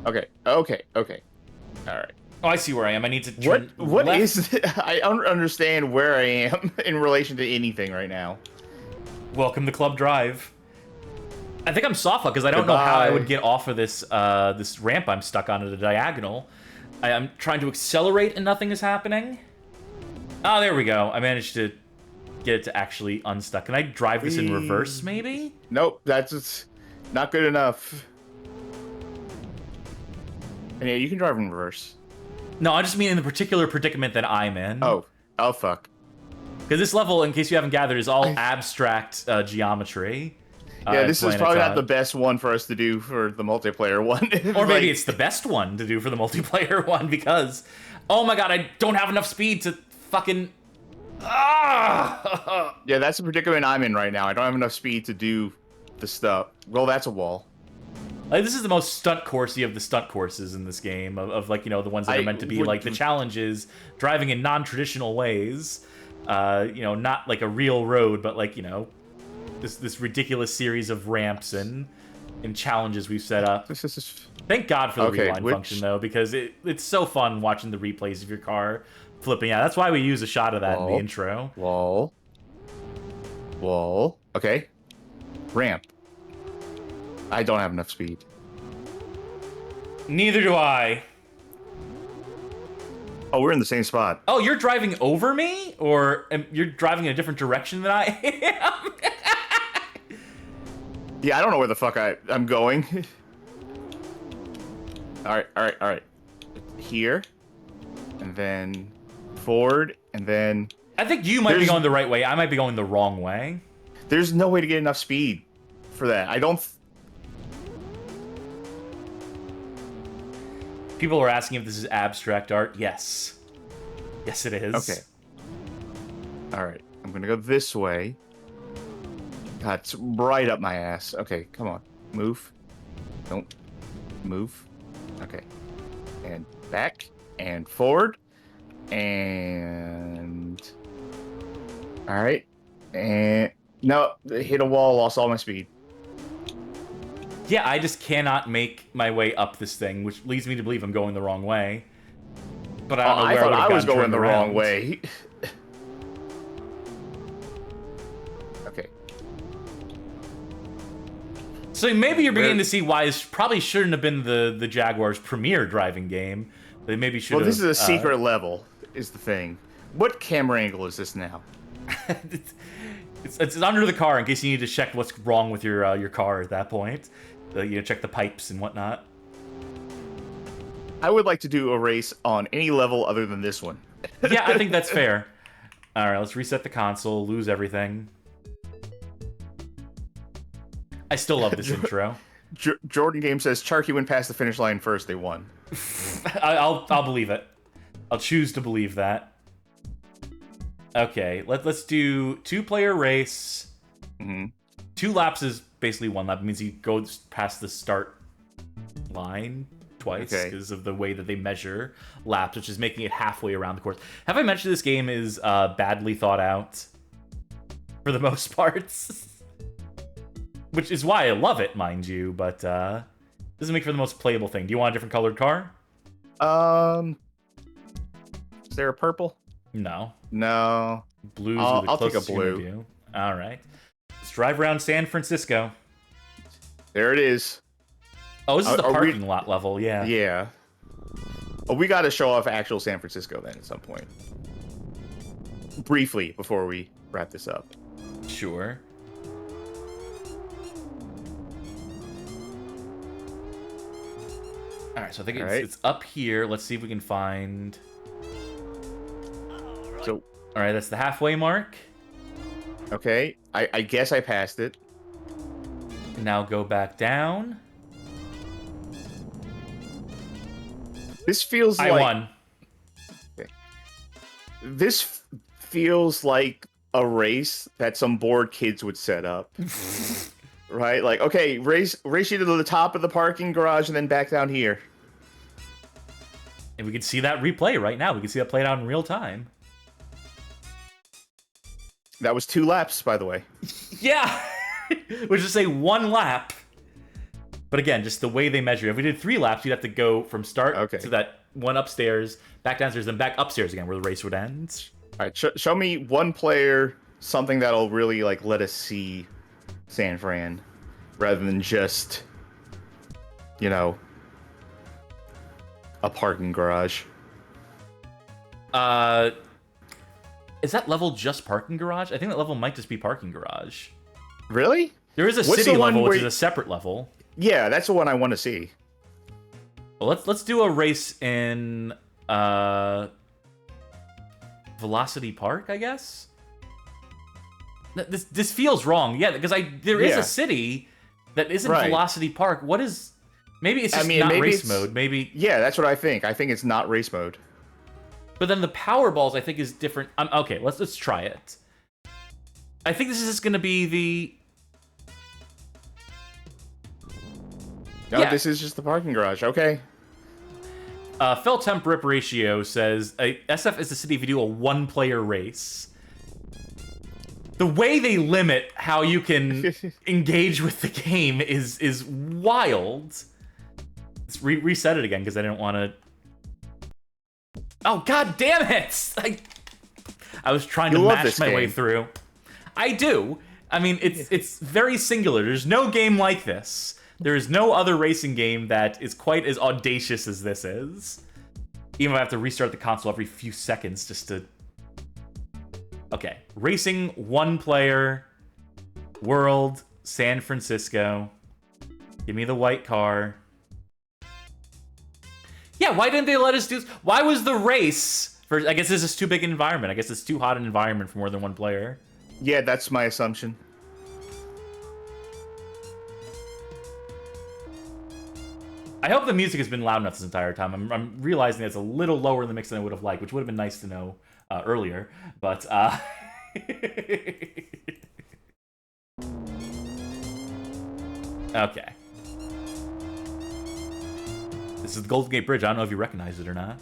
Okay. All right. Oh, I see where I am. I need to turn What left. is I don't understand where I am in relation to anything right now. Welcome to Club Drive. I think I'm soft because I don't know how I would get off of this this ramp I'm stuck on at a diagonal. I'm trying to accelerate and nothing is happening. Oh, there we go. I managed to get it to actually unstuck. Can I drive this in reverse, maybe? Nope, that's not good enough. And yeah, you can drive in reverse. No, I just mean in the particular predicament that I'm in. Oh fuck. Because this level, in case you haven't gathered, is all abstract geometry. Yeah, this is probably not the best one for us to do for the multiplayer one. Or maybe it's the best one to do for the multiplayer one because, oh my god, I don't have enough speed to fucking... Yeah, that's the predicament I'm in right now. I don't have enough speed to do the stuff. Well, that's a wall. Like, this is the most stunt coursey of the stunt courses in this game, of like, you know, the ones that are meant to be like the challenges, driving in non-traditional ways. You know, not like a real road, but like, you know, this ridiculous series of ramps and and challenges we've set up. This is... Thank God for the Okay, rewind function, though, because it's so fun watching the replays of your car flipping out. That's why we use a shot of that in the intro. Wall. Wall. Okay. Ramp. I don't have enough speed. Neither do I. Oh, we're in the same spot. Oh, you're driving over me? Or you're driving in a different direction than I am? Yeah, I don't know where the fuck I'm going. Alright. Here. And then forward. And then... I think you might be going the right way. I might be going the wrong way. There's no way to get enough speed for that. I don't... People are asking if this is abstract art. Yes. Yes, it is. Okay. Alright. I'm gonna go this way. God, it's right up my ass. Okay, come on. Move. Don't move. Okay. And back. And forward. And... Alright. And... No, hit a wall, lost all my speed. Yeah, I just cannot make my way up this thing, which leads me to believe I'm going the wrong way. But I don't know where I thought I was gotten going the turned wrong around. way. Okay. So maybe you're beginning to see why this probably shouldn't have been the Jaguars' premier driving game. They maybe should have... Well, this is a secret level, is the thing. What camera angle is this now? It's under the car in case you need to check what's wrong with your car at that point. Check the pipes and whatnot. I would like to do a race on any level other than this one. Yeah, I think that's fair. All right, let's reset the console, lose everything. I still love this intro. Jordan Game says Charkie went past the finish line first. They won. I'll believe it. I'll choose to believe that. Okay, let's do 2-player race. Mm-hmm. 2 laps is basically 1 lap. It means you go past the start line twice because of the way that they measure laps, which is making it halfway around the course. Have I mentioned this game is badly thought out for the most parts? Which is why I love it, mind you, but doesn't make for the most playable thing. Do you want a different colored car? Is there a purple? No. No. Blue's I'll take a blue. All right. Let's drive around San Francisco. There it is. Oh, this is the parking lot level, yeah. Yeah. Oh, we got to show off actual San Francisco then at some point. Briefly, before we wrap this up. Sure. All right, so I think it's up here. Let's see if we can find... So, all right, that's the halfway mark. Okay, I guess I passed it. Now go back down. This feels like... I won. Okay. This feels like a race that some bored kids would set up. Right? Like, okay, race you to the top of the parking garage and then back down here. And we can see that replay right now. We can see that played out in real time. That was 2 laps, by the way. Yeah! Which is say 1 lap. But again, just the way they measure. If we did 3 laps, you'd have to go from start to that one upstairs, back downstairs, then back upstairs again, where the race would end. All right, show me one player, something that'll really like let us see San Fran, rather than just, you know, a parking garage. Is that level just parking garage? I think that level might just be parking garage. Really? There is a city level, which is a separate level. Yeah, that's the one I want to see. Well, let's do a race in Velocity Park, I guess. This feels wrong, yeah, because there is a city that isn't Velocity Park. What is? Maybe it's just not race mode. Maybe. Yeah, that's what I think. I think it's not race mode. But then the Powerballs, I think, is different. Okay, let's try it. I think this is just going to be the... No, this is just the parking garage. Okay. Fell Temp Rip Ratio says, SF is the city if you do a 1-player race. The way they limit how you can engage with the game is wild. Let's reset it again because I didn't want to. Oh god damn it! I was trying to mash my way through. I do. I mean, it's very singular. There's no game like this. There is no other racing game that is quite as audacious as this is. Even if I have to restart the console every few seconds just to... Okay. Racing, 1 player, world, San Francisco. Give me the white car. Yeah, why didn't they let us do... Why was the race... I guess this is too big an environment. I guess it's too hot an environment for more than 1 player. Yeah, that's my assumption. I hope the music has been loud enough this entire time. I'm realizing it's a little lower in the mix than I would have liked, which would have been nice to know earlier. But, okay. This is the Golden Gate Bridge. I don't know if you recognize it or not.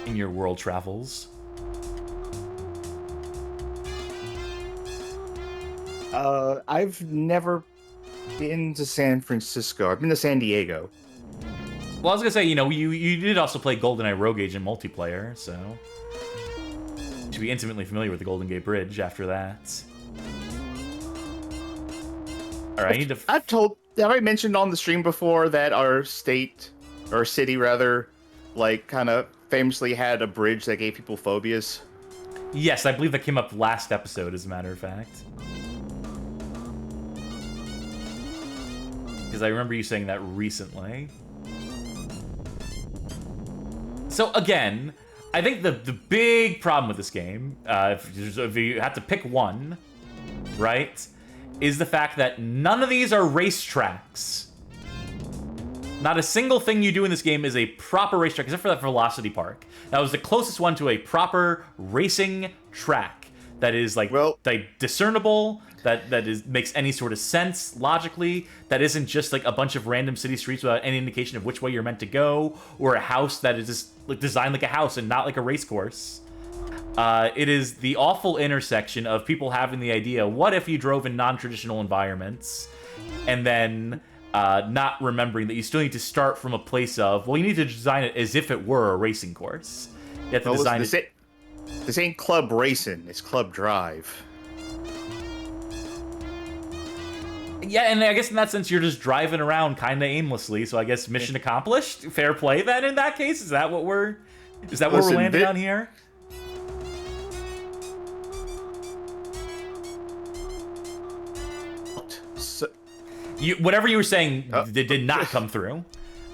In your world travels. I've never been to San Francisco. I've been to San Diego. Well, I was gonna say, you know, you did also play GoldenEye Rogue Agent multiplayer, so you should be intimately familiar with the Golden Gate Bridge after that. All right, I need to. Have I mentioned on the stream before that our state, or city rather, like kind of famously had a bridge that gave people phobias? Yes, I believe that came up last episode, as a matter of fact. Because I remember you saying that recently. So again, I think the big problem with this game, if you have to pick one, right, is the fact that none of these are racetracks. Not a single thing you do in this game is a proper racetrack, except for that Velocity Park. That was the closest one to a proper racing track that is like discernible, that makes any sort of sense logically, that isn't just like a bunch of random city streets without any indication of which way you're meant to go, or a house that is just like designed like a house and not like a race course. It is the awful intersection of people having the idea, what if you drove in non-traditional environments, and then not remembering that you still need to start from a place of, well, you need to design it as if it were a racing course. You have to design it. This ain't club racing, it's club drive. Yeah, and I guess in that sense, you're just driving around kind of aimlessly. So I guess mission accomplished. Fair play. Then in that case, is that what we're landing on here? So, whatever you were saying did not come through.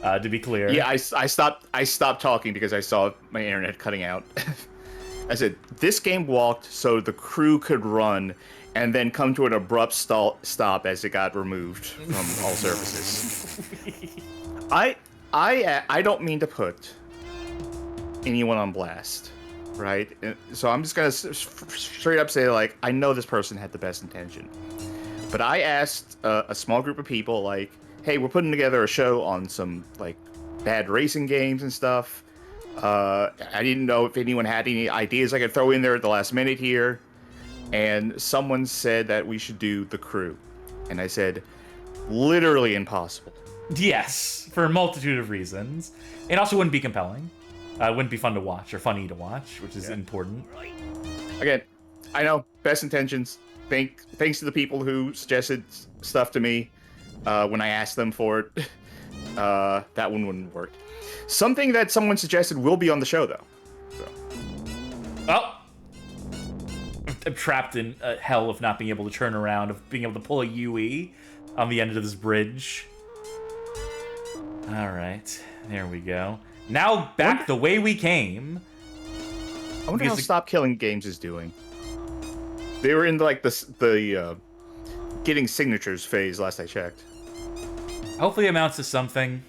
To be clear. Yeah, I stopped talking because I saw my internet cutting out. I said this game walked so the crew could run, and then come to an abrupt stop as it got removed from all services. I don't mean to put anyone on blast, right? So I'm just gonna straight up say, like, I know this person had the best intention, but I asked a small group of people, like, hey, we're putting together a show on some like bad racing games and stuff. I didn't know if anyone had any ideas I could throw in there at the last minute here. And someone said that we should do The Crew. And I said, literally impossible. Yes, for a multitude of reasons. It also wouldn't be compelling. It wouldn't be fun to watch, or funny to watch, which is important. Again, I know, best intentions. Thanks to the people who suggested stuff to me when I asked them for it. That one wouldn't work. Something that someone suggested will be on the show, though. So. Oh! I'm trapped in hell of not being able to turn around, of being able to pull a UE on the end of this bridge. Alright, there we go. Now back the way we came. I wonder how Stop Killing Games is doing. They were in like the getting signatures phase last I checked. Hopefully it amounts to something.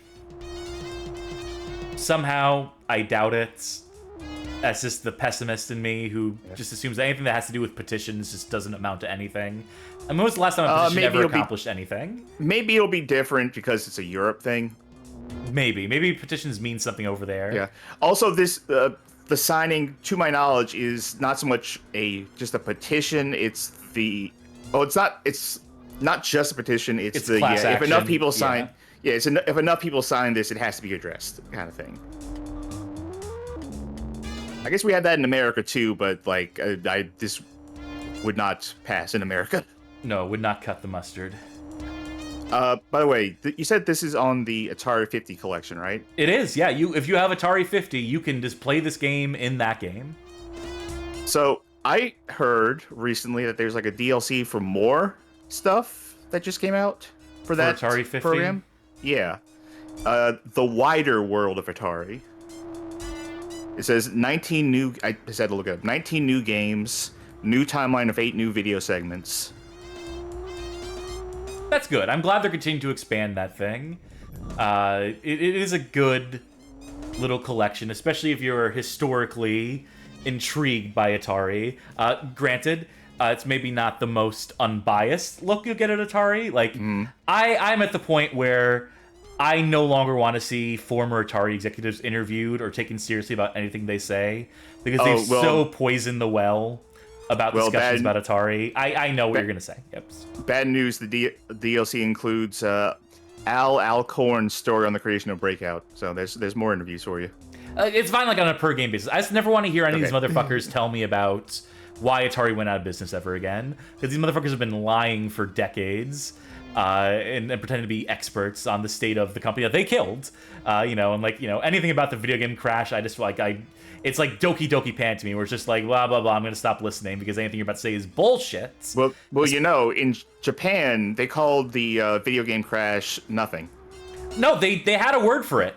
Somehow, I doubt it. That's just the pessimist in me who just assumes that anything that has to do with petitions just doesn't amount to anything. I mean, when was the last time a petition ever accomplished anything? Maybe it'll be different because it's a Europe thing. Maybe petitions mean something over there. Yeah. Also, this the signing, to my knowledge, is not so much just a petition. It's not just a petition. It's the class if enough action, people sign. yeah. If enough people sign this, it has to be addressed, kind of thing. I guess we had that in America too, but like this would not pass in America. No, would not cut the mustard. By the way, you said this is on the Atari 50 collection, right? It is, yeah. If you have Atari 50, you can just play this game in that game. So I heard recently that there's like a DLC for more stuff that just came out for that Atari 50? program. Yeah, the wider world of Atari. It says 19 new. I just had to look it up. 19 new games, new timeline of 8 new video segments. That's good. I'm glad they're continuing to expand that thing. It is a good little collection, especially if you're historically intrigued by Atari. Granted, it's maybe not the most unbiased look you'll get at Atari. Like, I'm at the point where I no longer want to see former Atari executives interviewed or taken seriously about anything they say, because they've so poisoned the well about discussions about Atari. I know what you're going to say. Yep. Bad news, the DLC includes Al Alcorn's story on the creation of Breakout. So there's more interviews for you. It's fine, like, on a per-game basis. I just never want to hear any of these motherfuckers tell me about why Atari went out of business ever again, because these motherfuckers have been lying for decades. And pretending to be experts on the state of the company that they killed, anything about the video game crash, I just it's like Doki Doki Pan to me, where it's just like blah blah blah. I'm gonna stop listening because anything you're about to say is bullshit. Well, in Japan they called the video game crash nothing. No, they had a word for it.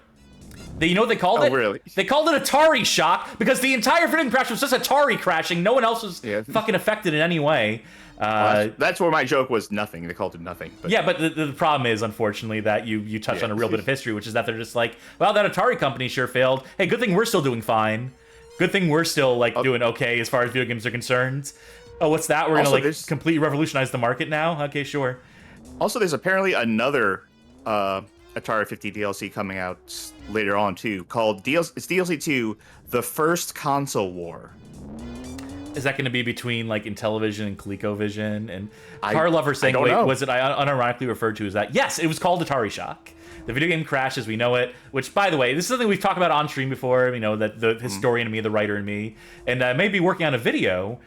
You know what they called it? Really? They called it Atari shock, because the entire video game crash was just Atari crashing. No one else was fucking affected in any way. That's where my joke was nothing. They called it nothing. But. Yeah, but the problem is, unfortunately, that you touched on a real bit of history, which is that they're just like, well, that Atari company sure failed. Hey, good thing we're still doing fine. Good thing we're still doing okay as far as video games are concerned. Oh, what's that? We're gonna completely revolutionize the market now? Okay, sure. Also, there's apparently another Atari 50 DLC coming out later on too, called it's DLC 2, The First Console War. Is that going to be between Intellivision and ColecoVision? And Car Lover saying, wait, know. was it unironically referred to as that? Yes, it was called Atari Shock. The video game crash as we know it, which, by the way, this is something we've talked about on stream before, that the historian in me, the writer in me, and I may be working on a video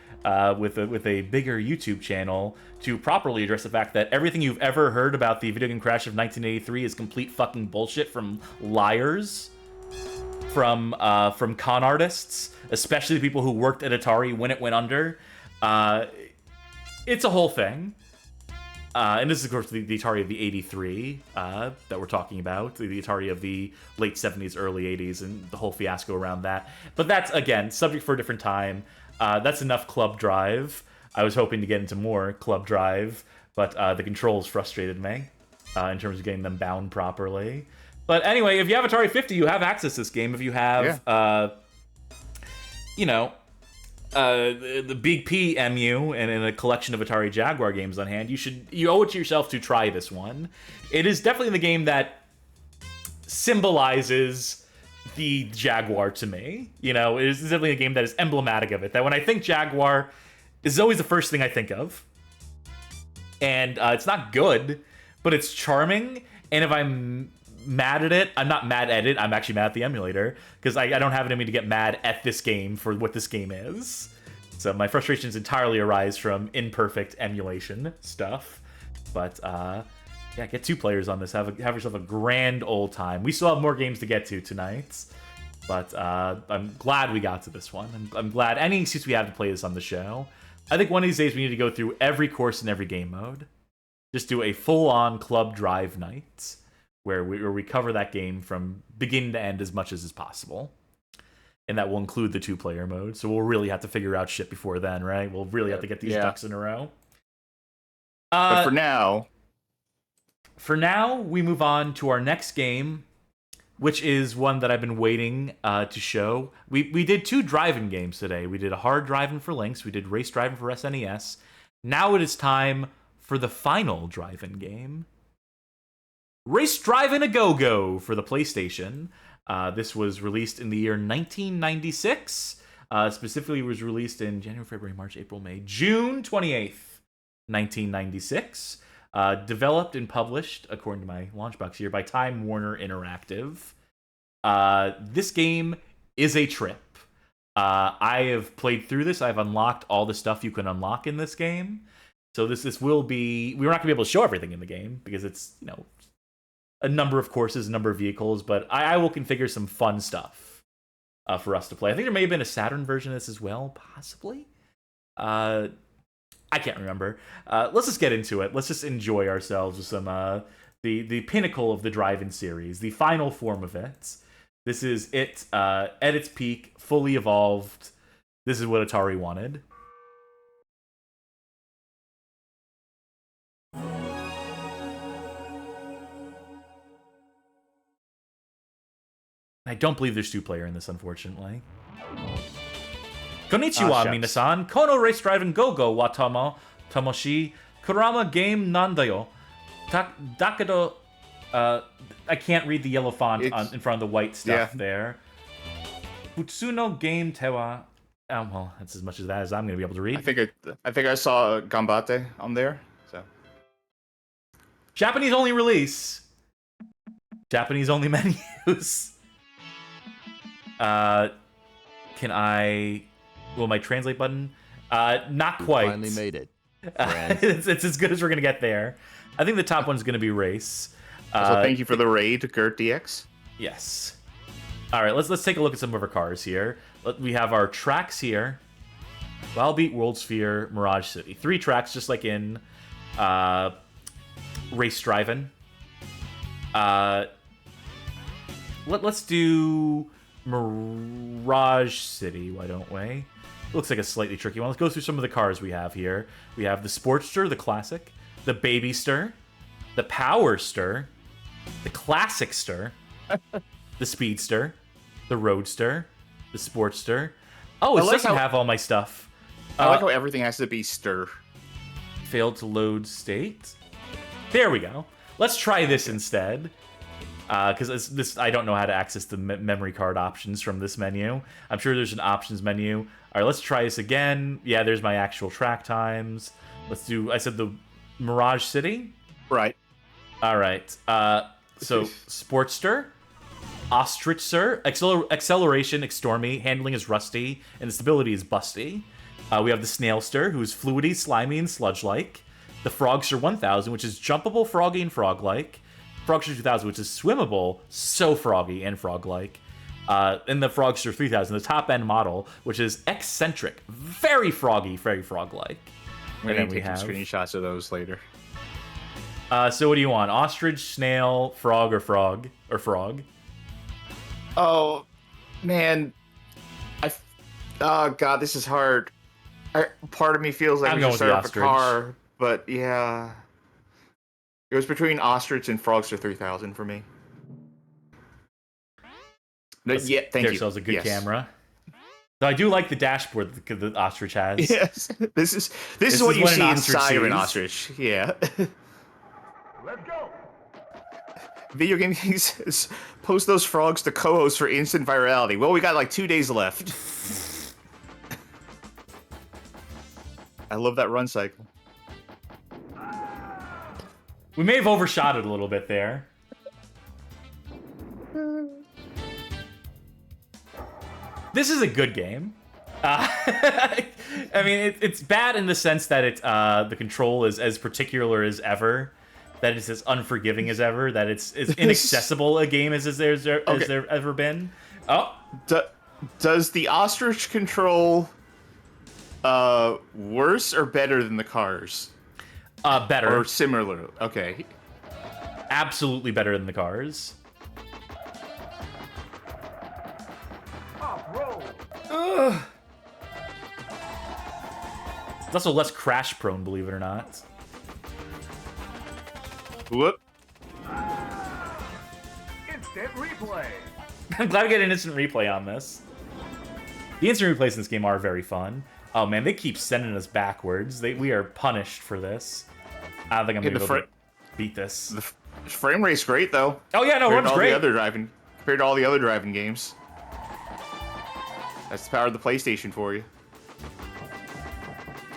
with a bigger YouTube channel to properly address the fact that everything you've ever heard about the video game crash of 1983 is complete fucking bullshit from liars, from con artists, especially the people who worked at Atari when it went under. It's a whole thing. And this is, of course, the Atari of the 83 that we're talking about, the Atari of the late 70s, early 80s, and the whole fiasco around that. But that's, again, subject for a different time. That's enough Club Drive. I was hoping to get into more Club Drive, but the controls frustrated me in terms of getting them bound properly. But anyway, if you have Atari 50, you have access to this game. If you have, the Big P MU and a collection of Atari Jaguar games on hand, you owe it to yourself to try this one. It is definitely the game that symbolizes the Jaguar to me. It is definitely a game that is emblematic of it. That when I think Jaguar, this is always the first thing I think of. And it's not good, but it's charming. And if I'm mad at it, I'm not mad at it, I'm actually mad at the emulator, because I don't have it in me to get mad at this game for what this game is. So my frustrations entirely arise from imperfect emulation stuff. But get 2 players on this. Have yourself a grand old time. We still have more games to get to tonight, but I'm glad we got to this one. I'm glad any excuse we have to play this on the show. I think one of these days we need to go through every course in every game mode. Just do a full-on Club Drive night, where we cover that game from beginning to end as much as is possible. And that will include the 2-player mode, so we'll really have to figure out shit before then, right? We'll really have to get these ducks in a row. But for now, we move on to our next game, which is one that I've been waiting to show. We did 2 driving games today. We did a hard driving for LYNX, we did race driving for SNES. Now it is time for the final driving game. Race Drivin' a Go-Go for the PlayStation. This was released in the year 1996. Specifically, was released in January, February, March, April, May, June 28th, 1996. Developed and published, according to my launch box here, by Time Warner Interactive. This game is a trip. I have played through this. I've unlocked all the stuff you can unlock in this game. So this will be... We're not going to be able to show everything in the game because it's, a number of courses, a number of vehicles, but I will configure some fun stuff for us to play. I think there may have been a Saturn version of this as well, possibly. I can't remember. Let's just get into it. Let's just enjoy ourselves with some the pinnacle of the Drivin series, the final form of it. This is it at its peak, fully evolved. This is what Atari wanted. I don't believe there's 2-player in this, unfortunately. Konnichiwa, minasan. Kono race driving go-go wa tamoshi kurama game nandayo. Dakedo... I can't read the yellow font in front of the white stuff there. Futsuno game tewa... well, that's as much as that as I'm going to be able to read. I think I saw Gambate on there. So Japanese only release. Japanese only menus. Can I... Will my translate button? Not quite. You finally made it. It's as good as we're going to get there. I think the top one's going to be race. So thank you for the raid, Gert DX. Yes. All right, let's take a look at some of our cars here. We have our tracks here. Wild Beat, World Sphere, Mirage City. 3 tracks, just like in Race Drivin. Let's do Mirage City, why don't we? Looks like a slightly tricky one. Let's go through some of the cars we have here. We have the Sportster, the Classic, the Babyster, the Powerster, the Classicster, the Speedster, the Roadster, the Sportster. Oh, it doesn't have all my stuff. I like how everything has to be stir. Failed to load state. There we go. Let's try this instead. Because this, I don't know how to access the memory card options from this menu. I'm sure there's an options menu. All right, let's try this again. Yeah, there's my actual track times. Let's do, I said the Mirage City? Right. All right. So, Sportster, Ostrichser, acceleration, Extormy, handling is rusty, and the stability is busty. We have the Snailster, who's fluidy, slimy, and sludge-like. The Frogster 1000, which is jumpable, froggy, and frog-like. Frogster 2000, which is swimmable, so froggy and frog-like. And the Frogster 3000, the top-end model, which is eccentric, very froggy, very frog-like. We're going to take some screenshots of those later. So what do you want? Ostrich, snail, frog, or frog? Or frog? Oh, man. Oh, God, this is hard. Part of me feels like we should start off a car, but yeah. It was between Ostrich and Frogster 3000 for me. Yeah, thank you. Yourselves a good camera. So I do like the dashboard that the Ostrich has. Yes, this is what you see inside of an Ostrich. Yeah. Let's go. Video Game King says, post those frogs to co-host for instant virality. Well, we got like 2 days left. I love that run cycle. We may have overshot it a little bit there. This is a good game. I mean, it's bad in the sense that the control is as particular as ever, that it's as unforgiving as ever, that it's as inaccessible a game as there ever been. Oh, does the Ostrich control worse or better than the cars? Better. Or similar. Okay. Absolutely better than the cars. Ugh. It's also less crash prone, believe it or not. Whoop. Instant replay. I'm glad we get an instant replay on this. The instant replays in this game are very fun. Oh man, they keep sending us backwards. We are punished for this. I don't think I'm gonna be able to beat this. The frame rate's great though. Oh yeah, no, runs great. Compared compared to all the other driving games. That's the power of the PlayStation for you.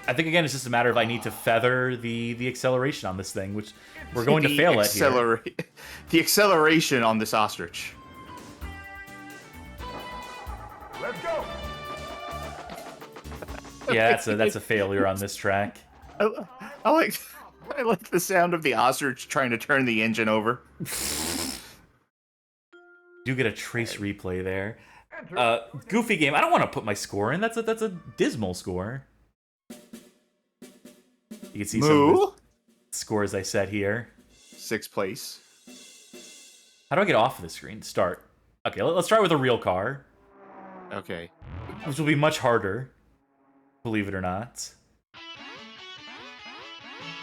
I think, again, it's just a matter of I need to feather the acceleration on this thing, which we're going to fail at here. The acceleration on this ostrich. Let's go. Yeah, that's a failure on this track. I like the sound of the ostrich trying to turn the engine over. Do get a trace replay there. Goofy game. I don't want to put my score in. That's a dismal score. You can see some of the scores I set here. 6th place. How do I get off of the screen? Start. Okay, let's try with a real car. Okay. Which will be much harder, believe it or not.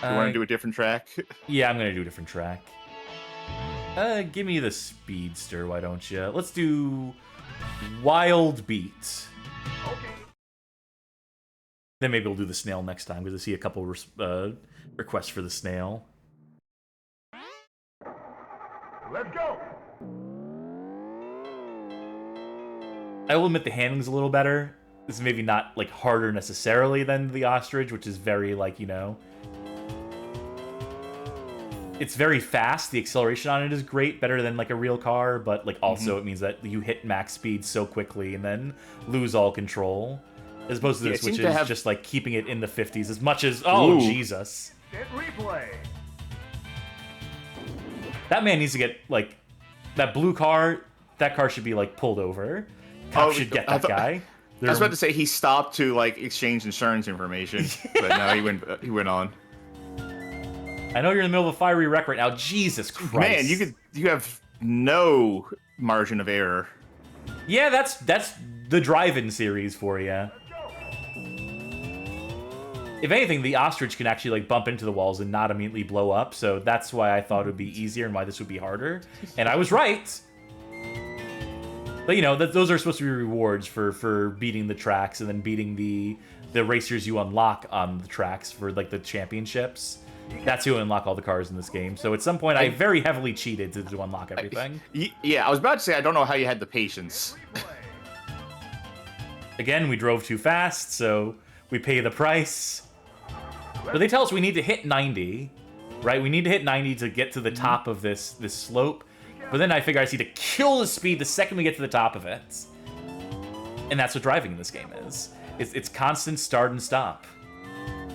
You want to do a different track? Yeah, I'm going to do a different track. Give me the Speedster, why don't you? Let's do Wild Beat. Okay. Then maybe we'll do the snail next time, because I see a couple requests for the snail. Let's go. I will admit the handling's a little better. This is maybe not, like, harder necessarily than the ostrich, which is very, like, you know... It's very fast. The acceleration on it is great, better than, like, a real car, but, like, also it means that you hit max speed so quickly and then lose all control. As opposed to this, which is just, like, keeping it in the 50s as much as... Oh, Ooh. Jesus. Hit replay. That man needs to get, like... That blue car, that car should be, like, pulled over. Cop should get that guy. I was about to say he stopped to, like, exchange insurance information, but no, he went on. I know you're in the middle of a fiery wreck right now. Jesus Christ. Man, you have no margin of error. Yeah, that's the Drivin series for you. If anything, the ostrich can actually, like, bump into the walls and not immediately blow up, so that's why I thought it would be easier and why this would be harder. And I was right. But, you know, those are supposed to be rewards for beating the tracks and then beating the racers you unlock on the tracks for, like, the championships. That's who unlock all the cars in this game. So at some point, I very heavily cheated to unlock everything. Yeah, I was about to say, I don't know how you had the patience. Again, we drove too fast, so we pay the price. But they tell us we need to hit 90, right? We need to hit 90 to get to the top of this slope. But then I figure I just need to kill the speed the second we get to the top of it. And that's what driving in this game is. It's constant start and stop.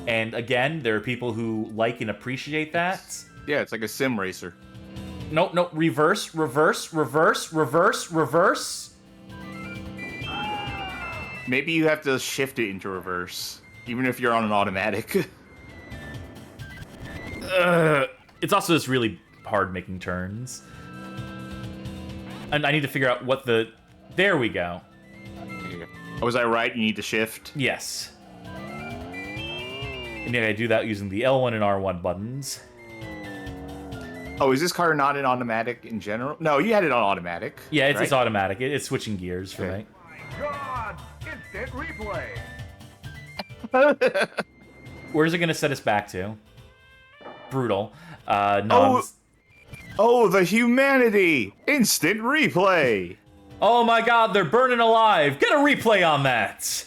And again, there are people who like and appreciate that. Yeah, it's like a sim racer. Nope, reverse, reverse, reverse, reverse, reverse. Maybe you have to shift it into reverse, even if you're on an automatic. It's also just really hard making turns. And I need to figure out what the... There we go. Was I right? You need to shift? Yes. And yeah, I do that using the L1 and R1 buttons. Oh, is this car not in automatic in general? No, you had it on automatic. Yeah, it's right? automatic. It's switching gears for me. God, instant replay. Where's it going to set us back to? Brutal. No. Oh, the humanity! Instant replay! Oh my god, they're burning alive! Get a replay on that!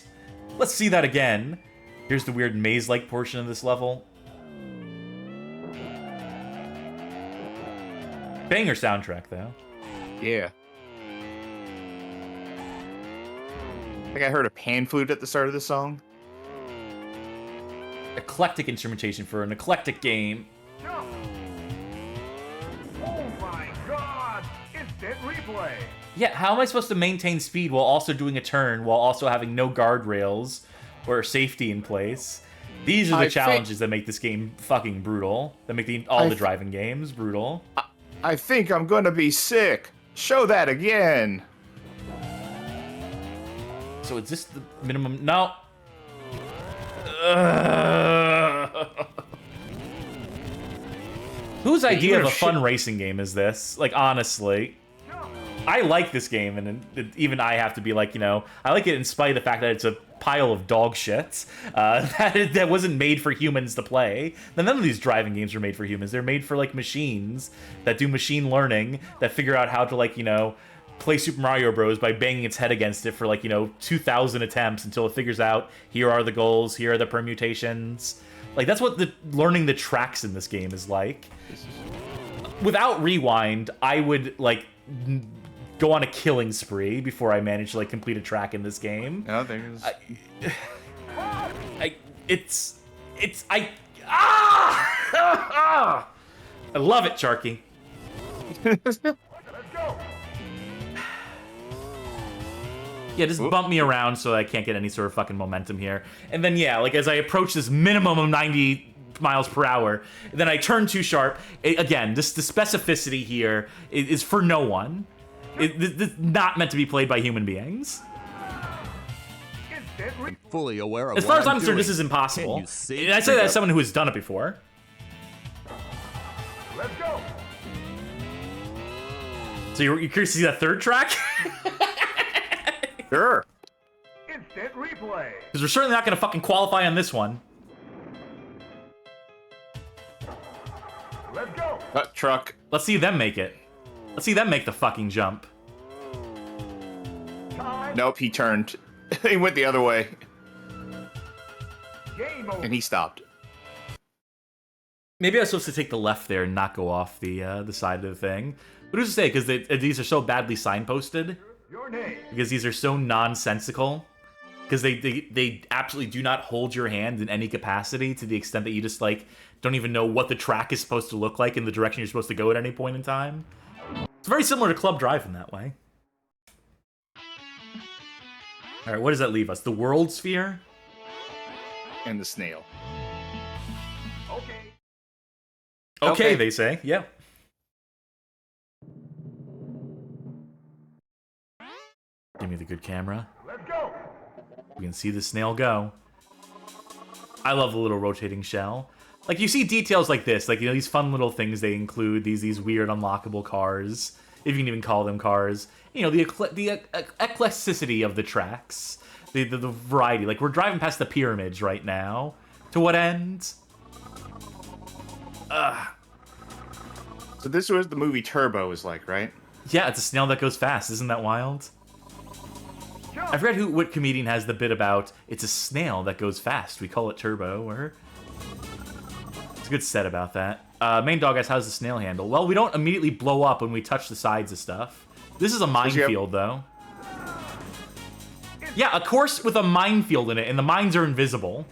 Let's see that again. Here's the weird maze-like portion of this level. Banger soundtrack, though. Yeah. I think I heard a pan flute at the start of the song. Eclectic instrumentation for an eclectic game. Jump. Oh my God, instant replay. Yeah, how am I supposed to maintain speed while also doing a turn, while also having no guardrails or safety in place? These are the challenges that make this game fucking brutal. That make all the driving games brutal. I think I'm gonna be sick. Show that again. So is this the minimum? No. Whose idea of a fun racing game is this? Like, honestly. I like this game, and even I have to be like, you know, I like it in spite of the fact that it's a pile of dog shit that wasn't made for humans to play. None of these driving games are made for humans. They're made for, like, machines that do machine learning, that figure out how to, like, you know, play Super Mario Bros. By banging its head against it for like, 2,000 attempts until it figures out, here are the goals, here are the permutations. Like, that's what learning the tracks in this game is like. Without Rewind, I would, like, go on a killing spree before I manage to, like, complete a track in this game. No, there's... I love it, Charkie. Let's go. Yeah, just bump me around so I can't get any sort of fucking momentum here. And then, yeah, like, as I approach this minimum of 90 miles per hour, then I turn too sharp. Again, just the specificity here is for no one. It's not meant to be played by human beings. Fully aware of As far as I'm concerned, this is impossible. And I say that as someone who has done it before. Let's go. So you're curious to see that third track? Sure. Instant replay. Because we're certainly not going to fucking qualify on this one. Let's go. Truck. Let's see them make it. Let's see them make the fucking jump. Time. Nope, he turned. He went the other way, Game over. and he stopped. Maybe I was supposed to take the left there and not go off the side of the thing. But who's to say? Because these are so badly signposted. Your name. Because these are so nonsensical. Because they absolutely do not hold your hand in any capacity to the extent that you just, like, don't even know what the track is supposed to look like in the direction you're supposed to go at any point in time. It's very similar to Club Drive in that way. Alright, what does that leave us? The World Sphere? And the snail. Okay. Okay, they say. Yeah. Give me the good camera. Let's go. We can see the snail go. I love the little rotating shell. Like, you see details like this, like, these fun little things they include, these weird unlockable cars, if you can even call them cars. The eclecticity of the tracks, the variety. Like, we're driving past the pyramids right now. To what end? So this was the movie Turbo is like, right? Yeah, it's a snail that goes fast. Isn't that wild? Jump. I forget what comedian has the bit about, it's a snail that goes fast. We call it Turbo, or... It's a good set about that. Main dog asks, how's the snail handle? Well, we don't immediately blow up when we touch the sides of stuff. This is a minefield, though. Yeah, a course with a minefield in it, and the mines are invisible.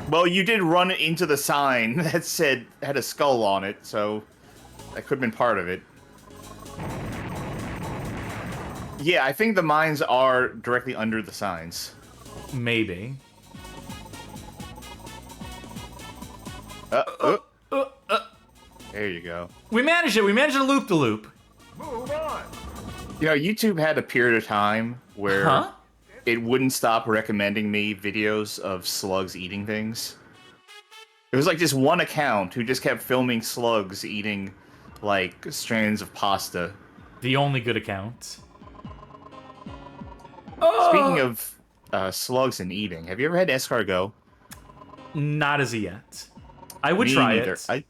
Well, you did run into the sign that had a skull on it, so that could have been part of it. Yeah, I think the mines are directly under the signs. Maybe. There you go. We managed it. We managed to loop the loop. Move on. You know, YouTube had a period of time where Huh? it wouldn't stop recommending me videos of slugs eating things. It was like just one account who just kept filming slugs eating, like, strands of pasta. The only good account. Speaking of slugs and eating, have you ever had escargot? Not as of yet. I would Me try neither. it.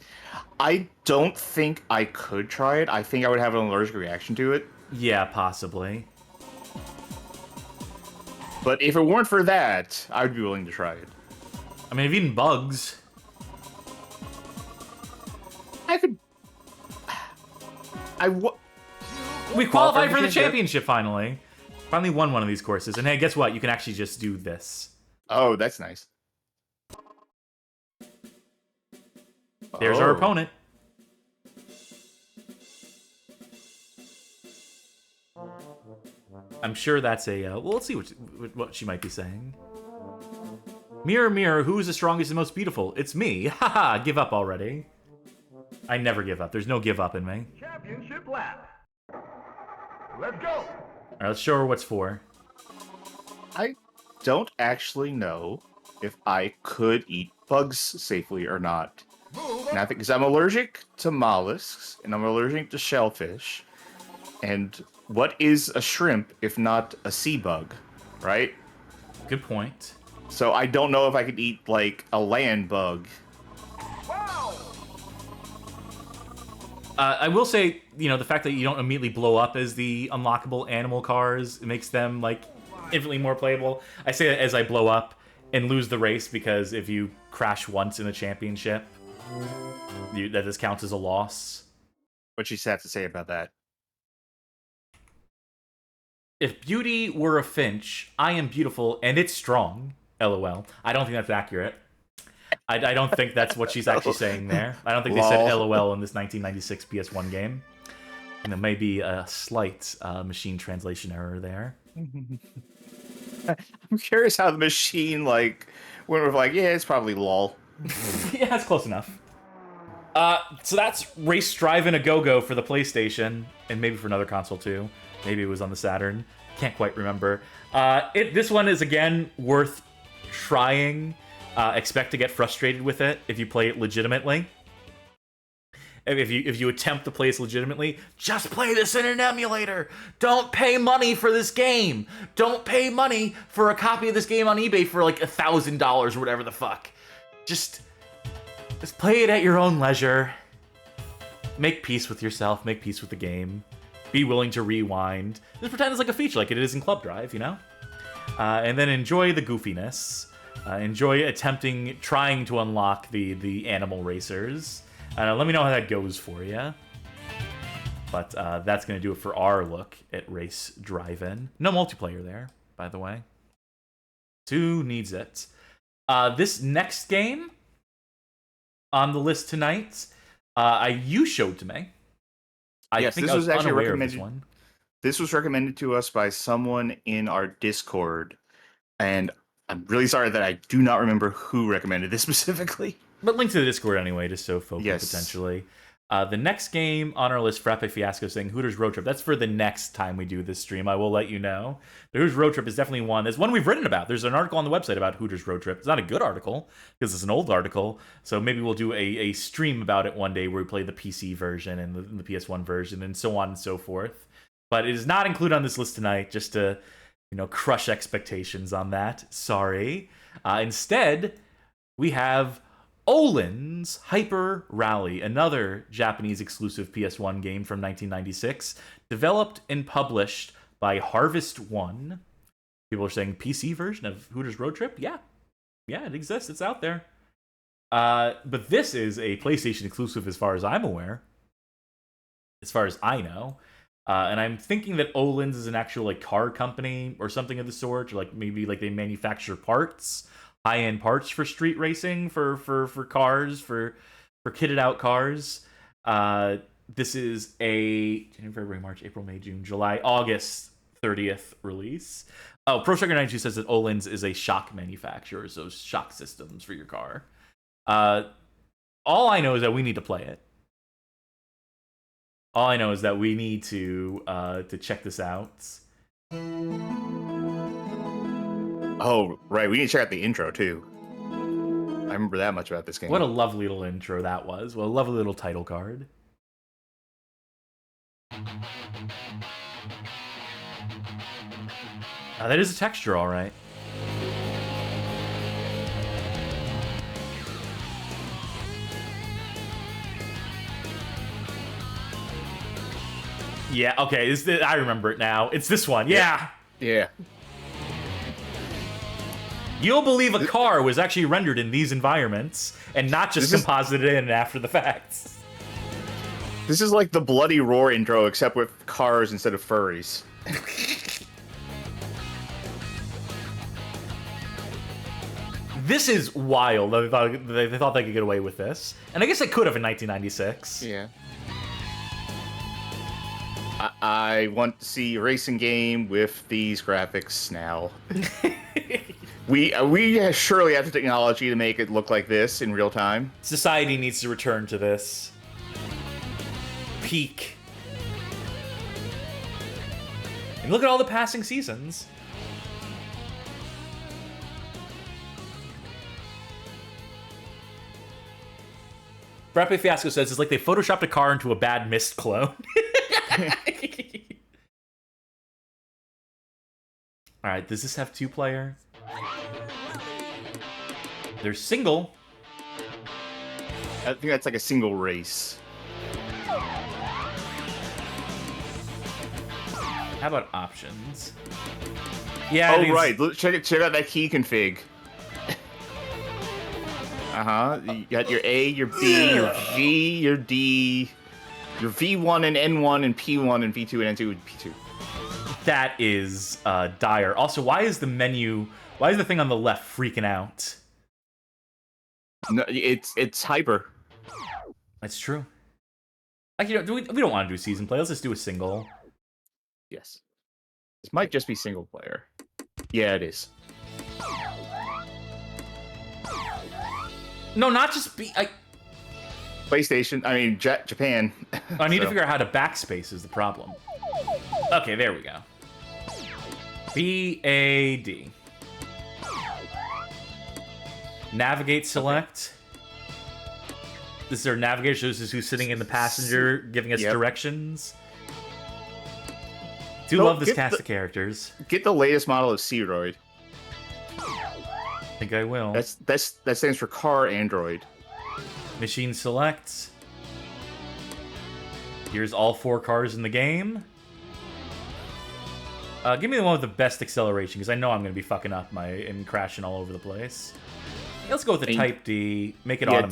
I don't think I could try it. I think I would have an allergic reaction to it. Yeah, possibly. But if it weren't for that, I would be willing to try it. I mean, I've eaten bugs. We qualified for the championship finally. Finally won one of these courses. And hey, guess what? You can actually just do this. Oh, that's nice. There's our opponent. I'm sure that's a... well, let's see what she might be saying. Mirror, mirror, who is the strongest and most beautiful? It's me. Haha, give up already. I never give up. There's no give up in me. Championship lap. Let's go. All right, let's show her what's for. I don't actually know if I could eat bugs safely or not. Move And I on. think because I'm allergic to mollusks and I'm allergic to shellfish. And what is a shrimp if not a sea bug, right? Good point. So I don't know if I could eat like a land bug. Wow. I will say, the fact that you don't immediately blow up as the unlockable animal cars, it makes them, like, infinitely more playable. I say that as I blow up and lose the race, because if you crash once in a championship, that this counts as a loss. What you have to say about that? If beauty were a finch, I am beautiful and it's strong. LOL. I don't think that's accurate. I don't think that's what she's actually saying there. I don't think they said LOL in this 1996 PS1 game. And there may be a slight machine translation error there. I'm curious how the machine, like, went with, like, yeah, it's probably lol. Yeah, that's close enough. So that's Race Drivin' a Go-Go for the PlayStation, and maybe for another console too. Maybe it was on the Saturn. Can't quite remember. This one is, again, worth trying. Expect to get frustrated with it if you play it legitimately. If you attempt to play this legitimately, just play this in an emulator. Don't pay money for this game. Don't pay money for a copy of this game on eBay for like $1,000 or whatever the fuck. Just play it at your own leisure. Make peace with yourself. Make peace with the game. Be willing to rewind. Just pretend it's like a feature, like it is in Club Drive, and then enjoy the goofiness. Enjoy trying to unlock the animal racers. Let me know how that goes for you. But that's going to do it for our look at Race Drivin'. No multiplayer there, by the way. Who needs it? This next game on the list tonight, you showed to me. Yes, think this I was actually unaware of recommended. this one. This was recommended to us by someone in our Discord, and I'm really sorry that I do not remember who recommended this specifically. But link to the Discord anyway, just so folks can potentially. The next game on our list, Frappe Fiasco saying Hooters Road Trip. That's for the next time we do this stream. I will let you know. The Hooters Road Trip is definitely one. There's one we've written about. There's an article on the website about Hooters Road Trip. It's not a good article, because it's an old article. So maybe we'll do a stream about it one day where we play the PC version and the PS1 version and so on and so forth. But it is not included on this list tonight, just to, crush expectations on that. Sorry. Instead, we have Öhlins Hyper-Rally, another Japanese exclusive PS1 game from 1996, developed and published by Harvest One. People are saying PC version of Hooters Road Trip? Yeah, it exists. It's out there. But this is a PlayStation exclusive as far as I'm aware. As far as I know. And I'm thinking that Öhlins is an actual car company or something of the sort, or maybe they manufacture parts. High-end parts for street racing, for cars, for kitted out cars. This is a January, February, March, April, May, June, July, August 30th release. Oh, Pro Striker 92 says that Öhlins is a shock manufacturer, so shock systems for your car. All I know is that we need to play it. All I know is that we need to check this out. Oh, right. We need to check out the intro, too. I remember that much about this game. What a lovely little intro that was. What a lovely little title card. That is a texture, all right. Yeah, okay. I remember it now. It's this one. Yeah. You'll believe a car was actually rendered in these environments and not just composited in after the fact. This is like the Bloody Roar intro, except with cars instead of furries. This is wild. They thought they could get away with this. And I guess they could have in 1996. Yeah. I want to see a racing game with these graphics now. We surely have the technology to make it look like this in real time. Society needs to return to this. Peak. And look at all the passing seasons. Frappe Fiasco says it's like they photoshopped a car into a bad Myst clone. Alright, does this have 2-player? There's single. I think that's like a single race. How about options? Yeah. Oh, right. Check out that key config. You got your A, your B, your G, your D, your V1 and N1 and P1 and V2 and N2 and P2. That is dire. Also, why is the thing on the left freaking out? No, it's hyper. That's true. Like, we don't want to do season play. Let's just do a single. Yes. This might just be single player. Yeah, it is. No, not just PlayStation. I mean, Japan. I need to figure out how to backspace is the problem. Okay, there we go. B-A-D. Navigate select. This is our navigator. So this is who's sitting in the passenger, giving us directions. Love this cast of characters. Get the latest model of Searoid. I think I will. That stands for car android. Machine select. Here's all 4 cars in the game. Give me the one with the best acceleration, because I know I'm going to be fucking up and crashing all over the place. Let's go with the Type D. Make it automatic.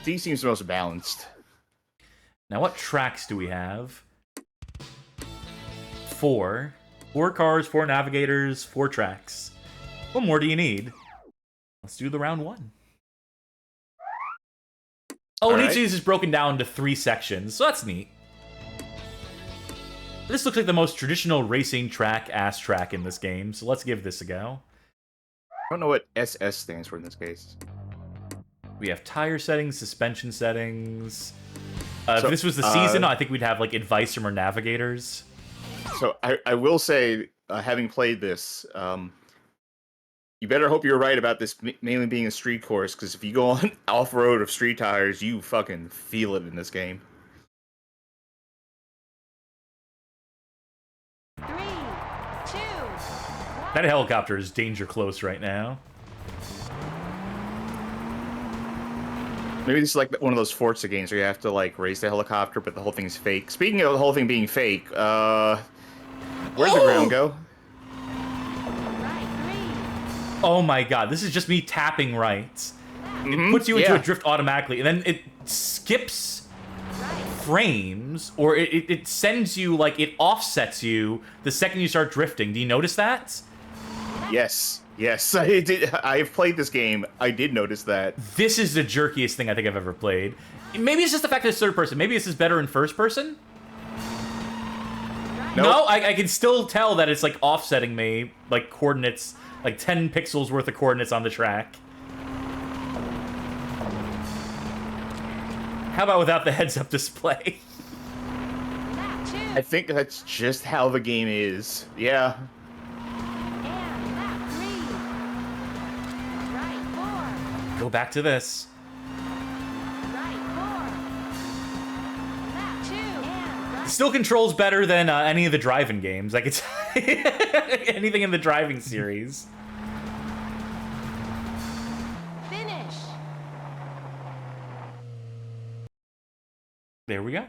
D seems the most balanced. Now, what tracks do we have? 4. 4 cars, 4 navigators, 4 tracks. What more do you need? Let's do the round 1. Oh, and each of these is broken down into 3 sections, so that's neat. This looks like the most traditional racing ass track in this game, so let's give this a go. I don't know what SS stands for in this case. We have tire settings, suspension settings. If this was the season, I think we'd have like advice from our navigators. So I will say, having played this, you better hope you're right about this mainly being a street course, because if you go on off-road of street tires, you fucking feel it in this game. 3, 2, 1. That helicopter is danger close right now. Maybe this is like one of those Forza games where you have to like race the helicopter, but the whole thing's fake. Speaking of the whole thing being fake, where'd the ground go? Oh my god, this is just me tapping right. It puts you into a drift automatically, and then it skips frames, or it sends you, like, it offsets you the second you start drifting. Do you notice that? Yes, I did. I've played this game. I did notice that. This is the jerkiest thing I think I've ever played. Maybe it's just the fact that it's third person. Maybe this is better in first person? Nope. No, I can still tell that it's, like, offsetting me, like, coordinates... Like 10 pixels worth of coordinates on the track. How about without the heads-up display? I think that's just how the game is. Yeah. Go back to this. Still controls better than any of the driving games. I could tell you. Anything in the driving series. Finish. There we go.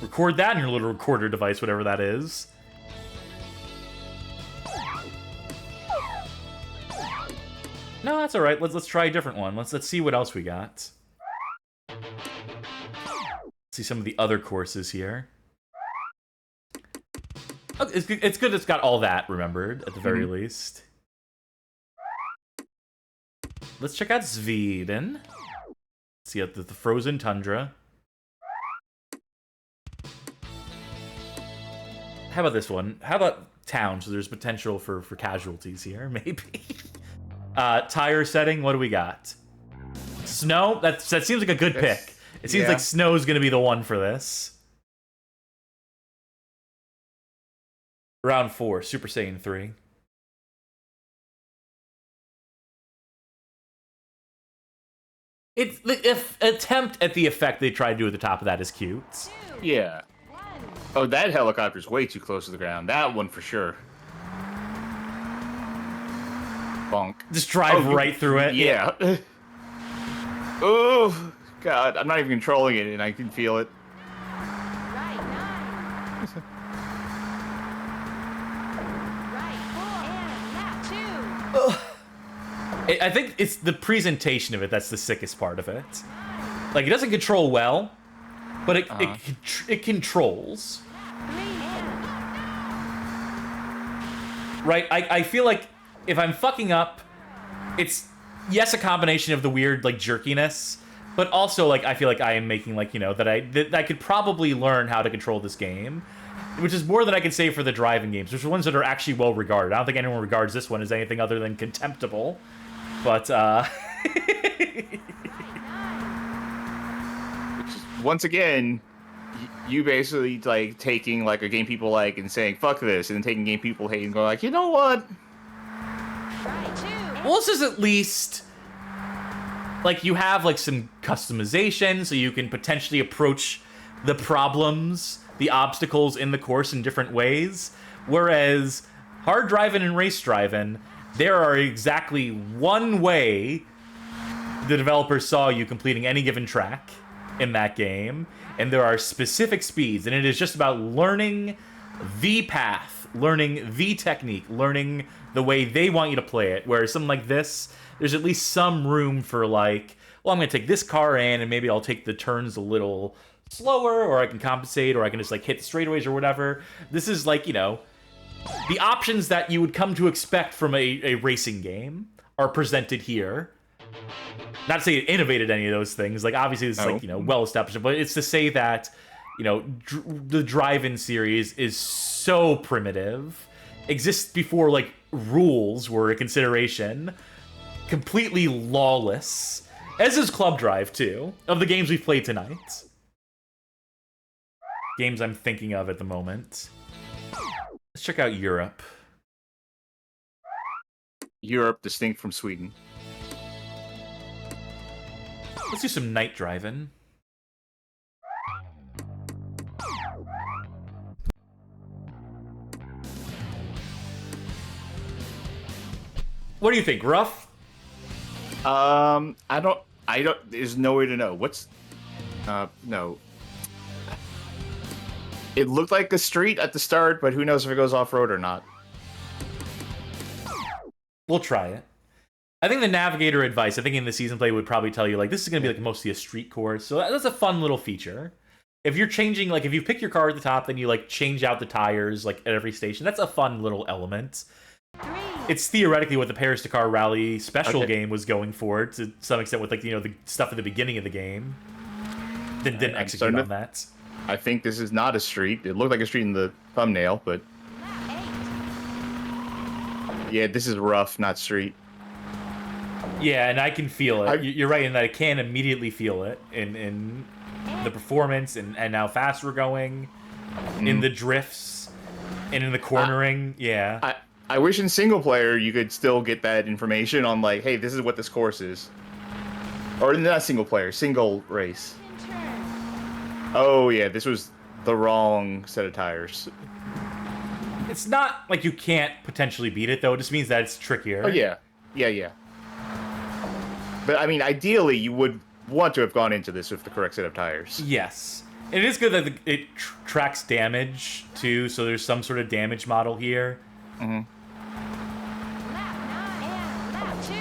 Record that in your little recorder device, whatever that is. No, that's all right. Let's try a different one. Let's see what else we got. See some of the other courses here. Oh, it's good it's got all that remembered, at the very least. Let's check out Sweden. See the frozen tundra. How about this one? How about town? So there's potential for casualties here, maybe. Tire setting, what do we got? Snow? That seems like a good pick. It seems like snow's gonna be the one for this. Round 4, Super Saiyan 3. If attempt at the effect they tried to do at the top of that is cute. Yeah. Oh, that helicopter's way too close to the ground. That one for sure. Bonk. Just drive right through it. Yeah. Oh, God. I'm not even controlling it, and I can feel it. Right, I think it's the presentation of it that's the sickest part of it. Like, it doesn't control well, but it controls. Right? I feel like if I'm fucking up, it's, yes, a combination of the weird, like, jerkiness, but also, like, I feel like I am making, like, you know, that I could probably learn how to control this game, which is more than I can say for the driving games, which are ones that are actually well regarded. I don't think anyone regards this one as anything other than contemptible, but, Once again, you basically, like, taking, like, a game people like and saying, fuck this, and then taking game people hate and going, like, you know what? Well, this is at least, like, you have, like, some customization, so you can potentially approach the problems, the obstacles in the course in different ways, whereas hard driving and race driving, there are exactly one way the developers saw you completing any given track in that game, and there are specific speeds, and it is just about learning the path, learning the technique, learning the way they want you to play it, whereas something like this, there's at least some room for, like, well, I'm going to take this car in, and maybe I'll take the turns a little slower, or I can compensate, or I can just, like, hit the straightaways or whatever. This is, like, you know, the options that you would come to expect from a racing game are presented here. Not to say it innovated any of those things. Like, obviously, this is, like, you know, well-established. But it's to say that, you know, the Drivin series is so primitive. Exists before, like, rules were a consideration. Completely lawless. As is Club Drive, too. Of the games we've played tonight. Games I'm thinking of at the moment. Let's check out Europe. Europe, distinct from Sweden. Let's do some night driving. What do you think, rough? I don't, there's no way to know. What's, no. It looked like a street at the start, but who knows if it goes off-road or not. We'll try it. I think the navigator advice, I think in the season play would probably tell you, like, this is going to be, like, mostly a street course. So that's a fun little feature. If you're changing, like, if you pick your car at the top, then you, like, change out the tires, like, at every station. That's a fun little element. It's theoretically what the Paris-Dakar Rally special game was going for, to some extent, with, like, you know, the stuff at the beginning of the game. Then didn't execute on that. I think this is not a street. It looked like a street in the thumbnail, but... yeah, this is rough, not street. Yeah, and I can feel it. You're right in that I can immediately feel it in the performance and how fast we're going, in the drifts, and in the cornering. Yeah. I wish in single player you could still get that information on, like, hey, this is what this course is. Or not single player, single race. Oh yeah, this was the wrong set of tires. It's not like you can't potentially beat it, though. It just means that it's trickier. Oh yeah. Yeah. But, I mean, ideally, you would want to have gone into this with the correct set of tires. Yes. It is good that it tracks damage, too, so there's some sort of damage model here. Mm-hmm.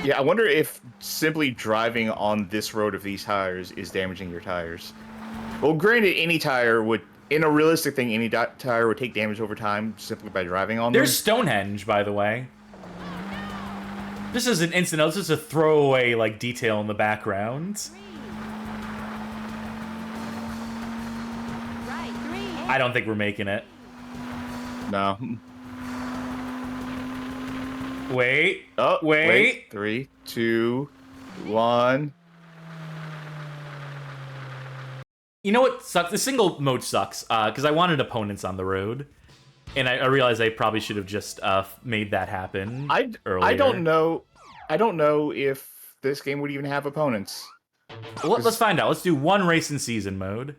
Yeah, I wonder if simply driving on this road of these tires is damaging your tires. Well, granted, any tire would, in a realistic thing, any tire would take damage over time simply by driving on them. There's Stonehenge, by the way. This is an instant. This is a throwaway, like, detail in the background. I don't think we're making it. No. Wait. Oh, wait. 3, 2, 1. You know what sucks? The single mode sucks, because I wanted opponents on the road. And I realized I probably should have just made that happen earlier. I don't know if this game would even have opponents. Well, let's find out. Let's do one race in season mode.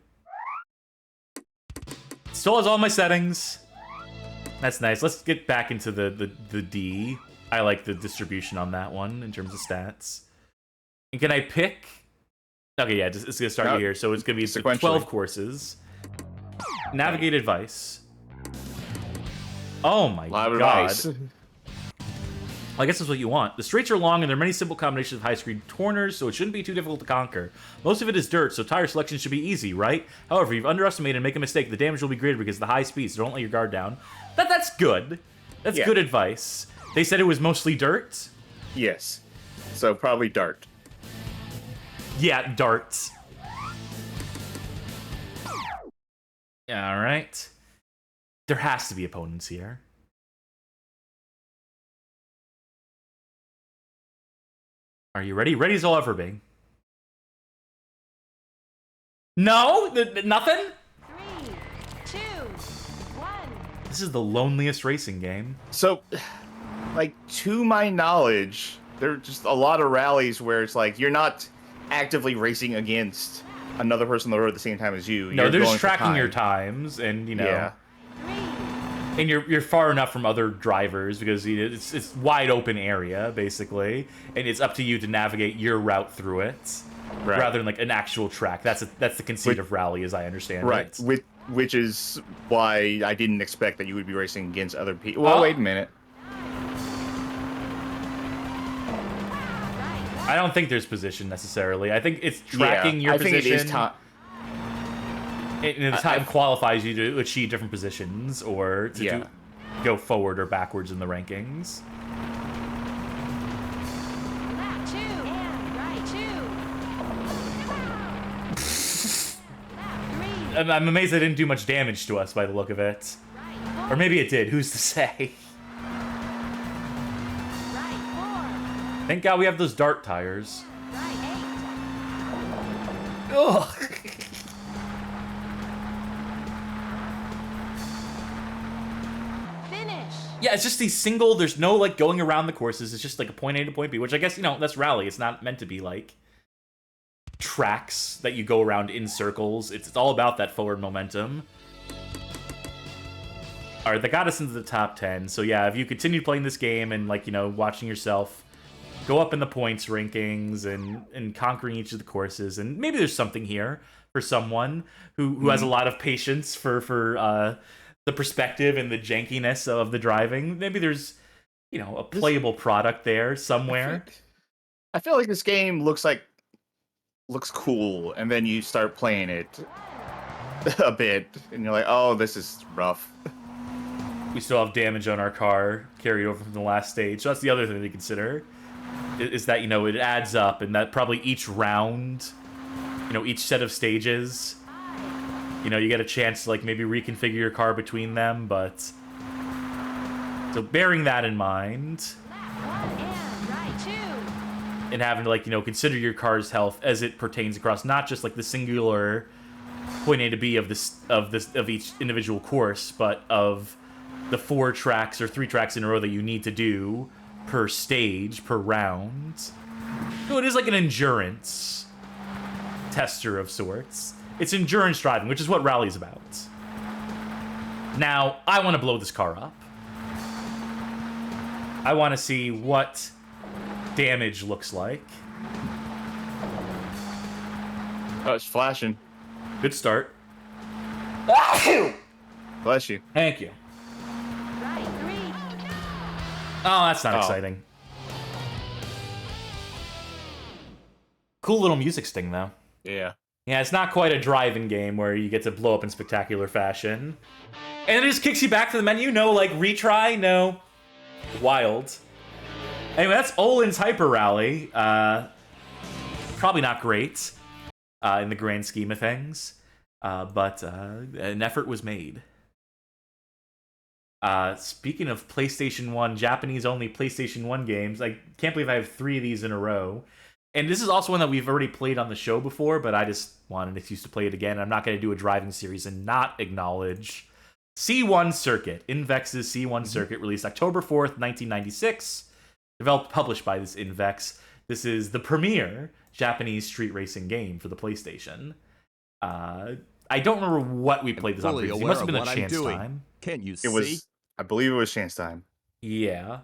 Still has all my settings. That's nice. Let's get back into the D. I like the distribution on that one in terms of stats. And can I pick? Okay, yeah, it's going to start here. So it's going to be 12 courses. Navigate advice. Oh my god. Advice. I guess that's what you want. The straights are long, and there are many simple combinations of high-speed corners, so it shouldn't be too difficult to conquer. Most of it is dirt, so tire selection should be easy, right? However, if you've underestimated and make a mistake, the damage will be greater because of the high speed, so don't let your guard down. That's good. That's good advice. They said it was mostly dirt? Yes. So probably dart. Yeah, darts. Alright. There has to be opponents here. Are you ready? Ready as I'll ever be. No? Nothing? 3, 2, 1. This is the loneliest racing game. So, like, to my knowledge, there are just a lot of rallies where it's like you're not actively racing against another person on the road at the same time as you. No, You're they're going just for tracking time. your times, and you know, 3, and you're far enough from other drivers because it's wide open area basically, and it's up to you to navigate your route through it, rather than like an actual track. That's the conceit of rally, as I understand it. Which is why I didn't expect that you would be racing against other people. Well, wait a minute. I don't think there's position necessarily. I think it's tracking your I position. think it is time. And the time qualifies you to achieve different positions or to go forward or backwards in the rankings. left 2, and right 2. Left 3, I'm amazed they didn't do much damage to us by the look of it. right 4, Or maybe it did, who's to say? right Thank God we have those dart tires. 4, right 8. Ugh. Finish. Yeah, it's just these single, there's no like going around the courses, it's just like a point A to point B, which I guess, you know, that's rally. It's not meant to be like tracks that you go around in circles. It's all about that forward momentum. Alright, that got us into the top 10. So yeah, if you continue playing this game and like, you know, watching yourself go up in the points rankings and conquering each of the courses, and maybe there's something here for someone who has a lot of patience for the perspective and the jankiness of the driving. Maybe there's, you know, a playable product there somewhere. I feel like this game looks cool, and then you start playing it a bit, and you're like, oh, this is rough. We still have damage on our car carried over from the last stage. So that's the other thing to consider, is that, you know, it adds up, and that probably each round, you know, each set of stages, you know, you get a chance to like maybe reconfigure your car between them, but so bearing that in mind, Left 1, and right 2. and having to like, you know, consider your car's health as it pertains across not just like the singular point A to B of each individual course, but of the 4 tracks or 3 tracks in a row that you need to do per stage, per round. So it is like an endurance tester of sorts. It's endurance driving, which is what Rally's about. Now, I want to blow this car up. I want to see what damage looks like. Oh, it's flashing. Good start. Bless you. Thank you. Right 3. Oh, that's not exciting. Cool little music sting, though. Yeah. Yeah, it's not quite a driving game where you get to blow up in spectacular fashion. And it just kicks you back to the menu. No, like, retry. No. Wild. Anyway, that's Öhlins Hyper-Rally. Probably not great in the grand scheme of things. But an effort was made. Speaking of PlayStation 1, Japanese-only PlayStation 1 games, I can't believe I have 3 of these in a row. And this is also one that we've already played on the show before, but I just wanted an excuse to play it again. I'm not going to do a driving series and not acknowledge C1 Circuit. Invex's C1 Circuit, released October 4th, 1996. Developed, published by this Invex. This is the premier Japanese street racing game for the PlayStation. I don't remember what we played this on previously. It must have been a chance time. Can you see? It was, I believe it was chance time. Yeah.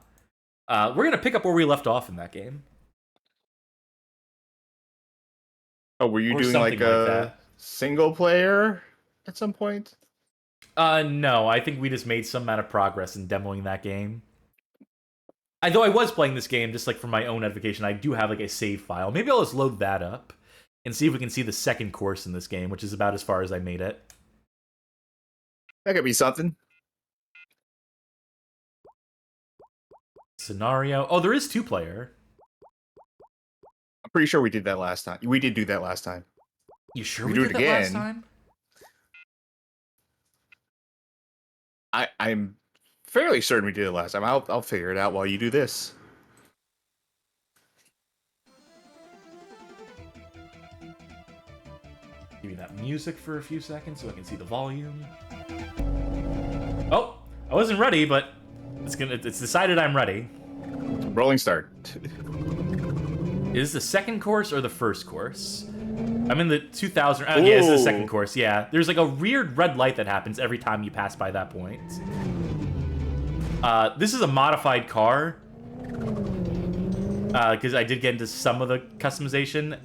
We're going to pick up where we left off in that game. Oh, were you Or doing something like a that. single player at some point? No, I think we just made some amount of progress in demoing that game. Though I was playing this game just like for my own edification, I do have like a save file. Maybe I'll just load that up and see if we can see the second course in this game, which is about as far as I made it. That could be something. Scenario. Oh, there is 2-player. I'm pretty sure we did that last time. We did do that last time. You sure We we do did it that last again. time? I'm fairly certain we did it last time. I'll figure it out while you do this. Give me that music for a few seconds so I can see the volume. Oh, I wasn't ready, but it's decided I'm ready. Rolling start. Is this the second course or the first course? I'm in the 2000. Oh, yeah, it's the second course. Yeah, there's like a weird red light that happens every time you pass by that point. This is a modified car. Because I did get into some of the customization.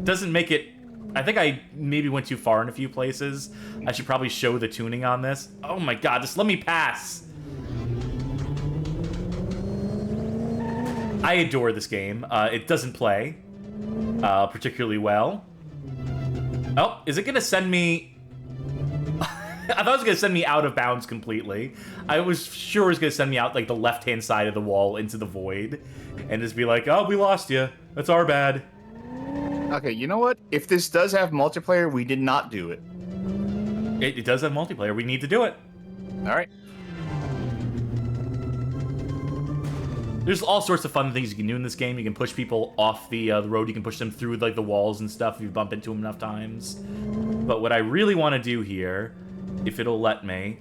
Doesn't make it. I think I maybe went too far in a few places. I should probably show the tuning on this. Oh my god, just let me pass. I adore this game. It doesn't play particularly well. Oh, is it going to send me... I thought it was going to send me out of bounds completely. I was sure it was going to send me out like the left-hand side of the wall into the void. And just be like, oh, we lost you. That's our bad. Okay, you know what? If this does have multiplayer, we did not do it. It does have multiplayer. We need to do it. All right. There's all sorts of fun things you can do in this game. You can push people off the road. You can push them through like the walls and stuff if you bump into them enough times. But what I really want to do here, if it'll let me,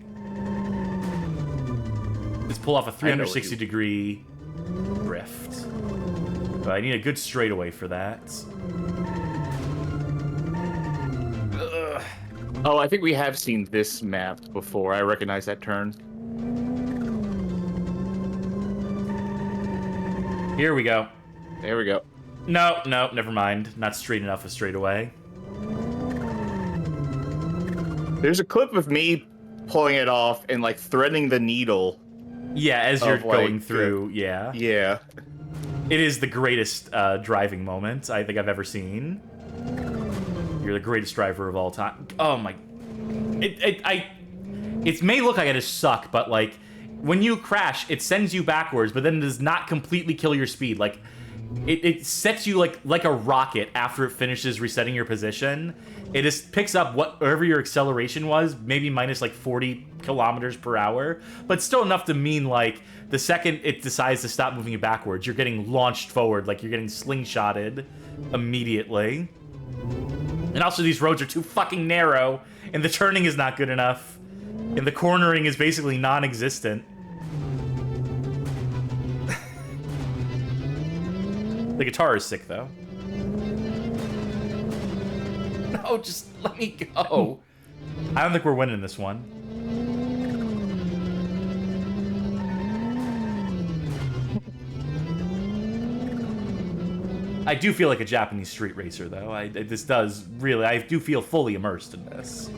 is pull off a 360-degree drift. But I need a good straightaway for that. Ugh. Oh, I think we have seen this map before. I recognize that turn. Here we go. There we go. No, never mind. Not straight enough a straightaway. There's a clip of me pulling it off and like threading the needle. Yeah, as you're Of, like, going through, yeah. Yeah. It is the greatest driving moment I think I've ever seen. You're the greatest driver of all time. Oh my... It may look like I just suck, but like, when you crash, it sends you backwards, but then it does not completely kill your speed. Like, it sets you like a rocket after it finishes resetting your position. It just picks up whatever your acceleration was, maybe minus like 40 kilometers per hour, but still enough to mean like the second it decides to stop moving you backwards, you're getting launched forward, like you're getting slingshotted immediately. And also these roads are too fucking narrow, and the turning is not good enough, and the cornering is basically non-existent. The guitar is sick, though. No, just let me go. I don't think we're winning this one. I do feel like a Japanese street racer, though. This does really... I do feel fully immersed in this.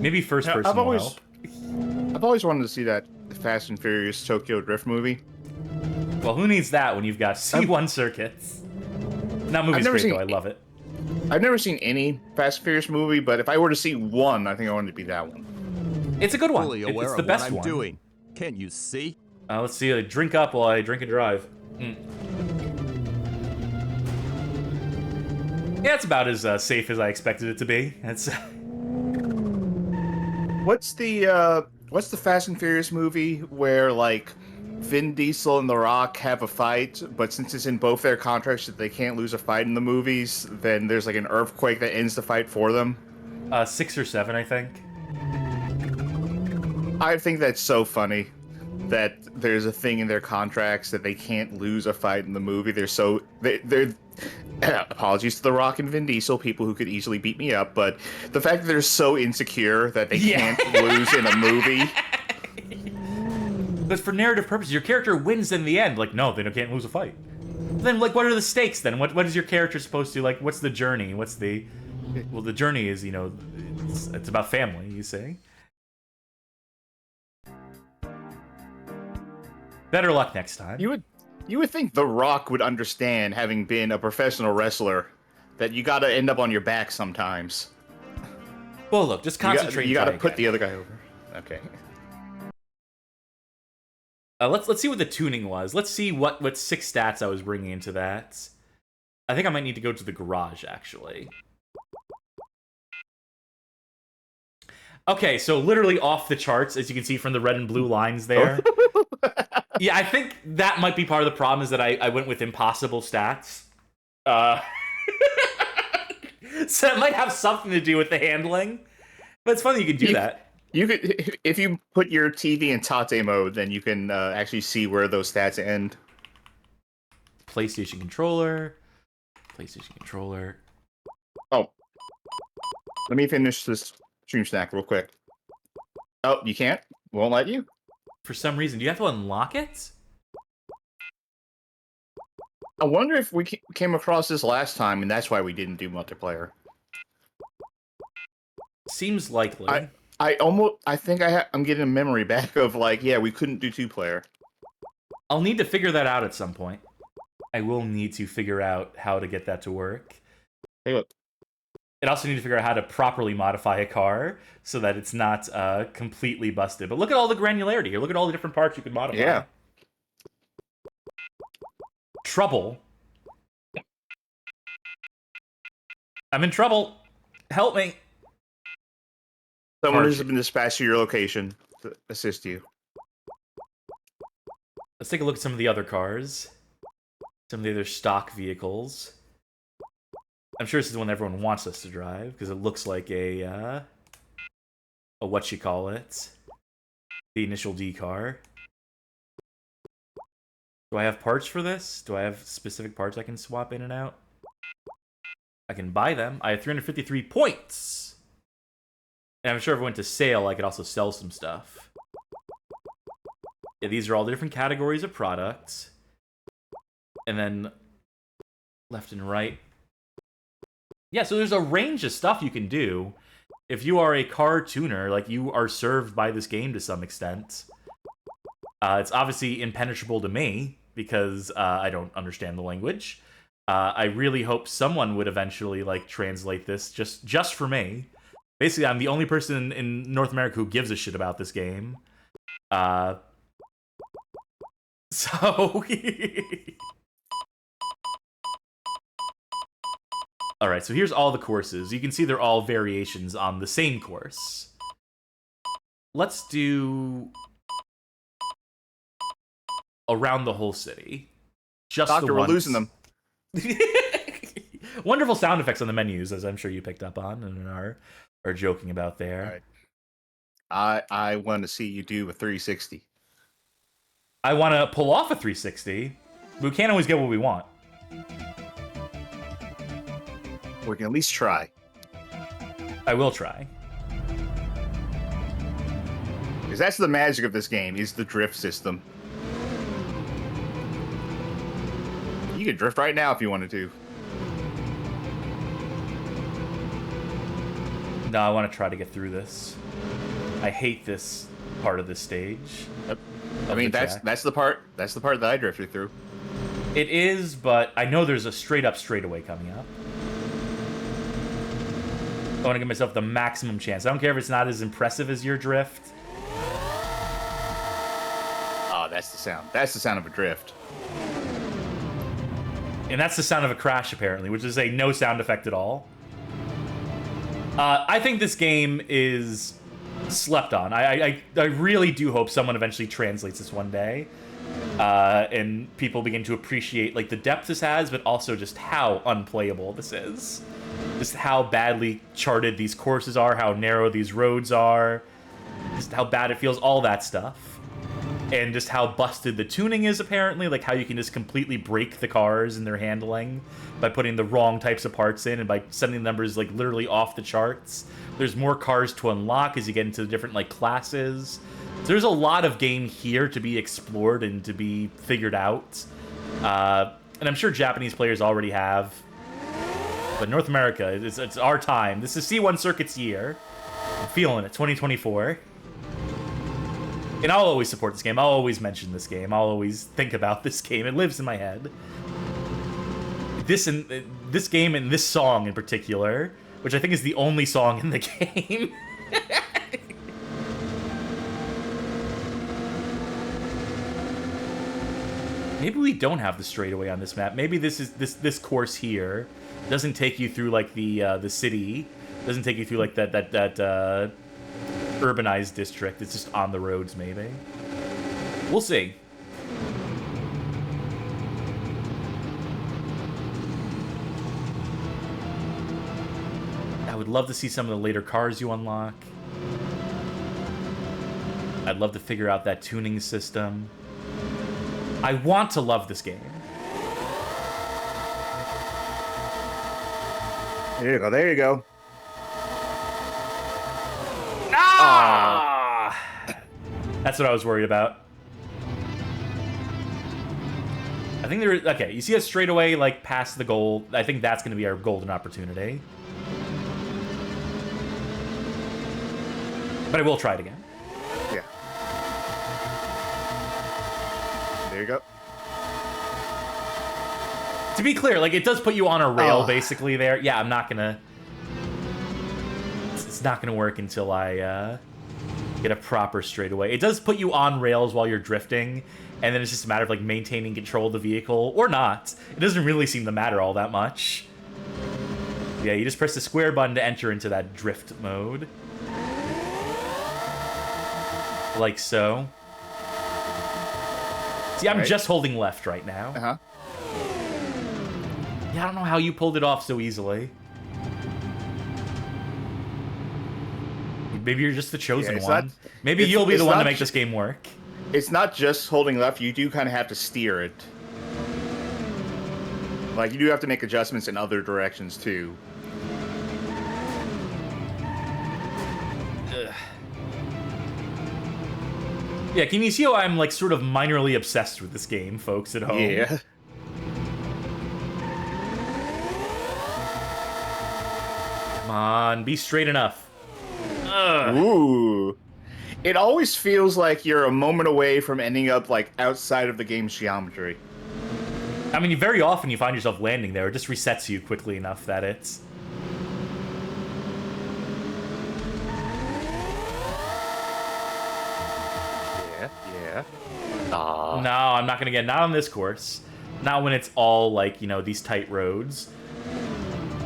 Maybe first person will help. I've always wanted to see that Fast and Furious Tokyo Drift movie. Well, who needs that when you've got C1 circuits? That movie's great, though. I love it. I've never seen any Fast and Furious movie, but if I were to see one, I think I wanted to be that one. It's a good one. Fully aware It's the of best what I'm one. doing. Can't you see? Let's see. I drink up while I drink and drive. Yeah, it's about as safe as I expected it to be. It's. What's the Fast and Furious movie where like Vin Diesel and The Rock have a fight, but since it's in both their contracts that they can't lose a fight in the movies, then there's like an earthquake that ends the fight for them? 6 or 7, I think. I think that's so funny that there's a thing in their contracts that they can't lose a fight in the movie. They're apologies to The Rock and Vin Diesel, people who could easily beat me up, but the fact that they're so insecure that they can't lose in a movie. But for narrative purposes, your character wins in the end. Like, no, they can't lose a fight. Then, like, what are the stakes then? What is your character supposed to, like, what's the journey? What's the... Well, the journey is, you know, it's about family, you say? Better luck next time. You would think The Rock would understand, having been a professional wrestler, that you got to end up on your back sometimes. Well, look, just concentrate. You got to and put try the other guy over. Okay. Let's see what the tuning was. Let's see what 6 stats I was bringing into that. I think I might need to go to the garage, actually. Okay, so literally off the charts, as you can see from the red and blue lines there. Yeah, I think that might be part of the problem, is that I went with impossible stats. So it might have something to do with the handling. But it's funny you can do that. You could, if you put your TV in Tate mode, then you can actually see where those stats end. PlayStation controller. Oh, let me finish this stream snack real quick. Oh, you can't? Won't let you? For some reason, do you have to unlock it? I wonder if we came across this last time, and that's why we didn't do multiplayer. Seems likely. I think I'm getting a memory back of, like, yeah, we couldn't do 2-player. I'll need to figure that out at some point. I will need to figure out how to get that to work. Hey, look. I'd also need to figure out how to properly modify a car so that it's not completely busted. But look at all the granularity here. Look at all the different parts you can modify. Yeah. Trouble. I'm in trouble. Help me. Someone has been dispatched to your location to assist you. Let's take a look at some of the other cars. Some of the other stock vehicles. I'm sure this is the one everyone wants us to drive, because it looks like a whatchamacallit. The Initial D car. Do I have parts for this? Do I have specific parts I can swap in and out? I can buy them. I have 353 points! And I'm sure if it went to sale, I could also sell some stuff. Yeah, these are all the different categories of products. And then left and right. Yeah, so there's a range of stuff you can do. If you are a car tuner, like, you are served by this game to some extent. It's obviously impenetrable to me, because I don't understand the language. I really hope someone would eventually, like, translate this just for me. Basically, I'm the only person in North America who gives a shit about this game. So... Alright, so here's all the courses. You can see they're all variations on the same course. Let's do... around the whole city. Just Doctor, the we're once. losing them. Wonderful sound effects on the menus, as I'm sure you picked up on and are joking about there. Right. I want to see you do a 360. I want to pull off a 360, but we can't always get what we want. We can at least try. I will try. Because that's the magic of this game, is the drift system. You could drift right now if you wanted to. No, I want to try to get through this. I hate this part of this stage. I mean, that's the part that I drifted through. It is, but I know there's a straight-up straightaway coming up. I want to give myself the maximum chance. I don't care if it's not as impressive as your drift. Oh, that's the sound. That's the sound of a drift. And that's the sound of a crash, apparently, which is a no sound effect at all. I think this game is slept on. I really do hope someone eventually translates this one day. And people begin to appreciate, like, the depth this has, but also just how unplayable this is. Just how badly charted these courses are, how narrow these roads are, just how bad it feels, all that stuff. And just how busted the tuning is, apparently, like how you can just completely break the cars and their handling by putting the wrong types of parts in and by sending the numbers, like, literally off the charts. There's more cars to unlock as you get into the different, like, classes. So there's a lot of game here to be explored and to be figured out. And I'm sure Japanese players already have. But North America, it's our time. This is C1 Circuit's year. I'm feeling it, 2024. And I'll always support this game. I'll always mention this game. I'll always think about this game. It lives in my head. This game and this song in particular, which I think is the only song in the game. Maybe we don't have the straightaway on this map. Maybe this course here doesn't take you through like the city. Doesn't take you through like that urbanized district. It's just on the roads, maybe. We'll see. I would love to see some of the later cars you unlock. I'd love to figure out that tuning system. I want to love this game. There you go. There you go. Ah! That's what I was worried about. I think there is... Okay, you see us straight away, like, past the goal. I think that's going to be our golden opportunity. But I will try it again. Yeah. There you go. To be clear, like, it does put you on a rail, basically, there. Yeah, I'm not gonna... It's not gonna work until I, get a proper straightaway. It does put you on rails while you're drifting, and then it's just a matter of, like, maintaining control of the vehicle, or not. It doesn't really seem to matter all that much. Yeah, you just press the square button to enter into that drift mode. Like so. See, I'm just holding left right now. Uh-huh. Yeah, I don't know how you pulled it off so easily. Maybe you're just the chosen one. Maybe you'll be the one to make this game work. It's not just holding left. You do kind of have to steer it. Like, you do have to make adjustments in other directions, too. Ugh. Yeah, can you see how I'm, like, sort of minorly obsessed with this game, folks at home? Yeah. Come on, be straight enough. Ugh. Ooh. It always feels like you're a moment away from ending up, like, outside of the game's geometry. I mean, very often you find yourself landing there. It just resets you quickly enough that it's... Yeah. No, I'm not gonna get... Not on this course. Not when it's all, like, you know, these tight roads.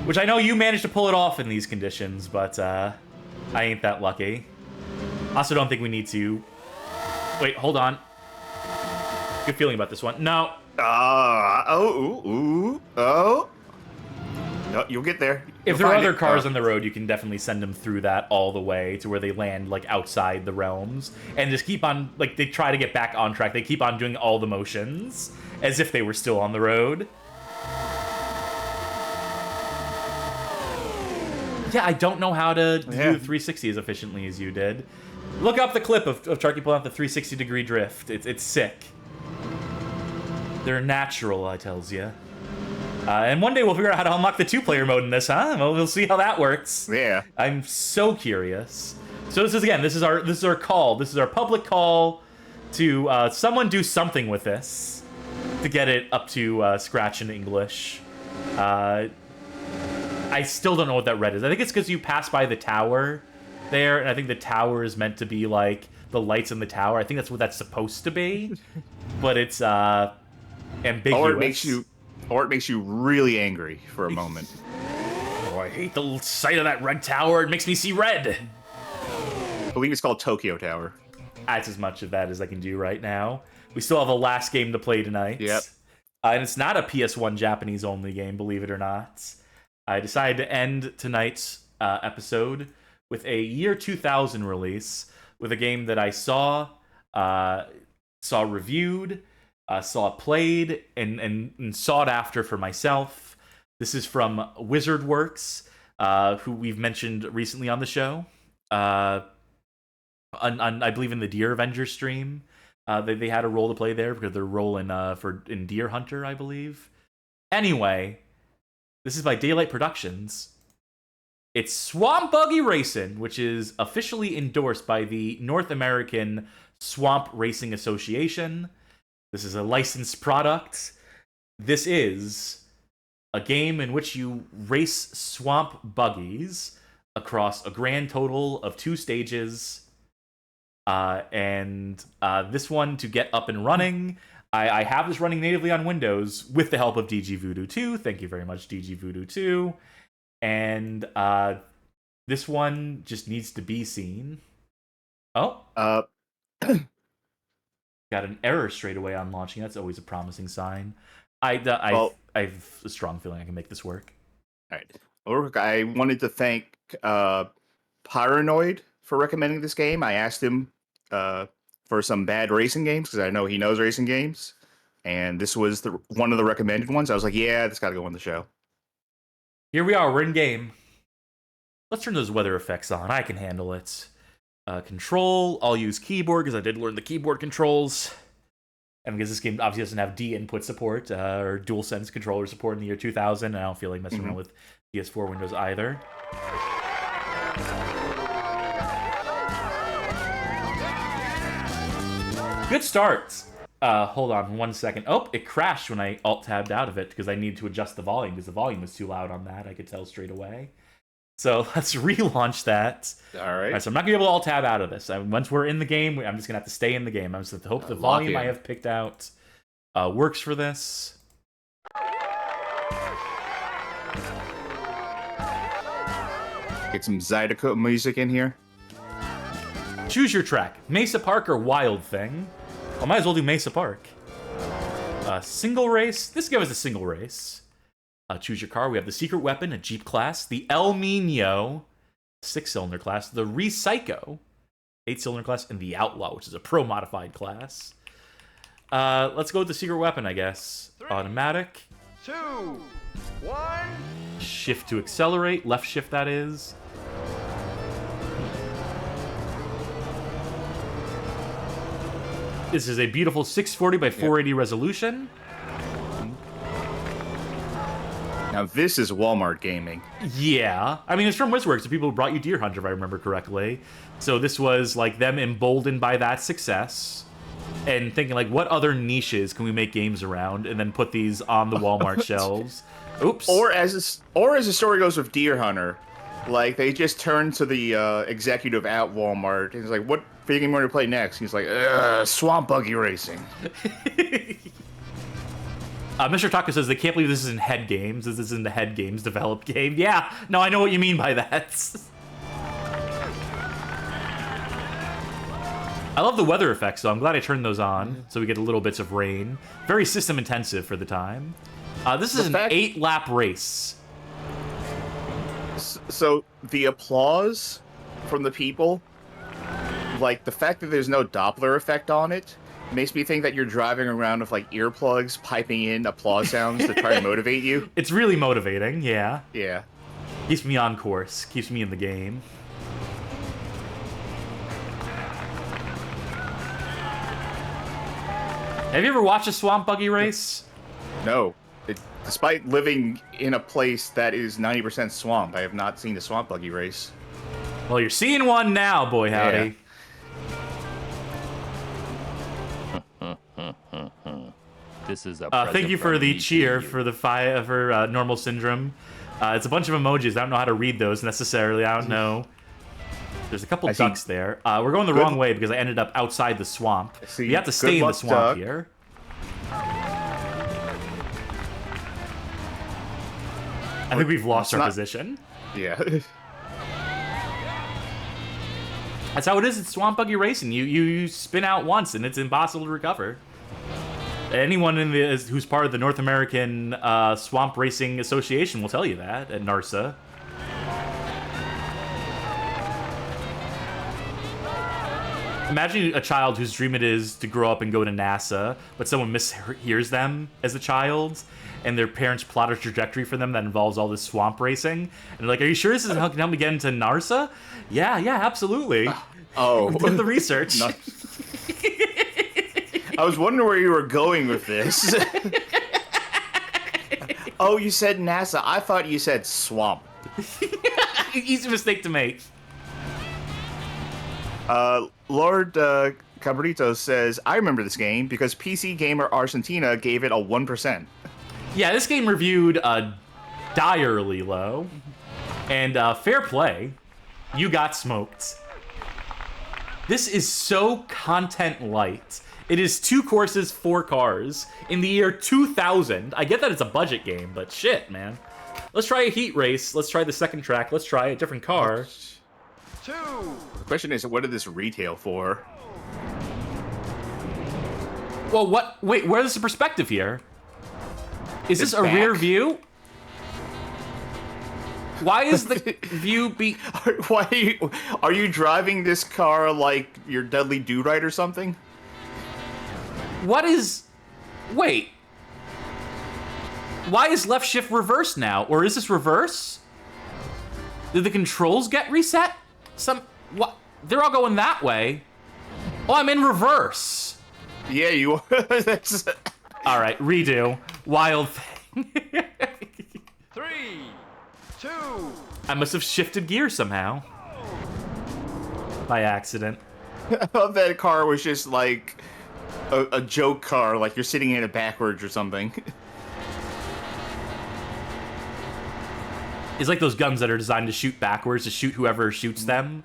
Which I know you managed to pull it off in these conditions, but, I ain't that lucky. Also don't think we need to... Wait, hold on. Good feeling about this one. No. Oh. No, you'll get there. If there are other cars on the road, you can definitely send them through that all the way to where they land, like, outside the realms. And just keep on, like, they try to get back on track. They keep on doing all the motions as if they were still on the road. Yeah, I don't know how to do the 360 as efficiently as you did. Look up the clip of Charkie pulling out the 360-degree drift. It's sick. They're natural, I tells you. And one day we'll figure out how to unlock the two-player mode in this, huh? Well, we'll see how that works. Yeah. I'm so curious. So this is our call. This is our public call to someone do something with this to get it up to scratch in English. I still don't know what that red is. I think it's because you pass by the tower there, and I think the tower is meant to be like the lights in the tower. I think that's what that's supposed to be, but it's ambiguous. Or it makes you really angry for a moment. Oh, I hate the sight of that red tower. It makes me see red. I believe it's called Tokyo Tower. That's as much of that as I can do right now. We still have a last game to play tonight. Yep. And it's not a PS1 Japanese-only game, believe it or not. I decided to end tonight's episode with a year 2000 release, with a game that I saw reviewed, saw played, and sought after for myself. This is from WizardWorks, who we've mentioned recently on the show. I believe in the Deer Avenger stream. They had a role to play there because they're rolling in Deer Hunter, I believe. Anyway, this is by Daylight Productions. It's Swamp Buggy Racing, which is officially endorsed by the North American Swamp Racing Association. This is a licensed product. This is a game in which you race swamp buggies across a grand total of 2 stages. And this one, to get up and running, I have this running natively on Windows with the help of DG Voodoo 2. Thank you very much, DG Voodoo 2. And this one just needs to be seen. Oh. Got an error straight away on launching. That's always a promising sign. I have a strong feeling I can make this work. All right. I wanted to thank Paranoid for recommending this game. I asked him for some bad racing games because I know he knows racing games, and this was one of the recommended ones. I was like, yeah, this got to go on the show. Here we are. We're in game. Let's turn those weather effects on. I can handle it. Control. I'll use keyboard because I did learn the keyboard controls. And because this game obviously doesn't have D input support or DualSense controller support in the year 2000, and I don't feel like messing around with PS4 Windows either. Good start. Hold on 1 second. Oh, it crashed when I alt-tabbed out of it because I needed to adjust the volume because the volume was too loud on that. I could tell straight away. So let's relaunch that. All right. So I'm not going to be able to alt-tab out of this. Once we're in the game, I'm just going to have to stay in the game. I'm just going to hope the volume I have picked out works for this. Get some Zydeco music in here. Choose your track. Mesa Park or Wild Thing. I might as well do Mesa Park. Single race. This gives us a single race. Choose your car. We have the Secret Weapon, a Jeep class. The El Nino, 6-cylinder class. The Recyco, 8-cylinder class. And the Outlaw, which is a pro-modified class. Let's go with the Secret Weapon, I guess. 3, Automatic. 2, 1. Shift to accelerate. Left shift, that is. This is a beautiful 640 by 480 resolution. Now this is Walmart gaming. Yeah. I mean, it's from WizWorks, the people who brought you Deer Hunter, if I remember correctly. So this was, like, them emboldened by that success and thinking, like, what other niches can we make games around and then put these on the Walmart shelves. Oops. Or as the story goes with Deer Hunter, like, they just turned to the executive at Walmart and he's like, what video game are we going to play next? He's like, Swamp Buggy Racing. Mr. Taco says they can't believe this is in Head Games. This is in the Head Games developed game. Yeah, no, I know what you mean by that. I love the weather effects, so I'm glad I turned those on, so we get a little bits of rain. Very system intensive for the time. This is an 8-lap race. So the applause from the people, like the fact that there's no Doppler effect on it, makes me think that you're driving around with, like, earplugs piping in applause sounds to try to motivate you. It's really motivating, yeah. Yeah. Keeps me on course. Keeps me in the game. Have you ever watched a Swamp Buggy race? No. Despite living in a place that is 90% swamp, I have not seen a Swamp Buggy race. Well, you're seeing one now, boy howdy. Yeah. This is a thank you for the cheer for the for Normal Syndrome. It's a bunch of emojis. I don't know how to read those necessarily. I don't know. There's a couple ducks there. We're going the wrong way because I ended up outside the swamp. You have to stay in the swamp here. I think we've lost our position. Yeah. That's how it is. It's Swamp Buggy Racing. You spin out once and it's impossible to recover. Anyone who's part of the North American Swamp Racing Association will tell you that at NARSA. Imagine a child whose dream it is to grow up and go to NASA, but someone mishears them as a child, and their parents plot a trajectory for them that involves all this swamp racing. And they're like, are you sure this is how can help me get into NARSA? Yeah, absolutely. We did the research. I was wondering where you were going with this. Oh, you said NASA. I thought you said swamp. Easy mistake to make. Lord Cabrito says, I remember this game because PC Gamer Argentina gave it a 1%. Yeah, this game reviewed direly low. And fair play. You got smoked. This is so content light. It is 2 courses, 4 cars in the year 2000. I get that it's a budget game, but shit, man. Let's try a heat race. Let's try the second track. Let's try a different car. 2. The question is, what did this retail for? Well, what? Wait, where's the perspective here? Is this It's a rear back. view? Why is the view be... Why are you driving this car like your Dudley Do-Right or something? What is... Wait. Why is left shift reverse now? Or is this reverse? Did the controls get reset? What? They're all going that way. Oh, I'm in reverse. Yeah, you are. That's... All right, redo. Wild thing. 3. 2. I must have shifted gears somehow. By accident. I thought that car was just like a joke car, like you're sitting in it backwards or something. It's like those guns that are designed to shoot backwards, to shoot whoever shoots them.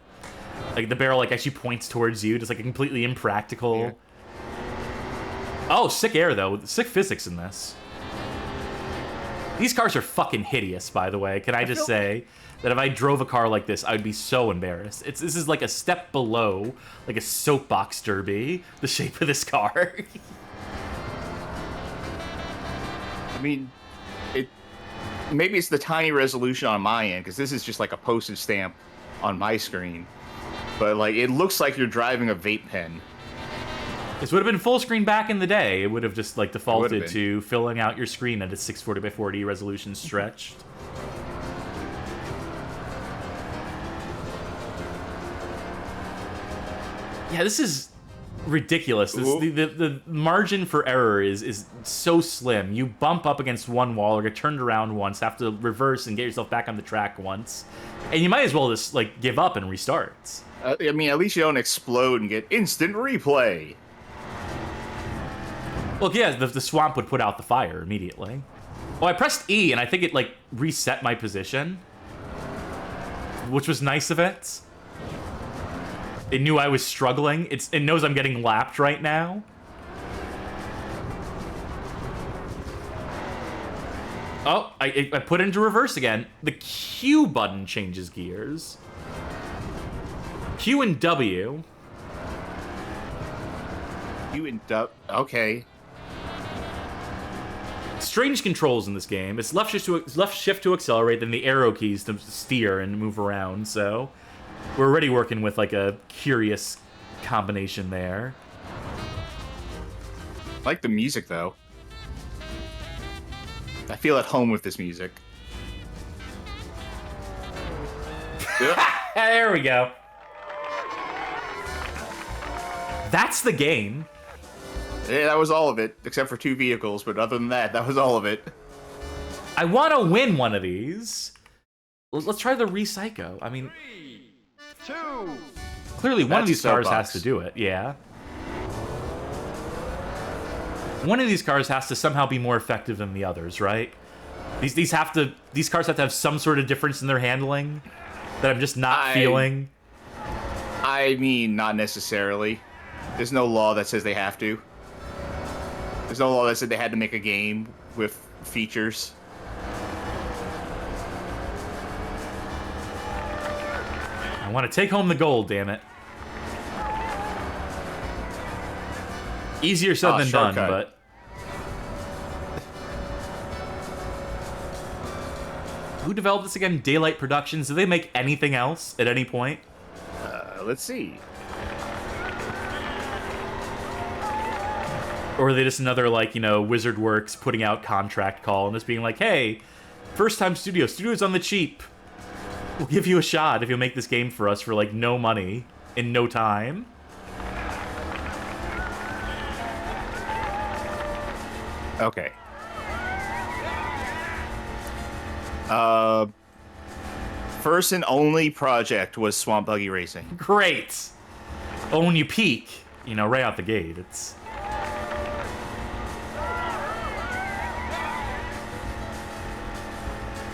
Like the barrel like actually points towards you. It's like completely impractical. Yeah. Oh, sick air though. Sick physics in this. These cars are fucking hideous, by the way. Can I just say that if I drove a car like this, I would be so embarrassed. This is like a step below, like a soapbox derby, the shape of this car. I mean, maybe it's the tiny resolution on my end, because this is just like a postage stamp on my screen. But like, it looks like you're driving a vape pen. This would have been full screen back in the day. It would have just like defaulted been. to filling out your screen at a 640 by 40 resolution stretched. Yeah, this is ridiculous. The margin for error is so slim. You bump up against one wall or get turned around once, have to reverse and get yourself back on the track once, and you might as well just like give up and restart. I mean, at least you don't explode and get instant replay. Well, yeah, the swamp would put out the fire immediately. Oh, I pressed E, and I think it, like, reset my position. Which was nice of it. It knew I was struggling. It knows I'm getting lapped right now. Oh, I put into reverse again. The Q button changes gears. Q and W. Okay. Strange controls in this game. It's left shift to accelerate, then the arrow keys to steer and move around. So we're already working with like a curious combination there. I like the music though. I feel at home with this music. There we go. That's the game. Yeah, that was all of it, except for 2 vehicles, but other than that, that was all of it. I want to win one of these. Let's try the Recyco. I mean, 3. 2. clearly one of That's these a cars soapbox. has to do it, yeah. One of these cars has to somehow be more effective than the others, right? These cars have to have some sort of difference in their handling that I'm just not feeling. I mean, not necessarily. There's no law that says they have to. There's no law that said they had to make a game with features. I want to take home the gold, damn it. Easier said than done, shortcut. but... Who developed this again? Daylight Productions. Do they make anything else at any point? Let's see. Or are they just another, like, you know, Wizard Works putting out contract call and just being like, hey, first-time studio's on the cheap. We'll give you a shot if you'll make this game for us for, like, no money in no time. first and only project was Swamp Buggy Racing. Great. But when you peak, you know, right out the gate, it's...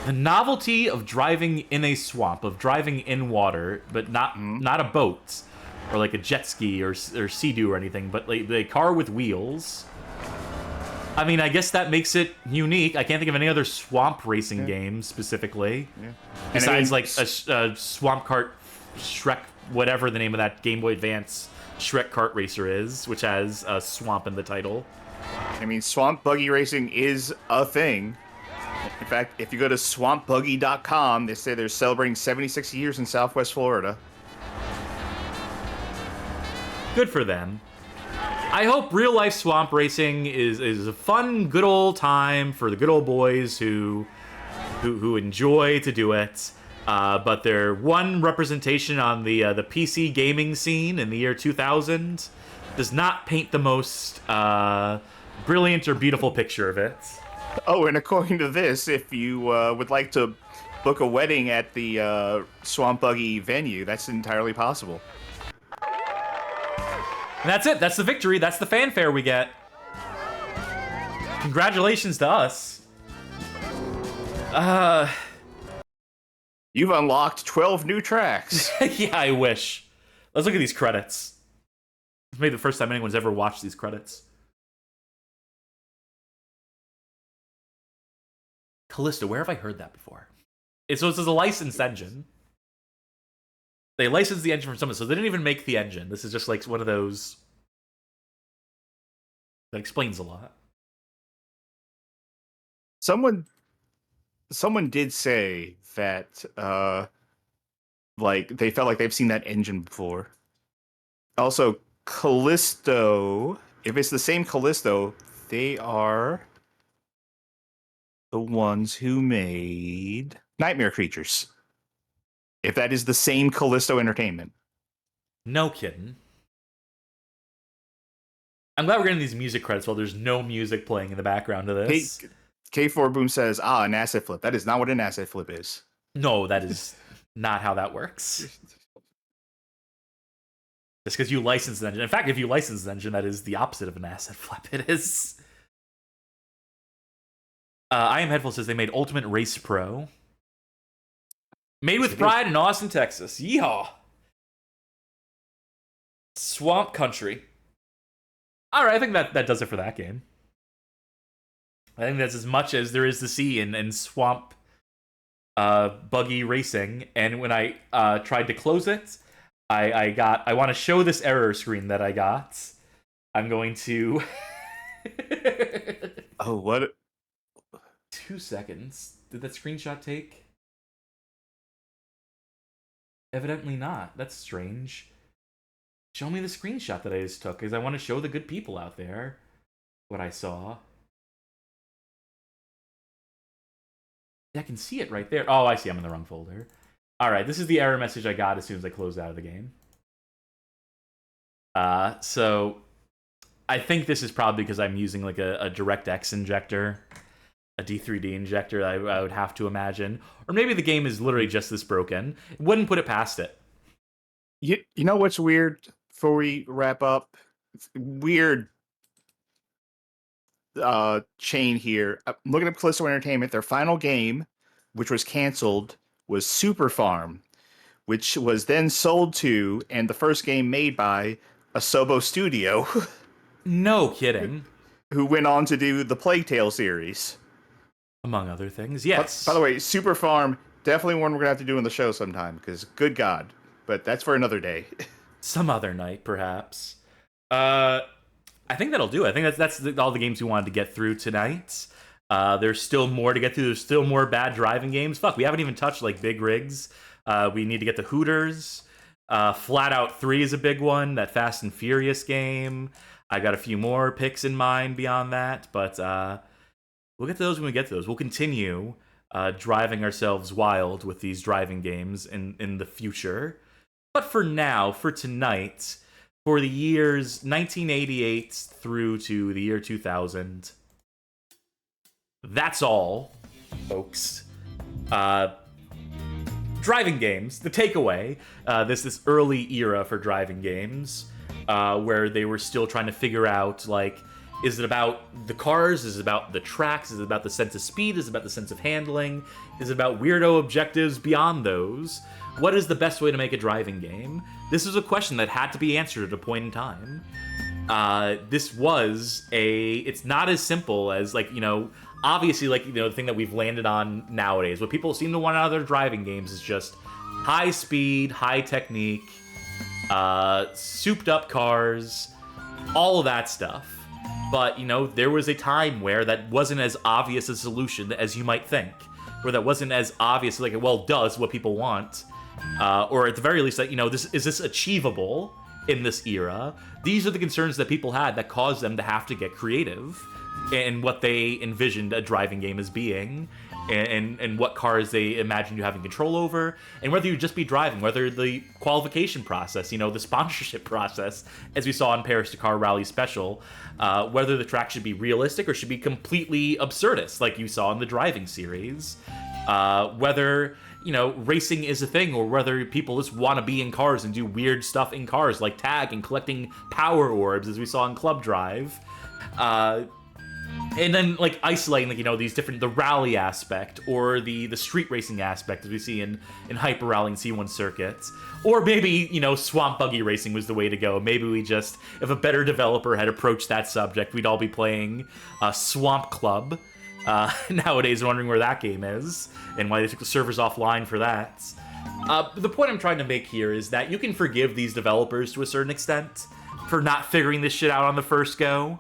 The novelty of driving in a swamp, of driving in water, but not a boat, or like a jet ski or Sea-Doo or anything, but like a car with wheels. I mean, I guess that makes it unique. I can't think of any other swamp racing game specifically. Yeah. Besides, like, a Swamp Kart Shrek, whatever the name of that Game Boy Advance Shrek Kart Racer is, which has a swamp in the title. I mean, Swamp Buggy Racing is a thing. In fact, if you go to swampbuggy.com, they say they're celebrating 76 years in Southwest Florida. Good for them. I hope real life swamp racing is a fun, good old time for the good old boys who enjoy to do it. But their one representation on the PC gaming scene in the year 2000 does not paint the most brilliant or beautiful picture of it. Oh, and according to this, if you would like to book a wedding at the Swamp Buggy venue, that's entirely possible. And that's it. That's the victory. That's the fanfare we get. Congratulations to us. You've unlocked 12 new tracks. Yeah, I wish. Let's look at these credits. It's maybe the first time anyone's ever watched these credits. Callisto, where have I heard that before? So this is a licensed engine. They licensed the engine from someone, so they didn't even make the engine. This is just like one of those that explains a lot. Someone did say that like they felt like they've seen that engine before. Also, Callisto, if it's the same Callisto, they are the ones who made Nightmare Creatures. If that is the same Callisto Entertainment. No kidding. I'm glad we're getting these music credits while there's no music playing in the background of this. K4 Boom says, an asset flip. That is not what an asset flip is. No, that is not how that works. Just because you license the engine. In fact, if you license the engine, that is the opposite of an asset flip. It is. I Am Headful says they made Ultimate Race Pro. Made with pride in Austin, Texas. Yeehaw. Swamp Country. All right, I think that does it for that game. I think that's as much as there is to see in Swamp Buggy Racing. And when I tried to close it, I want to show this error screen that I got. I'm going to... Oh, what? 2 seconds. Did that screenshot take? Evidently not. That's strange. Show me the screenshot that I just took, because I want to show the good people out there what I saw. Yeah, I can see it right there. Oh, I see. I'm in the wrong folder. All right, this is the error message I got as soon as I closed out of the game. So I think this is probably because I'm using like a DirectX injector, a D3D injector, I would have to imagine. Or maybe the game is literally just this broken. Wouldn't put it past it. You know what's weird before we wrap up? It's weird chain here. I'm looking at Callisto Entertainment. Their final game, which was canceled, was Super Farm, which was then sold to, and the first game made by, Asobo Studio. No kidding. Who went on to do the Plague Tale series. Among other things, yes. By the way, Super Farm, definitely one we're going to have to do on the show sometime, because good God. But that's for another day. Some other night, perhaps. I think that'll do it. I think that's all the games we wanted to get through tonight. There's still more to get through. There's still more bad driving games. Fuck, we haven't even touched, like, big rigs. We need to get the Hooters. Flat Out 3 is a big one. That Fast and Furious game. I got a few more picks in mind beyond that. But we'll get to those when we get to those. We'll continue driving ourselves wild with these driving games in the future. But for now, for tonight, for the years 1988 through to the year 2000, that's all, folks. driving games, the takeaway, this early era for driving games, where they were still trying to figure out, like, is it about the cars? Is it about the tracks? Is it about the sense of speed? Is it about the sense of handling? Is it about weirdo objectives beyond those? What is the best way to make a driving game? This was a question that had to be answered at a point in time. It's not as simple as, like, obviously, like, the thing that we've landed on nowadays. What people seem to want out of their driving games is just high speed, high technique, souped up cars, all of that stuff. But, there was a time where that wasn't as obvious a solution as you might think. Where that wasn't as obvious, like, well, does what people want. Or at the very least, like, is this achievable in this era? These are the concerns that people had that caused them to have to get creative in what they envisioned a driving game as being, and what cars they imagined you having control over, and whether you just be driving, whether the qualification process, the sponsorship process, as we saw in Paris-Dakar Rally Special, whether the track should be realistic or should be completely absurdist, like you saw in the driving series, whether racing is a thing, or whether people just want to be in cars and do weird stuff in cars, like tag and collecting power orbs, as we saw in Club Drive. And then, like, isolating, like, these different, the rally aspect, or the street racing aspect, as we see in Hyper-Rally and C1 circuits. Or maybe, swamp buggy racing was the way to go. Maybe we just, if a better developer had approached that subject, we'd all be playing Swamp Club. Nowadays, wondering where that game is, and why they took the servers offline for that. The point I'm trying to make here is that you can forgive these developers to a certain extent for not figuring this shit out on the first go,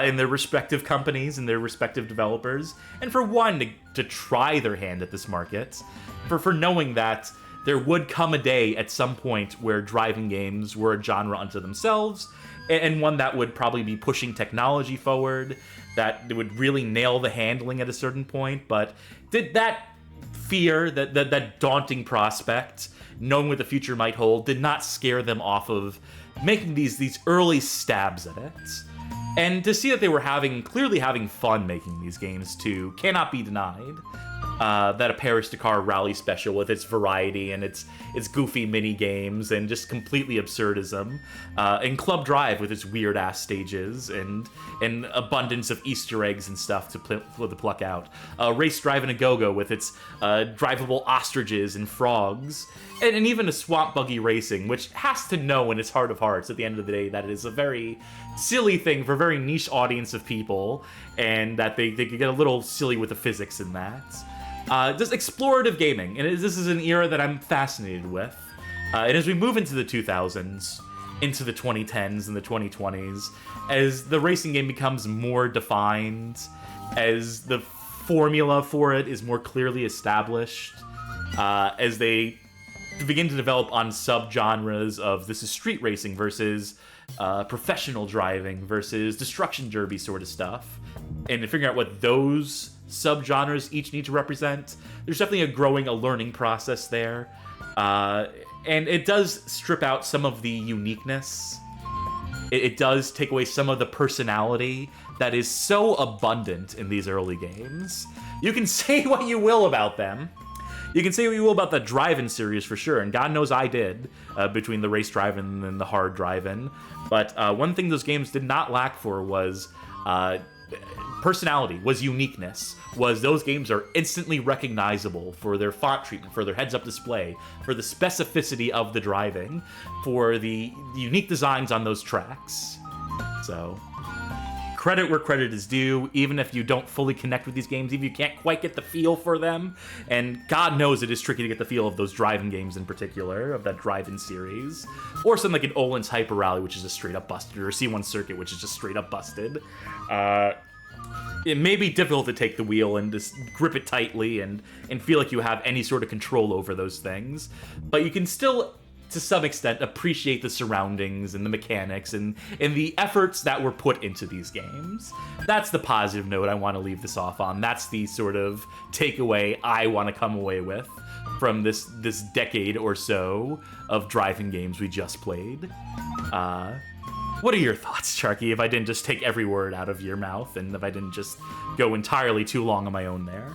in their respective companies and their respective developers, and for wanting to try their hand at this market, for knowing that there would come a day at some point where driving games were a genre unto themselves, and one that would probably be pushing technology forward, that would really nail the handling at a certain point. But did that fear, that daunting prospect, knowing what the future might hold, did not scare them off of making these early stabs at it. And to see that they were clearly having fun making these games too, cannot be denied. That a Paris-Dakar Rally Special with its variety and its goofy mini games and just completely absurdism, and Club Drive with its weird ass stages and an abundance of Easter eggs and stuff to pluck out, Race Drivin' a Go-Go with its drivable ostriches and frogs, and even a Swamp Buggy Racing, which has to know in its heart of hearts at the end of the day that it is a very silly thing for a very niche audience of people, and that they could get a little silly with the physics in that. Just explorative gaming, and this is an era that I'm fascinated with. And as we move into the 2000s, into the 2010s and the 2020s, as the racing game becomes more defined, as the formula for it is more clearly established, as they begin to develop on subgenres of this is street racing versus professional driving versus destruction derby sort of stuff, and figuring out what those subgenres each need to represent, there's definitely a learning process there, and it does strip out some of the uniqueness. It does take away some of the personality that is so abundant in these early games. You can say what you will about them. You can say what you will about the Drivin series for sure, and God knows I did, between the race Drivin and the hard Drivin. But one thing those games did not lack for was personality, was uniqueness, was those games are instantly recognizable for their font treatment, for their heads-up display, for the specificity of the driving, for the unique designs on those tracks. So, credit where credit is due, even if you don't fully connect with these games, even if you can't quite get the feel for them, and God knows it is tricky to get the feel of those driving games in particular, of that Drivin series, or something like an Öhlins Hyper-Rally, which is just straight up busted, or C1 Circuit, which is just straight up busted. It may be difficult to take the wheel and just grip it tightly and feel like you have any sort of control over those things, but you can still, to some extent, appreciate the surroundings and the mechanics and the efforts that were put into these games. That's the positive note I want to leave this off on. That's the sort of takeaway I want to come away with from this decade or so of driving games we just played. What are your thoughts, Charkie, if I didn't just take every word out of your mouth and if I didn't just go entirely too long on my own there?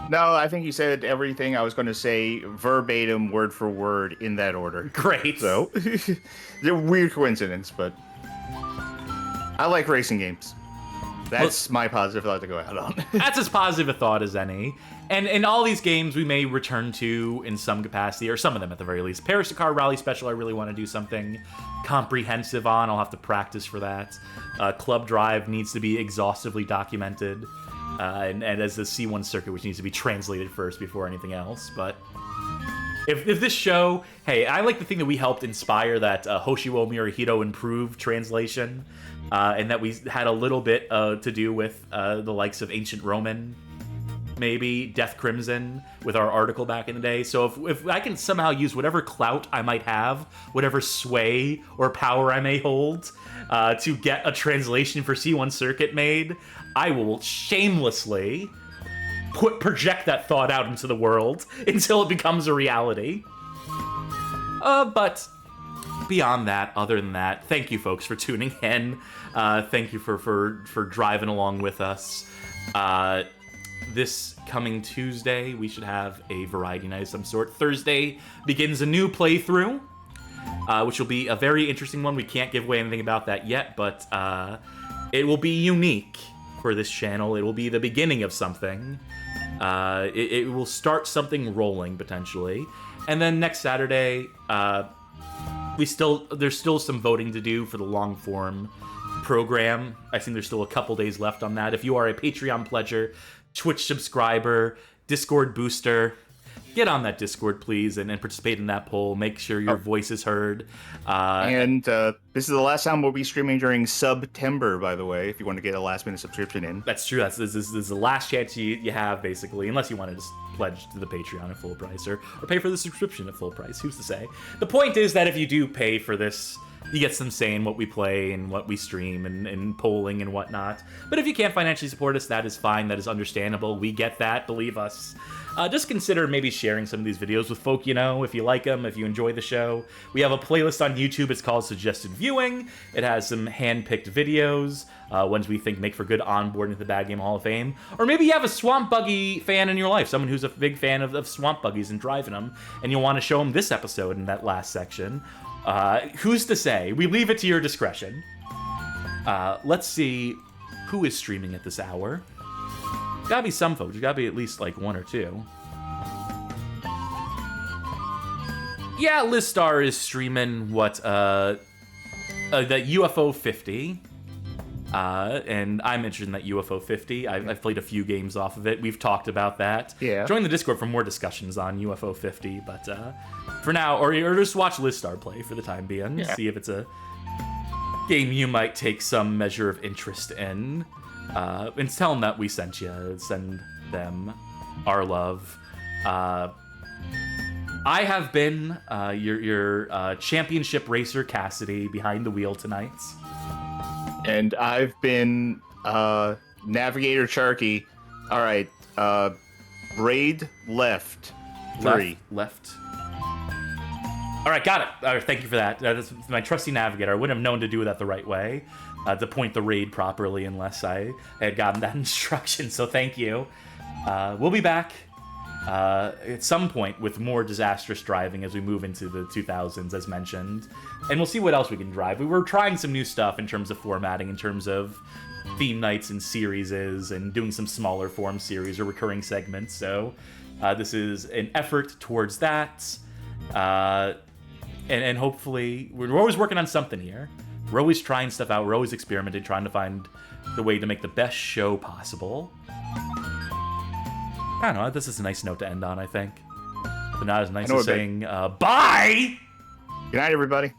No, I think you said everything I was going to say verbatim, word for word, in that order. Great. So, it's a weird coincidence, but I like racing games. That's my positive thought to go out on. That's as positive a thought as any. And in all these games, we may return to in some capacity, or some of them at the very least. Paris-Dakar Rally Special, I really want to do something comprehensive on. I'll have to practice for that. Club Drive needs to be exhaustively documented. And as the C1 circuit, which needs to be translated first before anything else. But if this show... Hey, I like to think that we helped inspire that Hoshiwo Murahito improved translation. And that we had a little bit to do with the likes of Ancient Roman, maybe Death Crimson, with our article back in the day. So if I can somehow use whatever clout I might have, whatever sway or power I may hold, to get a translation for C1 Circuit made, I will shamelessly project that thought out into the world until it becomes a reality. But beyond that, other than that, thank you folks for tuning in. Thank you for driving along with us. This coming Tuesday, we should have a variety night of some sort. Thursday begins a new playthrough, which will be a very interesting one. We can't give away anything about that yet, but it will be unique for this channel. It will be the beginning of something. It will start something rolling, potentially. And then next Saturday, there's still some voting to do for the long-form program. I think there's still a couple days left on that. If you are a Patreon pledger, Twitch subscriber, Discord booster, get on that Discord, please, and participate in that poll. Make sure your voice is heard. And this is the last time we'll be streaming during September, by the way, if you want to get a last-minute subscription in. That's true. This is the last chance you have, basically, unless you want to just pledge to the Patreon at full price or pay for the subscription at full price. Who's to say? The point is that if you do pay for this, you get some say in what we play and what we stream and polling and whatnot. But if you can't financially support us, that is fine. That is understandable. We get that. Believe us. Just consider maybe sharing some of these videos with folk you know, if you like them, if you enjoy the show. We have a playlist on YouTube. It's called Suggested Viewing. It has some hand-picked videos, ones we think make for good onboarding to the Bad Game Hall of Fame. Or maybe you have a Swamp Buggy fan in your life, someone who's a big fan of Swamp Buggies and driving them, and you'll want to show them this episode in that last section. Who's to say? We leave it to your discretion. Let's see who is streaming at this hour. Gotta be some folks. You gotta be at least like one or two. Yeah, Listar is streaming that UFO 50. And I'm interested in that UFO 50. I've played a few games off of it. We've talked about that. Yeah. Join the Discord for more discussions on UFO 50. But for now, or just watch Listar play for the time being. Yeah. See if it's a game you might take some measure of interest in. And tell them that we sent you. Send them our love. I have been your championship racer Cassidy behind the wheel tonight. And I've been Navigator Charkie. All right, braid left 3. Left. All right, got it. All right, thank you for that. That's my trusty navigator. I wouldn't have known to do that the right way, to point the raid properly unless I had gotten that instruction, so thank you. We'll be back at some point with more disastrous driving as we move into the 2000s, as mentioned. And we'll see what else we can drive. We were trying some new stuff in terms of formatting, in terms of theme nights and series, and doing some smaller form series or recurring segments. So this is an effort towards that. And hopefully, we're always working on something here. We're always trying stuff out. We're always experimenting, trying to find the way to make the best show possible. I don't know. This is a nice note to end on, I think. But not as nice as saying, bye! Good night, everybody.